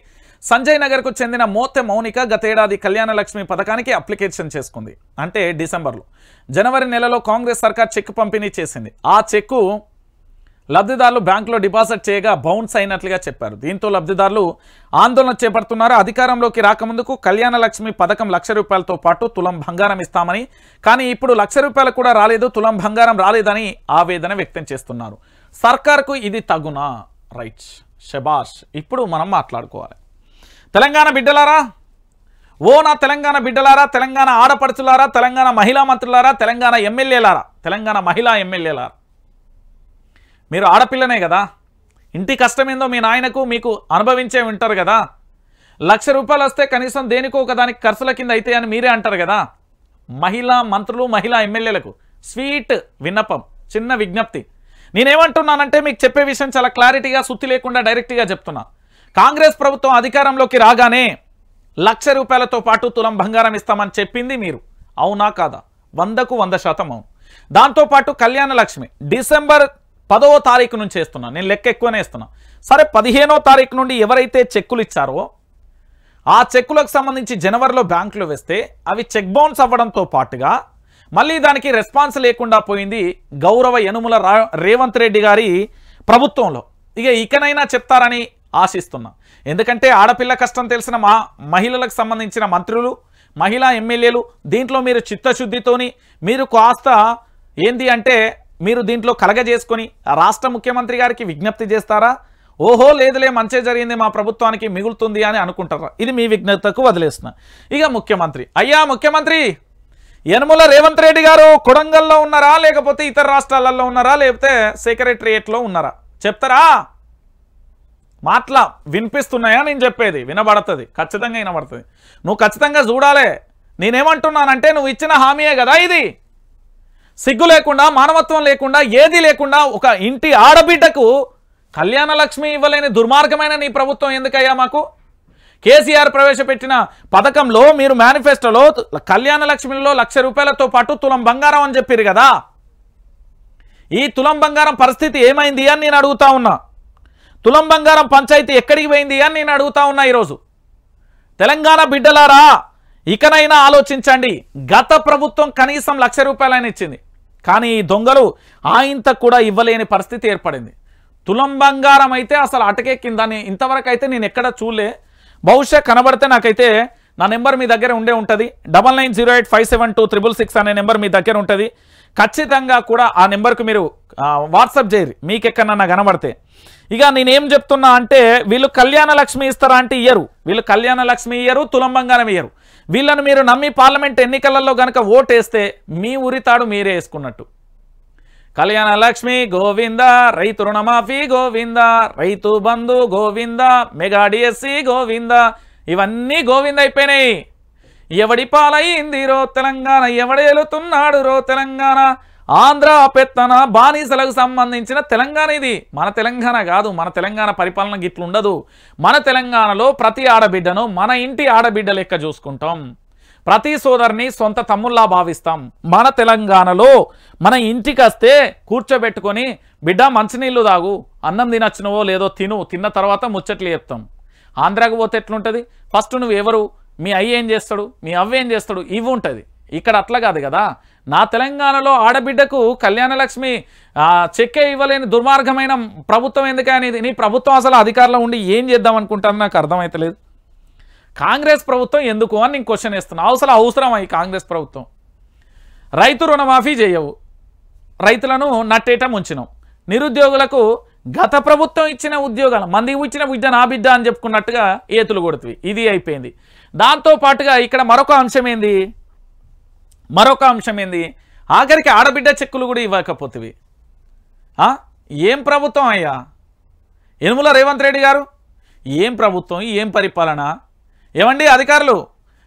సంజయ్ నగర్కు చెందిన మోతె మౌనిక గతేడాది కళ్యాణ లక్ష్మి పథకానికి అప్లికేషన్ చేసుకుంది. అంటే డిసెంబర్లో. జనవరి నెలలో కాంగ్రెస్ సర్కార్ చెక్ పంపిణీ చేసింది. ఆ చెక్కు లబ్ధిదారులు బ్యాంకులో డిపాజిట్ చేయగా బౌన్స్ అయినట్లుగా చెప్పారు. దీంతో లబ్ధిదారులు ఆందోళన చేపడుతున్నారు. అధికారంలోకి రాకముందుకు కళ్యాణ లక్ష్మి పథకం ₹1,00,000తో పాటు తులం బంగారం ఇస్తామని, కానీ ఇప్పుడు ₹1,00,000 కూడా రాలేదు, తులం బంగారం రాలేదని ఆవేదన వ్యక్తం చేస్తున్నారు. సర్కార్కు ఇది తగునా? రైట్, శబాష్. ఇప్పుడు మనం మాట్లాడుకోవాలి. తెలంగాణ బిడ్డలారా, ఓ నా తెలంగాణ బిడ్డలారా, తెలంగాణ ఆడపడుచులారా, తెలంగాణ మహిళా మంత్రులారా, తెలంగాణ ఎమ్మెల్యేలారా, తెలంగాణ మహిళా ఎమ్మెల్యేలారా, మీరు ఆడపిల్లనే కదా, ఇంటి కష్టమేందో మీ నాయనకు మీకు అనుభవించే ఉంటారు కదా. ₹1,00,000 వస్తే కనీసం దేనికో ఒకదానికి ఖర్చుల కింద అయితే అని మీరే అంటారు కదా. మహిళా మంత్రులు, మహిళా ఎమ్మెల్యేలకు స్వీట్ విన్నపం, చిన్న విజ్ఞప్తి. నేనేమంటున్నానంటే మీకు చెప్పే విషయం చాలా క్లారిటీగా, సుత్తి లేకుండా డైరెక్ట్గా చెప్తున్నా. కాంగ్రెస్ ప్రభుత్వం అధికారంలోకి రాగానే ₹1,00,000తో పాటు తులం బంగారం ఇస్తామని చెప్పింది మీరు, అవునా కాదా? 100కు 100% అవును. దాంతోపాటు కళ్యాణ లక్ష్మి డిసెంబర్ 10వ తారీఖు నుంచి వేస్తున్నా, నేను లెక్క ఎక్కువనే ఇస్తున్నా. సరే, 15వ తారీఖు నుండి ఎవరైతే చెక్కులు ఇచ్చారో ఆ చెక్కులకు సంబంధించి జనవరిలో బ్యాంకులో వేస్తే అవి చెక్ బౌన్స్ అవ్వడంతో పాటుగా మళ్ళీ దానికి రెస్పాన్స్ లేకుండా పోయింది గౌరవ యనుమల రేవంత్ రెడ్డి గారి ప్రభుత్వంలో. ఇకనైనా చెప్తారని ఆశిస్తున్నా. ఎందుకంటే ఆడపిల్ల కష్టం తెలిసిన మహిళలకు సంబంధించిన మంత్రులు, మహిళా ఎమ్మెల్యేలు దీంట్లో మీరు చిత్తశుద్ధితోని మీరు కాస్త ఏంది అంటే మీరు దీంట్లో కలగజేసుకొని రాష్ట్ర ముఖ్యమంత్రి గారికి విజ్ఞప్తి చేస్తారా? ఓహో లేదులే మంచి జరిగింది మా ప్రభుత్వానికి మిగులుతుంది అని అనుకుంటారా? ఇది మీ విజ్ఞతకు వదిలేస్తున్నా. ఇక ముఖ్యమంత్రి, అయ్యా ముఖ్యమంత్రి యనుమల రేవంత్ రెడ్డి గారు కొడంగల్లో ఉన్నారా, లేకపోతే ఇతర రాష్ట్రాలలో ఉన్నారా, లేకపోతే సెక్రటరియేట్లో ఉన్నారా? చెప్తారా? మాటలా వినిపిస్తున్నాయా? నేను చెప్పేది వినబడుతుంది, ఖచ్చితంగా వినబడుతుంది. నువ్వు ఖచ్చితంగా చూడాలే. నేనేమంటున్నానంటే నువ్వు ఇచ్చిన హామీయే కదా ఇది. సిగ్గు లేకుండా, మానవత్వం లేకుండా, ఏది లేకుండా ఒక ఇంటి ఆడబిడ్డకు కళ్యాణ లక్ష్మి ఇవ్వలేని దుర్మార్గమైన నీ ప్రభుత్వం ఎందుకయ్యా మాకు? కేసీఆర్ ప్రవేశపెట్టిన పథకంలో మీరు మేనిఫెస్టోలో కళ్యాణ లక్ష్మిలో 1,00,000 రూపాయలతో పాటు తులం బంగారం అని చెప్పారు కదా. ఈ తులం బంగారం పరిస్థితి ఏమైంది అని నేను అడుగుతా ఉన్నా. తులం బంగారం పంచాయతీ ఎక్కడికి పోయింది అని నేను అడుగుతా ఉన్నా. ఈరోజు తెలంగాణ బిడ్డలారా, ఇకనైనా ఆలోచించండి. గత ప్రభుత్వం కనీసం 1,00,000 రూపాయలైనా ఇచ్చింది, కానీ ఈ దొంగలు ఆయింత కూడా ఇవ్వలేని పరిస్థితి ఏర్పడింది. తులం బంగారం అయితే అసలు అటకెక్కిందని ఇంతవరకు అయితే నేను ఎక్కడ చూడలే. బహుశా కనబడితే నాకైతే నా నెంబర్ మీ దగ్గర ఉంటుంది. 9908572666 అనే నెంబర్ మీ దగ్గర ఉంటుంది. ఖచ్చితంగా కూడా ఆ నెంబర్కు మీరు వాట్సాప్ చేయరు మీకు ఎక్కడన్నా కనబడితే. ఇక నేనేం చెప్తున్నా అంటే, వీళ్ళు కళ్యాణ లక్ష్మి ఇస్తారా అంటే ఇయ్యరు. వీళ్ళు కళ్యాణ లక్ష్మి ఇయ్యరు, తులం బంగారం ఇయ్యరు. వీళ్ళను మీరు నమ్మి పార్లమెంట్ ఎన్నికలలో కనుక ఓటేస్తే మీ ఉరితాడు మీరే వేసుకున్నట్టు. కళ్యాణ లక్ష్మి గోవింద, రైతు రుణమాఫీ గోవింద, రైతు బంధు గోవింద, మెగా డిఎస్సి గోవింద, ఇవన్నీ గోవింద అయిపోయినాయి. ఎవడి పాలైంది రో తెలంగాణ, ఎవడేలుతున్నాడు రో తెలంగాణ, ఆంధ్ర పెత్తన బానిసలకు సంబంధించిన తెలంగాణ ఇది. మన తెలంగాణ కాదు, మన తెలంగాణ పరిపాలన గిట్లుండదు. మన తెలంగాణలో ప్రతి ఆడబిడ్డను మన ఇంటి ఆడబిడ్డ లెక్క చూసుకుంటాం. ప్రతి సోదరిని సొంత తమ్ముల్లా భావిస్తాం. మన తెలంగాణలో మన ఇంటికి వస్తే కూర్చోబెట్టుకొని, బిడ్డ మంచినీళ్ళు తాగు, అన్నం తినచ్చినవో లేదో తిన్న తర్వాత ముచ్చట్లు చెప్తాం. ఆంధ్రాకు పోతే ఎట్లుంటుంది? ఫస్ట్ నువ్వు ఎవరు, మీ అయ్య ఏం చేస్తాడు, మీ అవ్వ ఏం చేస్తాడు, ఇవి ఉంటుంది. ఇక్కడ అట్లా కాదు కదా. నా తెలంగాణలో ఆడబిడ్డకు కళ్యాణ లక్ష్మి చెక్కే ఇవ్వలేని దుర్మార్గమైన ప్రభుత్వం ఎందుకనేది. నీ ప్రభుత్వం అసలు అధికారంలో ఉండి ఏం చేద్దాం అనుకుంటాను నాకు అర్థమైతలేదు. కాంగ్రెస్ ప్రభుత్వం ఎందుకు అని నేను క్వశ్చన్ వేస్తున్నా. అవసరం ఈ కాంగ్రెస్ ప్రభుత్వం. రైతు రుణమాఫీ చేయవు, రైతులను నట్టేట ముంచినావు. నిరుద్యోగులకు గత ప్రభుత్వం ఇచ్చిన ఉద్యోగాలు, మందికి ఇచ్చిన బిడ్డ నా బిడ్డ అని చెప్పుకున్నట్టుగా ఏతులు కొడుతుంది. ఇది అయిపోయింది. దాంతో పాటుగా ఇక్కడ మరొక అంశం ఏంది, ఆఖరికి ఆడబిడ్డ చెక్కులు కూడా ఇవ్వకపోతుంది. ఏం ప్రభుత్వం అయ్యా యనుమల రేవంత్ రెడ్డి గారు? ఏం ప్రభుత్వం, ఏం పరిపాలన? ఏమండి అధికారులు,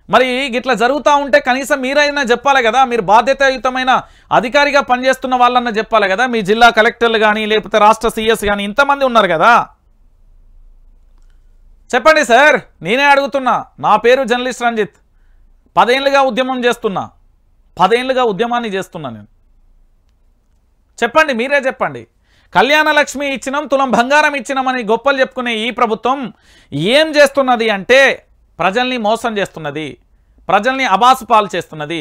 మరి ఇట్లా జరుగుతూ ఉంటే కనీసం మీరైనా చెప్పాలి కదా. మీరు బాధ్యతాయుతమైన అధికారిగా పనిచేస్తున్న వాళ్ళన్నా చెప్పాలి కదా. మీ జిల్లా కలెక్టర్లు కానీ లేకపోతే రాష్ట్ర సీఎస్ కానీ ఇంతమంది ఉన్నారు కదా. చెప్పండి సార్, నేనే అడుగుతున్నా. నా పేరు జర్నలిస్ట్ రంజిత్. 10 ఏళ్ళుగా ఉద్యమం చేస్తున్నా, 10 ఏళ్ళుగా ఉద్యమాన్ని చేస్తున్నా నేను. చెప్పండి, మీరే చెప్పండి. కళ్యాణ లక్ష్మి ఇచ్చినాం, తులం బంగారం ఇచ్చినామని గొప్పలు చెప్పుకునే ఈ ప్రభుత్వం ఏం చేస్తున్నది అంటే ప్రజల్ని మోసం చేస్తున్నది, ప్రజల్ని అబాసు పాలు చేస్తున్నది,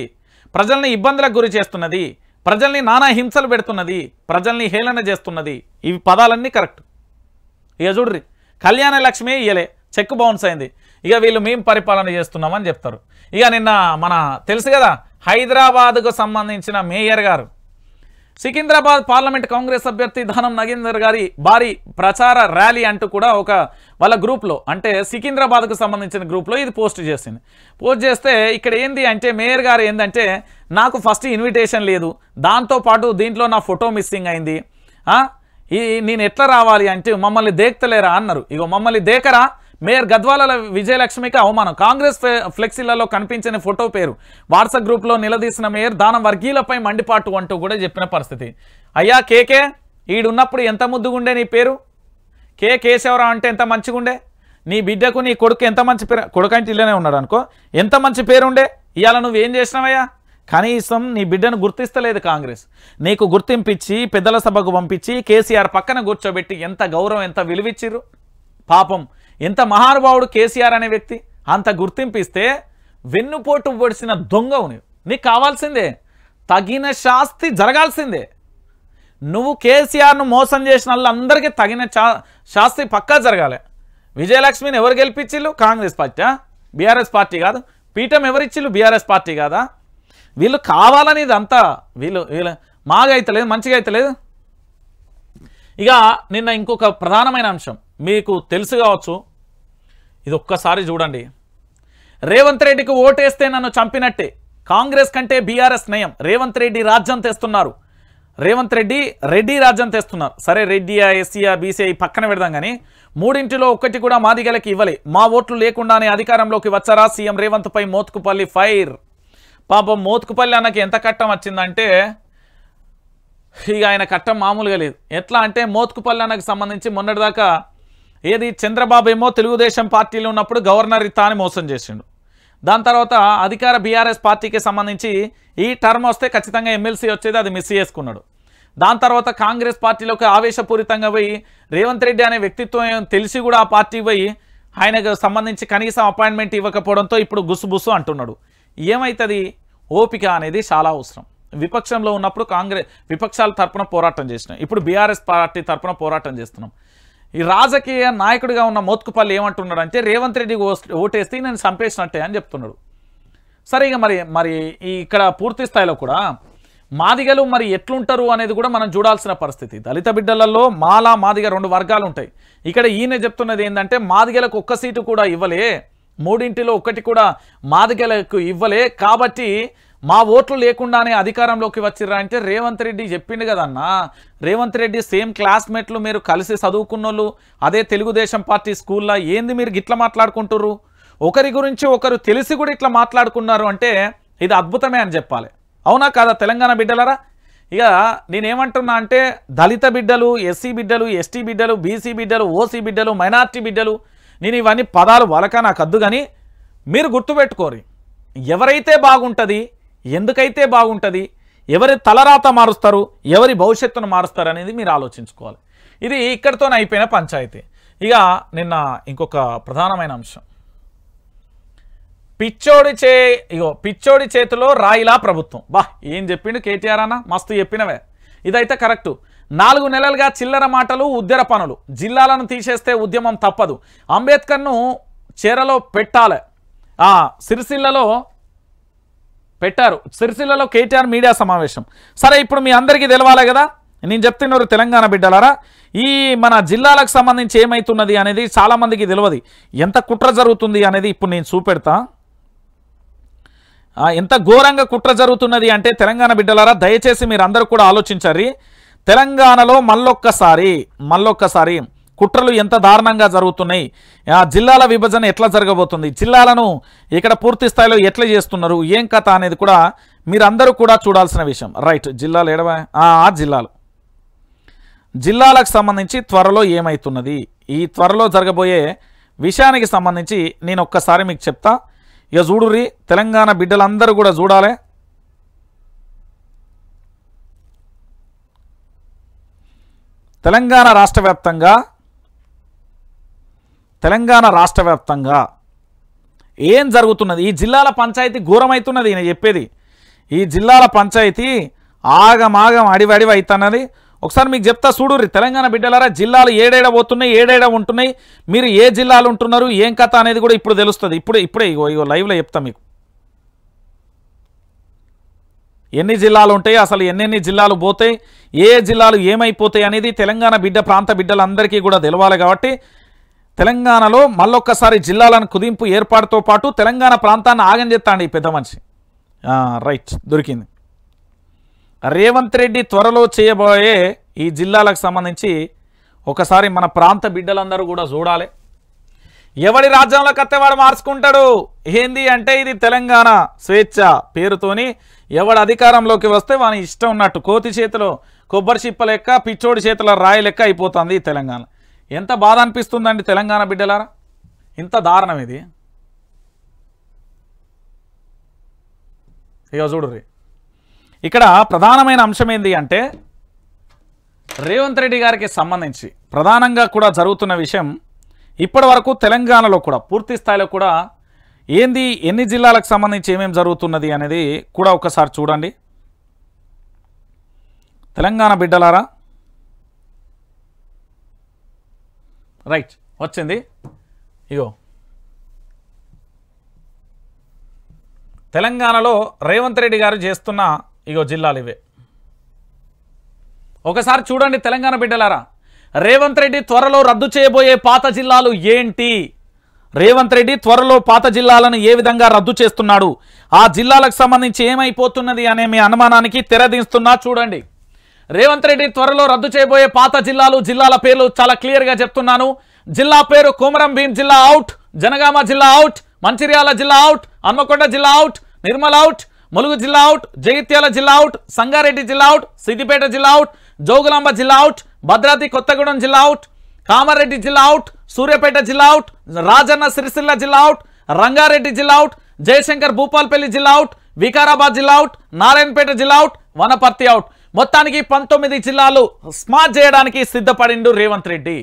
ప్రజల్ని ఇబ్బందులకు గురి చేస్తున్నది, ప్రజల్ని నానా హింసలు పెడుతున్నది, ప్రజల్ని హేళన చేస్తున్నది. ఇవి పదాలన్నీ కరెక్ట్. ఇక చూడ్రి, కళ్యాణ లక్ష్మి ఇయ్యలే, చెక్ బౌన్స్ అయింది. ఇక వీళ్ళు మేము పరిపాలన చేస్తున్నామని చెప్తారు. ఇక నిన్న మన తెలుసు కదా, హైదరాబాద్కు సంబంధించిన మేయర్ గారు సికింద్రాబాద్ పార్లమెంట్ కాంగ్రెస్ అభ్యర్థి దానం నాగేందర్ గారి భారీ ప్రచార ర్యాలీ అంటూ కూడా ఒక వాళ్ళ గ్రూప్లో, అంటే సికింద్రాబాద్కు సంబంధించిన గ్రూప్లో ఇది పోస్ట్ చేసింది. పోస్ట్ చేస్తే ఇక్కడ ఏంది అంటే మేయర్ గారు ఏంటంటే, నాకు ఫస్ట్ ఇన్విటేషన్ లేదు, దాంతోపాటు దీంట్లో నా ఫోటో మిస్సింగ్ అయింది, నేను ఎట్లా రావాలి అంటే మమ్మల్ని దేక్తలేరా అన్నారు. ఇగో మమ్మల్ని దేకరా, మేయర్ గద్వాల విజయలక్ష్మికి అవమానం. కాంగ్రెస్ ఫ్లెక్సీలలో కనిపించిన ఫోటో పేరు వాట్సాప్ గ్రూప్లో నిలదీసిన మేయర్ దానం వర్గీయులపై మండిపాటు అంటూ కూడా చెప్పిన పరిస్థితి. అయ్యా కేకే, ఈడున్నప్పుడు ఎంత ముద్దుగుండే నీ పేరు, కేశవరావు అంటే ఎంత మంచిగుండే, నీ బిడ్డకు నీ కొడుకు ఎంత మంచి పేరు, కొడుకు అంటే ఇల్లనే ఉన్నాడు అనుకో, ఎంత మంచి పేరుండే. ఇవాళ నువ్వేం చేసినావయ్యా? కనీసం నీ బిడ్డను గుర్తిస్తలేదు కాంగ్రెస్. నీకు గుర్తింపిచ్చి పెద్దల సభకు పంపించి కేసీఆర్ పక్కన కూర్చోబెట్టి ఎంత గౌరవం, ఎంత విలువిచ్చిర్రు. పాపం, ఎంత మహానుభావుడు కేసీఆర్ అనే వ్యక్తి. అంత గుర్తింపిస్తే వెన్నుపోటు పొడిచిన దొంగవు నీకు కావాల్సిందే, తగిన శాస్తి జరగాల్సిందే. నువ్వు కేసీఆర్ను మోసం చేసిన వాళ్ళందరికీ తగిన శాస్తి పక్కా జరగాలి. విజయలక్ష్మిని ఎవరు గెలిపించిళ్ళు? కాంగ్రెస్ పార్టీ, బీఆర్ఎస్ పార్టీ కాదు. పీఠం ఎవరిచ్చిళ్ళు? బీఆర్ఎస్ పార్టీ కాదా? వీళ్ళు కావాలని ఇదంతా వీళ్ళు మాగా అయితలేదు, మంచిగా అయితలేదు. ఇక నిన్న ఇంకొక ప్రధానమైన అంశం మీకు తెలుసు కావచ్చు, ఇది ఒక్కసారి చూడండి. రేవంత్ రెడ్డికి ఓటేస్తే నన్ను చంపినట్టే, కాంగ్రెస్ కంటే బీఆర్ఎస్ నయం, రేవంత్ రెడ్డి రాజ్యం తెస్తున్నారు, రేవంత్ రెడ్డి రాజ్యం తెస్తున్నారు. సరే, రెడ్డియా ఎస్సీయా బీసీఐ పక్కన పెడదాం కానీ 3 ఒక్కటి కూడా మాదిగలకి ఇవ్వలే. మా ఓట్లు లేకుండానే అధికారంలోకి వచ్చారా? సీఎం రేవంత్ పై మోత్కుపల్లి ఫైర్. పాపం మోత్కుపల్లి అన్నకి ఎంత కట్టం వచ్చిందంటే ఇక ఆయన కట్టం మామూలుగా లేదు. ఎట్లా అంటే మోత్కుపల్లి సంబంధించి మొన్నటిదాకా ఏది చంద్రబాబు ఏమో తెలుగుదేశం పార్టీలో ఉన్నప్పుడు గవర్నర్ ఇత్తా అని మోసం చేసిండు. దాని తర్వాత అధికార బీఆర్ఎస్ పార్టీకి సంబంధించి ఈ టర్మ్ వస్తే ఖచ్చితంగా ఎమ్మెల్సీ వచ్చేది, అది మిస్ చేసుకున్నాడు. దాని తర్వాత కాంగ్రెస్ పార్టీలోకి ఆవేశపూరితంగా పోయి రేవంత్ రెడ్డి అనే వ్యక్తిత్వం తెలిసి కూడా ఆ పార్టీ పోయి ఆయనకు సంబంధించి కనీసం అపాయింట్మెంట్ ఇవ్వకపోవడంతో ఇప్పుడు గుస్సుబుస్సు అంటున్నాడు. ఏమవుతుంది? ఓపిక అనేది చాలా అవసరం. విపక్షంలో ఉన్నప్పుడు విపక్షాల తరపున పోరాటం చేసినాం, ఇప్పుడు బీఆర్ఎస్ పార్టీ తరపున పోరాటం చేస్తున్నాం. ఈ రాజకీయ నాయకుడిగా ఉన్న మోత్కుపల్లి ఏమంటున్నాడు అంటే రేవంత్ రెడ్డి ఓటేస్తే నేను చంపేసినట్టే అని చెప్తున్నాడు. సరే ఇక మరి ఇక్కడ పూర్తి స్థాయిలో కూడా మాదిగలు మరి ఎట్లుంటారు అనేది కూడా మనం చూడాల్సిన పరిస్థితి. దళిత బిడ్డలలో మాదిగ 2 వర్గాలు ఉంటాయి. ఇక్కడ ఈయన చెప్తున్నది ఏంటంటే మాదిగలకు 1 సీటు కూడా ఇవ్వలే, 3 1 కూడా మాదిగలకు ఇవ్వలే, కాబట్టి మా ఓట్లు లేకుండానే అధికారంలోకి వచ్చిర్రా అంటే రేవంత్ రెడ్డి చెప్పిండు కదన్నా. రేవంత్ రెడ్డి సేమ్ క్లాస్మేట్లు, మీరు కలిసి చదువుకున్నోళ్ళు, అదే తెలుగుదేశం పార్టీ స్కూల్లో, ఏంది మీరు గిట్లా మాట్లాడుకుంటుర్రు? ఒకరి గురించి ఒకరు తెలిసి కూడా ఇట్లా మాట్లాడుకున్నారు అంటే ఇది అద్భుతమే అని చెప్పాలి. అవునా కాదా తెలంగాణ బిడ్డలరా? ఇక నేనేమంటున్నా అంటే దళిత బిడ్డలు, ఎస్సీ బిడ్డలు, ఎస్టీ బిడ్డలు, బీసీ బిడ్డలు, ఓసీ బిడ్డలు, మైనార్టీ బిడ్డలు, నేను ఇవన్నీ పదాలు వలక నాకు అద్దు, కానీ మీరు గుర్తుపెట్టుకోరు, ఎవరైతే బాగుంటుంది, ఎందుకైతే బాగుంటుంది, ఎవరి తలరాత మారుస్తారు, ఎవరి భవిష్యత్తును మారుస్తారు అనేది మీరు ఆలోచించుకోవాలి. ఇది ఇక్కడితోనే అయిపోయిన పంచాయతీ. ఇక నిన్న ఇంకొక ప్రధానమైన అంశం, పిచ్చోడి చేతిలో రాయిలా ప్రభుత్వం. ఏం చెప్పిండు కేటీఆర్ అన్న, మస్తు చెప్పినవే. ఇదైతే కరెక్టు. 4 నెలలుగా చిల్లర మాటలు, ఉద్యర పనులు, జిల్లాలను తీసేస్తే ఉద్యమం తప్పదు, అంబేద్కర్ను చీరలో పెట్టాలి. సిరిసిల్లలో పెట్టారు. సిరిసిల్లలో కేటీఆర్ మీడియా సమావేశం. సరే ఇప్పుడు మీ అందరికీ తెలవాలి కదా, నేను చెప్తున్నారు తెలంగాణ బిడ్డలారా, ఈ మన జిల్లాలకు సంబంధించి ఏమవుతున్నది అనేది చాలామందికి తెలియదు. ఎంత కుట్ర జరుగుతుంది అనేది ఇప్పుడు నేను చూపెడతా. ఎంత ఘోరంగా కుట్ర జరుగుతున్నది అంటే తెలంగాణ బిడ్డలారా, దయచేసి మీరు అందరూ కూడా ఆలోచించారు. తెలంగాణలో మళ్ళొక్కసారి కుట్రలు ఎంత దారుణంగా జరుగుతున్నాయి, జిల్లాల విభజన ఎట్లా జరగబోతుంది, జిల్లాలను ఇక్కడ పూర్తి స్థాయిలో ఎట్లా చేస్తున్నారు, ఏం కథ అనేది కూడా మీరందరూ కూడా చూడాల్సిన విషయం. రైట్, జిల్లాలు ఎడవా, జిల్లాలకు సంబంధించి త్వరలో ఏమవుతున్నది, ఈ త్వరలో జరగబోయే విషయానికి సంబంధించి నేను ఒక్కసారి మీకు చెప్తా. ఇక చూడుర్రి, తెలంగాణ బిడ్డలందరూ కూడా చూడాలి. తెలంగాణ రాష్ట్ర వ్యాప్తంగా ఏం జరుగుతున్నది, ఈ జిల్లాల పంచాయతీ ఘోరమవుతున్నది. నేను చెప్పేది ఈ జిల్లాల పంచాయతీ ఆగమాగం అడివడివి అవుతున్నది. ఒకసారి మీకు చెప్తా చూడుర్రి తెలంగాణ బిడ్డలారా, జిల్లాలు ఏడేడ పోతున్నాయి, ఏడేడ ఉంటున్నాయి, మీరు ఏ జిల్లాలు ఉంటున్నారు, ఏం కథ అనేది కూడా ఇప్పుడు తెలుస్తుంది. ఇప్పుడే ఇగో లైవ్లో చెప్తా మీకు ఎన్ని జిల్లాలు ఉంటాయి, అసలు ఎన్నెన్ని జిల్లాలు పోతాయి, ఏ జిల్లాలు ఏమైపోతాయి అనేది తెలంగాణ ప్రాంత బిడ్డలందరికీ కూడా తెలవాలి. కాబట్టి తెలంగాణలో మళ్ళొక్కసారి జిల్లాలను కుదింపు ఏర్పాటుతో పాటు తెలంగాణ ప్రాంతాన్ని ఆగం చేస్తాండి ఈ పెద్ద మనిషి. రైట్, దొరికింది. రేవంత్ రెడ్డి త్వరలో చేయబోయే ఈ జిల్లాలకు సంబంధించి ఒకసారి మన ప్రాంత బిడ్డలందరూ కూడా చూడాలి. ఎవడి రాజ్యంలో కత్తెవాడు మార్చుకుంటాడు. ఏంది అంటే ఇది తెలంగాణ స్వేచ్ఛ పేరుతోని ఎవడు అధికారంలోకి వస్తే వాని ఇష్టం ఉన్నట్టు కోతి చేతిలో కొబ్బరి చిప్ప లెక్క, పిచ్చోడి చేతిలో రాయి లెక్క అయిపోతుంది ఈ తెలంగాణ. ఎంత బాధ అనిపిస్తుందండి తెలంగాణ బిడ్డలారా, ఇంత దారుణం ఇది. ఇక చూడుర్రి, ఇక్కడ ప్రధానమైన అంశం ఏంది అంటే రేవంత్ రెడ్డి గారికి సంబంధించి ప్రధానంగా కూడా జరుగుతున్న విషయం, ఇప్పటి వరకు తెలంగాణలో కూడా పూర్తి స్థాయిలో కూడా ఏంది, ఎన్ని జిల్లాలకు సంబంధించి ఏమేమి జరుగుతున్నది అనేది కూడా ఒకసారి చూడండి తెలంగాణ బిడ్డలారా. రైట్, వచ్చింది. ఇగో తెలంగాణలో రేవంత్ రెడ్డి గారు చేస్తున్న జిల్లాలు ఇవే. ఒకసారి చూడండి తెలంగాణ బిడ్డలారా, రేవంత్ రెడ్డి త్వరలో రద్దు చేయబోయే పాత జిల్లాలు ఏంటి, రేవంత్ రెడ్డి త్వరలో పాత జిల్లాలను ఏ విధంగా రద్దు చేస్తున్నాడు, ఆ జిల్లాలకు సంబంధించి ఏమైపోతున్నది అనే మీ అనుమానానికి తెరదీస్తున్నా చూడండి. రేవంత్ రెడ్డి త్వరలో రద్దు చేయబోయే పాత జిల్లాల పేర్లు చాలా క్లియర్గా చెప్తున్నాను. జిల్లా పేరు కొమరం భీం జిల్లా అవుట్, జనగామ జిల్లా అవుట్, మంచిర్యాల జిల్లా అవుట్, హన్మకొండ జిల్లా అవుట్, నిర్మల్ అవుట్, ములుగు జిల్లా అవుట్, జగిత్యాల జిల్లా అవుట్, సంగారెడ్డి జిల్లా అవుట్, సిద్దిపేట జిల్లా అవుట్, జోగులాంబ జిల్లా అవుట్, భద్రాద్రి కొత్తగూడెం జిల్లా అవుట్, కామారెడ్డి జిల్లా అవుట్, సూర్యాపేట జిల్లా అవుట్, రాజన్న సిరిసిల్ల జిల్లా అవుట్, రంగారెడ్డి జిల్లా అవుట్, జయశంకర్ భూపాల్పల్లి జిల్లా అవుట్, వికారాబాద్ జిల్లా అవుట్, నారాయణపేట జిల్లా అవుట్, వనపర్తి అవుట్. మొత్తానికి 19 జిల్లాలు స్మార్ట్ చేయడానికి సిద్ధపడిండు రేవంత్ రెడ్డి.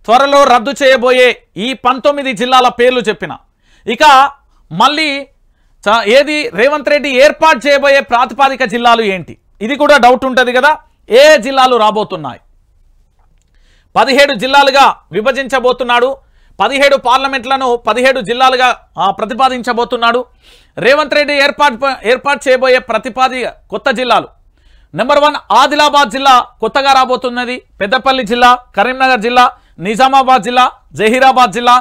త్వరలో రద్దు చేయబోయే ఈ 19 జిల్లాల పేర్లు చెప్పిన ఇక మళ్ళీ ఏది రేవంత్ రెడ్డి ఏర్పాటు చేయబోయే ప్రాతిపాదిక జిల్లాలు ఏంటి, ఇది కూడా డౌట్ ఉంటుంది కదా. ఏ జిల్లాలు రాబోతున్నాయి? 17 జిల్లాలుగా విభజించబోతున్నాడు. 17 పార్లమెంట్లను 17 జిల్లాలుగా ప్రతిపాదించబోతున్నాడు రేవంత్ రెడ్డి. ఏర్పాటు చేయబోయే ప్రతిపాదిక కొత్త జిల్లాలు నెంబర్ 1 ఆదిలాబాద్ జిల్లా కొత్తగా రాబోతున్నది. పెద్దపల్లి జిల్లా, కరీంనగర్ జిల్లా, నిజామాబాద్ జిల్లా, జహీరాబాద్ జిల్లా,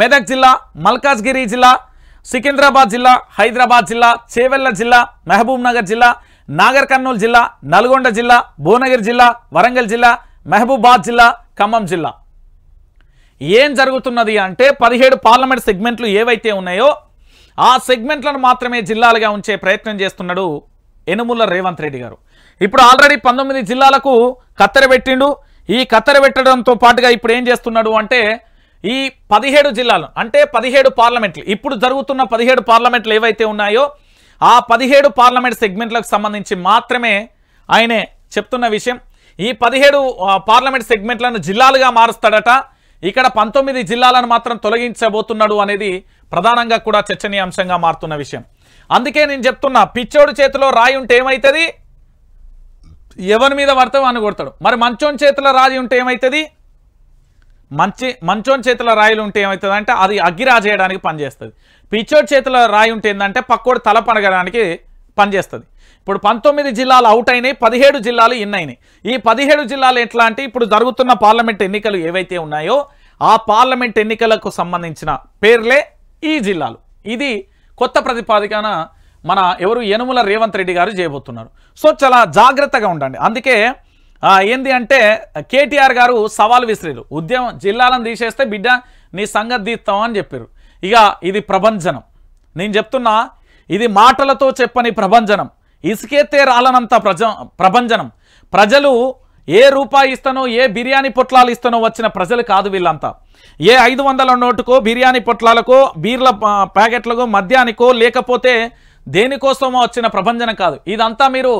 మెదక్ జిల్లా, మల్కాజ్గిరి జిల్లా, సికింద్రాబాద్ జిల్లా, హైదరాబాద్ జిల్లా, చేవెళ్ల జిల్లా, మహబూబ్ నగర్ జిల్లా, నాగర్ కర్నూలు జిల్లా, నల్గొండ జిల్లా, భువనగిరి జిల్లా, వరంగల్ జిల్లా, మహబూబాద్ జిల్లా, ఖమ్మం జిల్లా. ఏం జరుగుతున్నది అంటే 17 పార్లమెంట్ సెగ్మెంట్లు ఏవైతే ఉన్నాయో ఆ సెగ్మెంట్లను మాత్రమే జిల్లాలుగా ఉంచే ప్రయత్నం చేస్తున్నాడు యనుమల రేవంత్ రెడ్డి గారు. ఇప్పుడు ఆల్రెడీ 19 జిల్లాలకు కత్తెర పెట్టిండు. ఈ కత్తెర పెట్టడంతో పాటుగా ఇప్పుడు ఏం చేస్తున్నాడు అంటే ఈ 17 జిల్లాలు అంటే 17 పార్లమెంట్లు, ఇప్పుడు జరుగుతున్న 17 పార్లమెంట్లు ఏవైతే ఉన్నాయో ఆ 17 పార్లమెంట్ సెగ్మెంట్లకు సంబంధించి మాత్రమే ఆయనే చెప్తున్న విషయం. ఈ 17 పార్లమెంట్ సెగ్మెంట్లను జిల్లాలుగా మారుస్తాడట. ఇక్కడ 19 జిల్లాలను మాత్రం తొలగించబోతున్నాడు అనేది ప్రధానంగా కూడా చర్చనీయాంశంగా మారుతున్న విషయం. అందుకే నేను చెప్తున్నా, పిచ్చోడు చేతిలో రాయి ఉంటే ఏమవుతుంది? ఎవరి మీద పడతావు అని కొడతాడు. మరి మంచోని చేతిలో రాయి ఉంటే ఏమవుతుంది? మంచోని చేతిలో రాయిలు ఉంటే ఏమవుతుంది అంటే అది అగ్గి రాజేయడానికి పనిచేస్తుంది. పిచ్చోడి చేతిలో రాయి ఉంటే ఏంటంటే పక్కోడు తల పడగడానికి పనిచేస్తుంది. ఇప్పుడు 19 జిల్లాలు అవుట్ అయినాయి, 17 జిల్లాలు ఇన్ అయినాయి. ఈ 17 జిల్లాలు ఎట్లా అంటే ఇప్పుడు జరుగుతున్న పార్లమెంట్ ఎన్నికలు ఏవైతే ఉన్నాయో ఆ పార్లమెంట్ ఎన్నికలకు సంబంధించిన పేర్లే ఈ జిల్లాలు. ఇది కొత్త ప్రతిపాదికన మన ఎవరు యనుమల రేవంత్ రెడ్డి గారు చేయబోతున్నారు. సో చాలా జాగ్రత్తగా ఉండండి. అందుకే ఏంది అంటే కేటీఆర్ గారు సవాల్ విసిరారు. ఉద్యమం జిల్లాలను తీసేస్తే బిడ్డ నీ సంగతి తీస్తాం అని చెప్పారు. ఇక ఇది ప్రభంజనం. నేను చెప్తున్నా, ఇది మాటలతో చెప్పని ప్రభంజనం, ఇసుకెత్తే రాలనంత ప్రభంజనం. ప్రజలు ఏ రూపాయి ఇస్తానో, ఏ బిర్యానీ పొట్లాలు ఇస్తానో వచ్చిన ప్రజలు కాదు వీళ్ళంతా. ఏ 500 నోటుకో, బిర్యానీ పొట్లాలకో, బీర్ల ప్యాకెట్లకో, మద్యానికో, లేకపోతే దేనికోసమో వచ్చిన ప్రభంజనం కాదు. ఇదంతా మీరు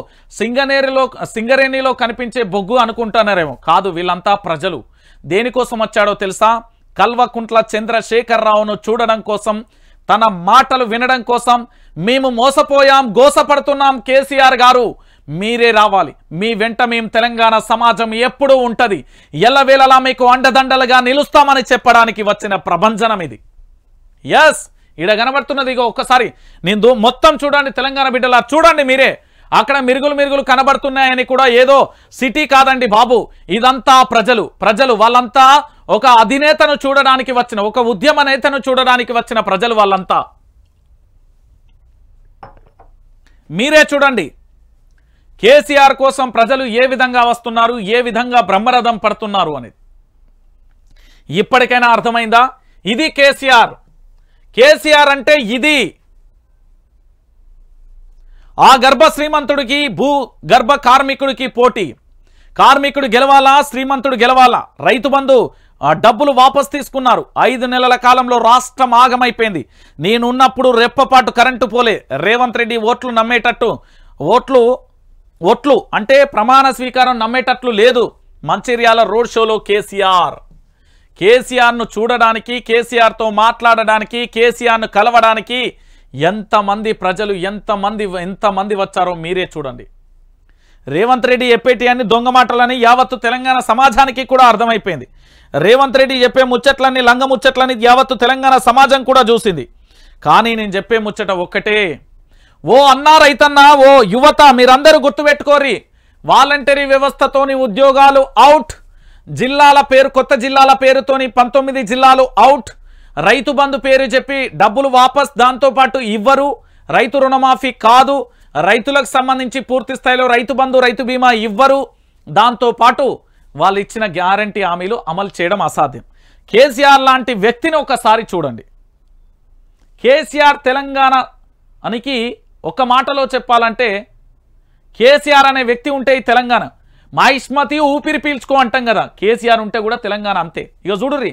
సింగరేణిలో కనిపించే బొగ్గు అనుకుంటున్నారేమో. కాదు, వీళ్ళంతా ప్రజలు. దేనికోసం వచ్చాడో తెలుసా? కల్వకుంట్ల చంద్రశేఖరరావును చూడడం కోసం, తన మాటలు వినడం కోసం. మేము మోసపోయాం, గోసపడుతున్నాం కేసీఆర్ గారు, మీరే రావాలి, మీ వెంట మేము తెలంగాణ సమాజం ఎప్పుడూ ఉంటుంది, ఎల్లవేళలా మీకు అండదండలుగా నిలుస్తామని చెప్పడానికి వచ్చిన ప్రభంజనం ఇది. ఎస్, ఈడ కనబడుతున్నది ఇగో ఒక్కసారి నేను మొత్తం చూడండి, తెలంగాణ బిడ్డలా చూడండి మీరే. అక్కడ మిరుగులు కనబడుతున్నాయని కూడా ఏదో సిటీ కాదండి బాబు, ఇదంతా ప్రజలు వాళ్ళంతా ఒక అధినేతను చూడడానికి వచ్చిన, ఒక ఉద్యమ నేతను చూడడానికి వచ్చిన ప్రజలు వాళ్ళంతా. మీరే చూడండి కేసీఆర్ కోసం ప్రజలు ఏ విధంగా వస్తున్నారు, ఏ విధంగా బ్రహ్మరథం పడుతున్నారు అనేది. ఇప్పటికైనా అర్థమైందా? ఇది కేసీఆర్ అంటే ఇది. ఆ గర్భ శ్రీమంతుడికి గర్భ కార్మికుడికి పోటీ. కార్మికుడు గెలవాలా, శ్రీమంతుడు గెలవాలా? రైతు బంధు డబ్బులు వాపస్ తీసుకున్నారు. 5 నెలల కాలంలో రాష్ట్రం ఆగమైపోయింది. నేనున్నప్పుడు రెప్పపాటు కరెంటు పోలే. రేవంత్ రెడ్డి ఓట్లు నమ్మేటట్టు, ఓట్లు అంటే ప్రమాణ స్వీకారం నమ్మేటట్లు లేదు. మంచిర్యాల రోడ్ షోలో కేసీఆర్ను చూడడానికి, కేసీఆర్తో మాట్లాడడానికి, కేసీఆర్ను కలవడానికి ఎంతమంది ప్రజలు ఎంతమంది వచ్చారో మీరే చూడండి. రేవంత్ రెడ్డి చెప్పేటి దొంగ మాటలని యావత్తు తెలంగాణ సమాజానికి కూడా అర్థమైపోయింది. రేవంత్ రెడ్డి చెప్పే ముచ్చట్లన్నీ లంగ ముచ్చట్లని యావత్తు తెలంగాణ సమాజం కూడా చూసింది. కానీ నేను చెప్పే ముచ్చట ఒక్కటే, ఓ అన్నా రైతన్నా, ఓ యువత, మీరందరూ గుర్తుపెట్టుకోరి, వాలంటరీ వ్యవస్థతోని ఉద్యోగాలు అవుట్, కొత్త జిల్లాల పేరుతోని 19 జిల్లాలు అవుట్, రైతు బంధు పేరు చెప్పి డబ్బులు వాపస్ దాంతోపాటు ఇవ్వరు, రైతు రుణమాఫీ కాదు, రైతులకు సంబంధించి పూర్తి స్థాయిలో రైతు బంధు రైతు బీమా ఇవ్వరు, దాంతోపాటు వాళ్ళు ఇచ్చిన గ్యారంటీ హామీలు అమలు చేయడం అసాధ్యం. కేసీఆర్ లాంటి వ్యక్తిని ఒకసారి చూడండి. కేసీఆర్ తెలంగాణకి ఒక మాటలో చెప్పాలంటే కేసీఆర్ అనే వ్యక్తి ఉంటే ఈ తెలంగాణ మా ఇస్మతి ఊపిరి పీల్చుకో అంటాం కదా, కేసీఆర్ ఉంటే కూడా తెలంగాణ అంతే. ఇక చూడుర్రి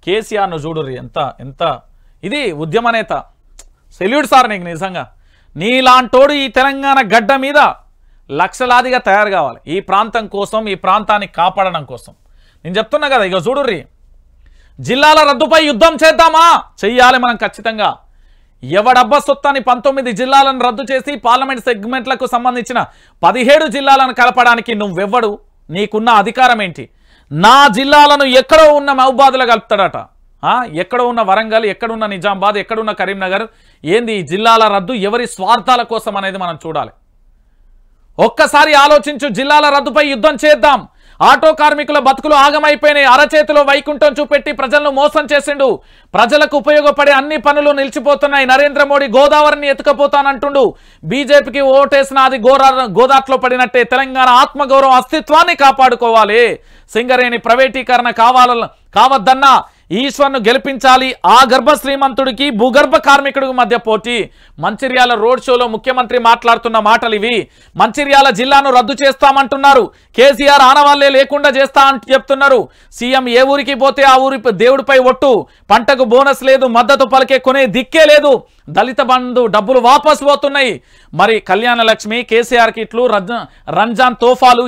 కేసీఆర్ను చూడుర్రి ఎంత ఇది ఉద్యమ నేత. సెల్యూట్ సార్ నీకు నిజంగా. నీలాంటోడు ఈ తెలంగాణ గడ్డ మీద లక్షలాదిగా తయారు కావాలి ఈ ప్రాంతం కోసం, ఈ ప్రాంతాన్ని కాపాడడం కోసం. నేను చెప్తున్నా కదా, ఇక చూడుర్రి జిల్లాల రద్దుపై యుద్ధం చేద్దామా? చెయ్యాలి మనం ఖచ్చితంగా. ఎవడబ్బ సొత్తని 19 జిల్లాలను రద్దు చేసి పార్లమెంట్ సెగ్మెంట్లకు సంబంధించిన 17 జిల్లాలను కలపడానికి నువ్వెవ్వడు? నీకున్న అధికారం ఏంటి? నా జిల్లాలను ఎక్కడో ఉన్న మహబూబాద్లో కలుపుతాడట, ఎక్కడో ఉన్న వరంగల్, ఎక్కడున్న నిజామాబాద్, ఎక్కడున్న కరీంనగర్. ఏంది ఈ జిల్లాల రద్దు? ఎవరి స్వార్థాల కోసం అనేది మనం చూడాలి. ఒక్కసారి ఆలోచించు. జిల్లాల రద్దుపై యుద్ధం చేద్దాం. ఆటో కార్మికుల బతుకులు ఆగమైపోయినాయి. అరచేతిలో వైకుంఠం చూపెట్టి ప్రజలను మోసం చేసిండు. ప్రజలకు ఉపయోగపడే అన్ని పనులు నిలిచిపోతున్నాయి. నరేంద్ర మోడీ గోదావరిని ఎత్తుకపోతానంటుండు. బీజేపీకి ఓటేసిన అది గోదాట్లో పడినట్టే. తెలంగాణ ఆత్మగౌరవం అస్తిత్వాన్ని కాపాడుకోవాలి. సింగరేణి ప్రైవేటీకరణ కావద్దన్నా ఈశ్వర్ను గెలిపించాలి. ఆ గర్భ శ్రీమంతుడికి భూగర్భ కార్మికుడికి మధ్య పోటీ. మంచిర్యాల రోడ్ షోలో ముఖ్యమంత్రి మాట్లాడుతున్న మాటలు ఇవి. మంచిర్యాల జిల్లాను రద్దు చేస్తామంటున్నారు. కేసీఆర్ ఆనవాళ్లే లేకుండా చేస్తా అని చెప్తున్నారు. సీఎం ఏ ఊరికి పోతే ఆ ఊరి దేవుడిపై ఒట్టు. పంటకు బోనస్ లేదు, మద్దతు పలికే కొనే దిక్కే లేదు. దళిత బంధు డబ్బులు వాపసు పోతున్నాయి. మరి కళ్యాణ లక్ష్మి, కేసీఆర్ కిట్లు, రంజాన్ తోఫాలు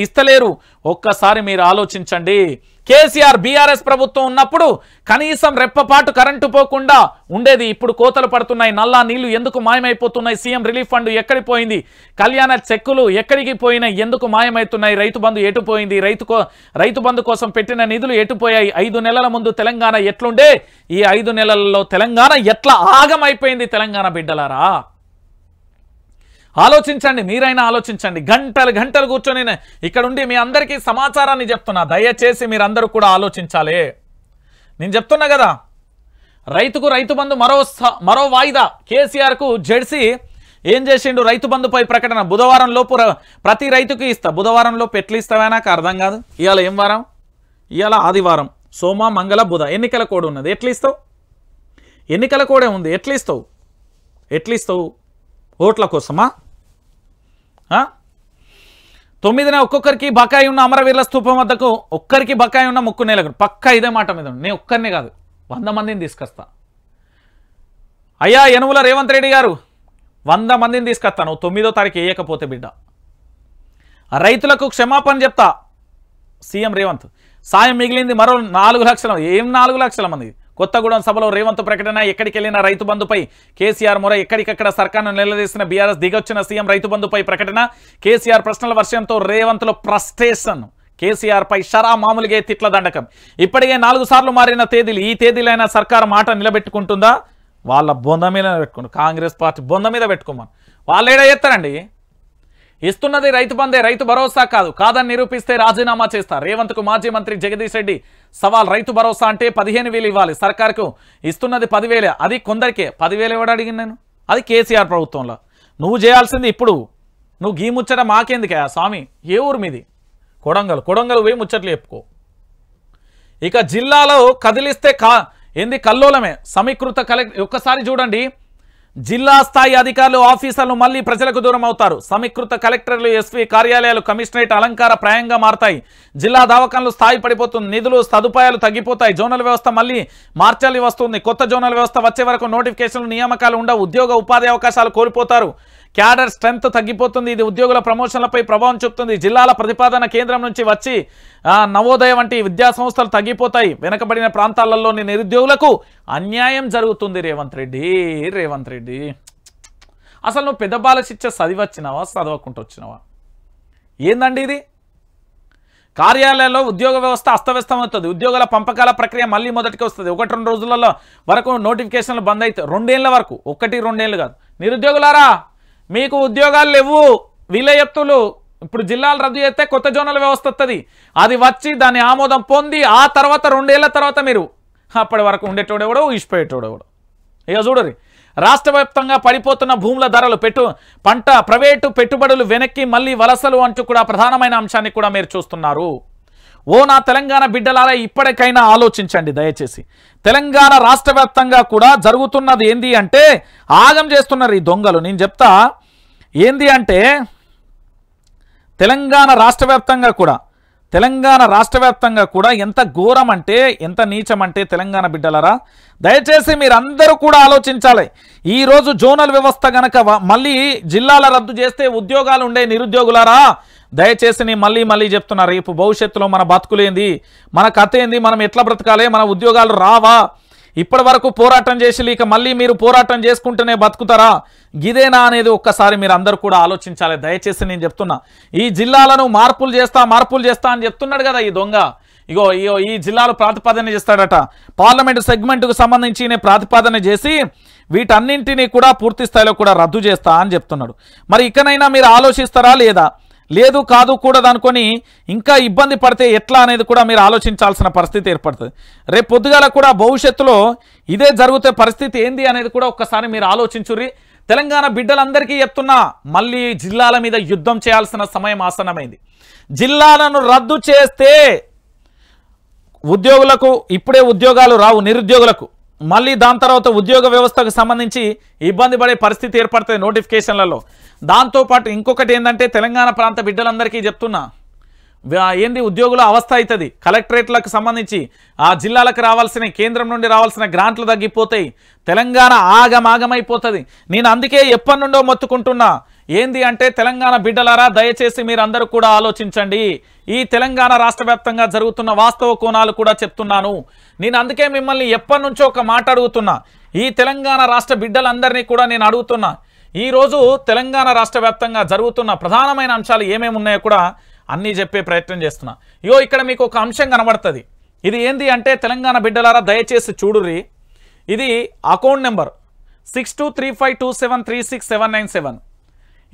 ఇస్తలేరు. ఒక్కసారి మీరు ఆలోచించండి. కేసీఆర్ బీఆర్ఎస్ ప్రభుత్వం ఉన్నప్పుడు కనీసం రెప్పపాటు కరెంటు పోకుండా ఉండేది. ఇప్పుడు కోతలు పడుతున్నాయి. నల్లా నీళ్లు ఎందుకు మాయమైపోతున్నాయి? సీఎం రిలీఫ్ ఫండ్ ఎక్కడికి పోయింది? కళ్యాణ చెక్కులు ఎక్కడికి పోయినాయి? ఎందుకు మాయమవుతున్నాయి? రైతు బంధు ఎటుపోయింది? రైతు బంధు కోసం పెట్టిన నిధులు ఎటుపోయాయి? 5 నెలల ముందు తెలంగాణ ఎట్లుండే? ఈ 5 నెలలలో తెలంగాణ ఎట్లా ఆగమైపోయింది? తెలంగాణ బిడ్డలారా ఆలోచించండి. మీరైనా ఆలోచించండి. గంటలు కూర్చొని ఇక్కడ ఉండి మీ అందరికీ సమాచారాన్ని చెప్తున్నా. దయచేసి మీరందరూ కూడా ఆలోచించాలి. నేను చెప్తున్నా కదా, రైతుకు రైతు బంధు మరో వాయిదా. కేసీఆర్కు జెడ్సీ ఏం చేసిండు? రైతు బంధుపై ప్రకటన. బుధవారం లోపు ప్రతి రైతుకి ఇస్తా. బుధవారం లోపు ఎట్లు ఇస్తావా నాకు అర్థం కాదు. ఇవాళ ఏం వారం? ఇవాళ ఆదివారం. సోమ, మంగళ, బుధ. ఎన్నికల కోడ్ ఉన్నది. ఎట్లు ఇస్తావు? ఎన్నికల కోడే ఉంది. ఎట్లు ఇస్తావు? ఓట్ల కోసమా? 9న ఒక్కొక్కరికి బకాయి ఉన్న అమరవీరుల స్థూపం వద్దకు ఒక్కరికి బకాయి ఉన్న ముక్కు నేలకు. పక్కా ఇదే మాట మీద నేను ఒక్కరినే కాదు 100 మందిని తీసుకొస్తా. అయ్యా యనుమల రేవంత్ రెడ్డి గారు 100 మందిని తీసుకొస్తాను. 9వ తారీఖు వేయకపోతే బిడ్డ రైతులకు క్షమాపణ చెప్తా. సీఎం రేవంత్ సాయం మిగిలింది మరో 4 లక్షల. ఏం 4 లక్షల మంది? కొత్తగూడెం సభలో రేవంత్ ప్రకటన. ఎక్కడికి వెళ్ళిన రైతు బంధుపై కేసీఆర్ మొర. ఎక్కడికక్కడ సర్కార్ను నిలదీసిన బీఆర్ఎస్ దిగొచ్చిన సీఎం రైతు బంధుపై ప్రకటన. కేసీఆర్ ప్రశ్నల వర్షంతో రేవంత్లో ఫ్రస్ట్రేషన్. కేసీఆర్ పై షరా మామూలుగా తిట్ల దండకం. ఇప్పటికే 4 సార్లు మారిన తేదీలు. ఈ తేదీలైనా సర్కార్ మాట నిలబెట్టుకుంటుందా? వాళ్ళ బొంద మీద పెట్టుకుంటు. కాంగ్రెస్ పార్టీ బొంద మీద పెట్టుకోమని వాళ్ళు ఏడా చేస్తారండి. ఇస్తున్నది రైతు బందే, రైతు భరోసా కాదని నిరూపిస్తే రాజీనామా చేస్తా. రేవంత్కు మాజీ మంత్రి జగదీష్ రెడ్డి సవాల్. రైతు భరోసా అంటే 15,000 ఇవ్వాలి. సర్కార్కు ఇస్తున్నది 10,000. అది కొందరికే. 10,000 ఎవడు అడిగింది నేను? అది కేసీఆర్ ప్రభుత్వంలో. నువ్వు చేయాల్సింది ఇప్పుడు. నువ్వు గీ ముచ్చట మాకేందుకే స్వామి? ఏ ఊరు మీది? కొడంగల్ పోయి ముచ్చట్లు చెప్పుకో. ఇక జిల్లాలో కదిలిస్తే ఏంది కల్లోలమే. సమీకృత కలెక్టర్ ఒక్కసారి చూడండి. జిల్లా స్థాయి అధికారులు, ఆఫీసర్లు మళ్లీ ప్రజలకు దూరం అవుతారు. సమీకృత కలెక్టర్లు, ఎస్పీ కార్యాలయాలు, కమిషనరేట్ అలంకార ప్రాయంగా మారతాయి. జిల్లా దవాఖానలు స్థాయి పడిపోతుంది. నిధులు సదుపాయాలు తగ్గిపోతాయి. జోనల్ వ్యవస్థ మళ్లీ మార్చాలి వస్తుంది. కొత్త జోనల్ వ్యవస్థ వచ్చే వరకు నోటిఫికేషన్లు, నియామకాలు ఉండవు. ఉద్యోగ ఉపాధి అవకాశాలు కోల్పోతారు. క్యాడర్ స్ట్రెంత్ తగ్గిపోతుంది. ఇది ఉద్యోగుల ప్రమోషన్లపై ప్రభావం చూపుతుంది. జిల్లాల ప్రతిపాదన కేంద్రం నుంచి వచ్చి నవోదయ వంటి విద్యా సంస్థలు తగ్గిపోతాయి. వెనకబడిన ప్రాంతాలలోని నిరుద్యోగులకు అన్యాయం జరుగుతుంది. రేవంత్ రెడ్డి అసలు నువ్వు పెద్ద బాల శిక్ష చదివచ్చినావా, చదవకుండా వచ్చినావా? ఏందండి ఇది? కార్యాలయాల్లో ఉద్యోగ వ్యవస్థ అస్తవ్యస్తం అవుతుంది. ఉద్యోగుల పంపకాల ప్రక్రియ మళ్ళీ మొదటికి వస్తుంది. 1-2 రోజులలో వరకు నోటిఫికేషన్లు బంద్ అయితే 2 ఏళ్ల వరకు. 1-2 ఏళ్ళు కాదు. నిరుద్యోగులారా మీకు ఉద్యోగాలు లేవు. వీళ్ళ ఎత్తులు ఇప్పుడు జిల్లాలు రద్దు చేస్తే కొత్త జోనల్ వ్యవస్థ వస్తుంది. అది వచ్చి దాని ఆమోదం పొంది ఆ తర్వాత 2 ఏళ్ల తర్వాత మీరు అప్పటి వరకు ఉండేటోడెవడో ఇష్టపోయేటోడెవడో. ఇక చూడరు. రాష్ట్ర వ్యాప్తంగా పడిపోతున్న భూముల ధరలు, ప్రైవేటు పెట్టుబడులు వెనక్కి మళ్ళీ వలసలు అంటూ కూడా ప్రధానమైన అంశాన్ని కూడా మీరు చూస్తున్నారు. ఓ నా తెలంగాణ బిడ్డలారా ఇప్పటికైనా ఆలోచించండి దయచేసి. తెలంగాణ రాష్ట్ర వ్యాప్తంగా కూడా జరుగుతున్నది ఏంది అంటే ఆగం చేస్తున్నారు ఈ దొంగలు. నేను చెప్తా ఏంది అంటే తెలంగాణ రాష్ట్ర వ్యాప్తంగా కూడా ఎంత ఘోరం అంటే ఎంత నీచం అంటే తెలంగాణ బిడ్డలారా దయచేసి మీరందరూ కూడా ఆలోచించాలి. ఈరోజు జోనల్ వ్యవస్థ గనక మళ్ళీ జిల్లాల రద్దు చేస్తే ఉద్యోగాలు ఉండే నిరుద్యోగులారా దయచేసి నేను మళ్ళీ చెప్తున్నా, రేపు భవిష్యత్తులో మన బతుకులేంది, మన కథ ఏంది, మనం ఎట్లా బ్రతకాలి, మన ఉద్యోగాలు రావా, ఇప్పటి వరకు పోరాటం చేసి ఇక మళ్ళీ మీరు పోరాటం చేసుకుంటూనే బతుకుతారా, గిదేనా అనేది ఒక్కసారి మీరు అందరూ కూడా ఆలోచించాలి. దయచేసి నేను చెప్తున్నా, ఈ జిల్లాలను మార్పులు చేస్తా అని చెప్తున్నాడు కదా ఈ దొంగ. ఇగో ఈ జిల్లాలో ప్రతిపాదన చేస్తాడట, పార్లమెంటు సెగ్మెంట్కు సంబంధించి ప్రతిపాదన చేసి వీటన్నింటినీ కూడా పూర్తి స్థాయిలో కూడా రద్దు చేస్తా అని చెప్తున్నాడు. మరి ఇకనైనా మీరు ఆలోచిస్తారా లేదా? లేదు కాదు కూడదు అనుకొని ఇంకా ఇబ్బంది పడితే ఎట్లా అనేది కూడా మీరు ఆలోచించాల్సిన పరిస్థితి ఏర్పడుతుంది. రేపు పొద్దుగాల కూడా భవిష్యత్తులో ఇదే జరిగితే పరిస్థితి ఏంది అనేది కూడా ఒక్కసారి మీరు ఆలోచించుర్రి. తెలంగాణ బిడ్డలందరికీ చెప్తున్నా, మళ్ళీ జిల్లాల మీద యుద్ధం చేయాల్సిన సమయం ఆసన్నమైంది. జిల్లాలను రద్దు చేస్తే ఉద్యోగులకు ఇప్పుడే ఉద్యోగాలు రావు, నిరుద్యోగులకు మళ్ళీ దాని తర్వాత ఉద్యోగ వ్యవస్థకు సంబంధించి ఇబ్బంది పడే పరిస్థితి ఏర్పడుతుంది నోటిఫికేషన్లలో. దాంతోపాటు ఇంకొకటి ఏంటంటే తెలంగాణ ప్రాంత బిడ్డలందరికీ చెప్తున్నా, ఏంది ఉద్యోగుల అవస్థ అవుతుంది. కలెక్టరేట్లకు సంబంధించి ఆ జిల్లాలకు రావాల్సిన కేంద్రం నుండి రావాల్సిన గ్రాంట్లు తగ్గిపోతాయి, తెలంగాణ ఆగమాగమైపోతుంది. నేను అందుకే ఎప్పటి నుండో మొత్తుకుంటున్నా, ఏంది అంటే తెలంగాణ బిడ్డలారా దయచేసి మీరు అందరూ కూడా ఆలోచించండి. ఈ తెలంగాణ రాష్ట్ర వ్యాప్తంగా జరుగుతున్న వాస్తవ కోణాలు కూడా చెప్తున్నాను. నేను అందుకే మిమ్మల్ని ఎప్పటి నుంచో ఒక మాట అడుగుతున్నా, ఈ తెలంగాణ రాష్ట్ర బిడ్డలందరినీ కూడా నేను అడుగుతున్నా, ఈరోజు తెలంగాణ రాష్ట్ర వ్యాప్తంగా జరుగుతున్న ప్రధానమైన అంశాలు ఏమేమి ఉన్నాయో కూడా అన్నీ చెప్పే ప్రయత్నం చేస్తున్నా. ఇక్కడ మీకు ఒక అంశం కనబడుతుంది. ఇది ఏంది అంటే తెలంగాణ బిడ్డలారా దయచేసి చూడుర్రి. ఇది అకౌంట్ నెంబర్ 623527367797.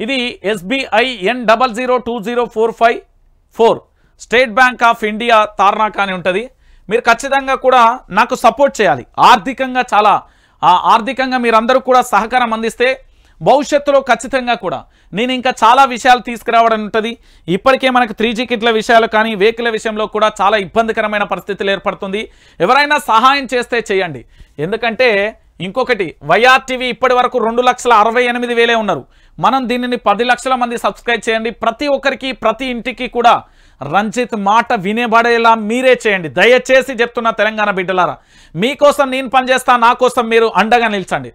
ఇది SBI N002045 state bank of India Tarnaka అని ఉంటుంది. మీరు ఖచ్చితంగా కూడా నాకు సపోర్ట్ చేయాలి. ఆర్థికంగా మీరందరూ కూడా సహకారం అందిస్తే భవిష్యత్తులో ఖచ్చితంగా కూడా నేను ఇంకా చాలా విషయాలు తీసుకురావడం ఉంటుంది. ఇప్పటికే మనకు 3G కిట్ల విషయాలు కానీ వెహికల్ విషయంలో కూడా చాలా ఇబ్బందికరమైన పరిస్థితులు ఏర్పడుతుంది. ఎవరైనా సహాయం చేస్తే చేయండి. ఎందుకంటే ఇంకొకటి, వైఆర్టీవీ ఇప్పటి వరకు 2,68,000 ఉన్నారు. మనం దీనిని 10 లక్షల మంది సబ్స్క్రైబ్ చేయండి. ప్రతి ఒక్కరికి ప్రతి ఇంటికి కూడా రంజిత్ మాట వినేబడేలా మీరే చేయండి. దయచేసి చెప్తున్న తెలంగాణ బిడ్డలారా, మీకోసం నేను పనిచేస్తా, నా కోసం మీరు అండగా నిల్చండి.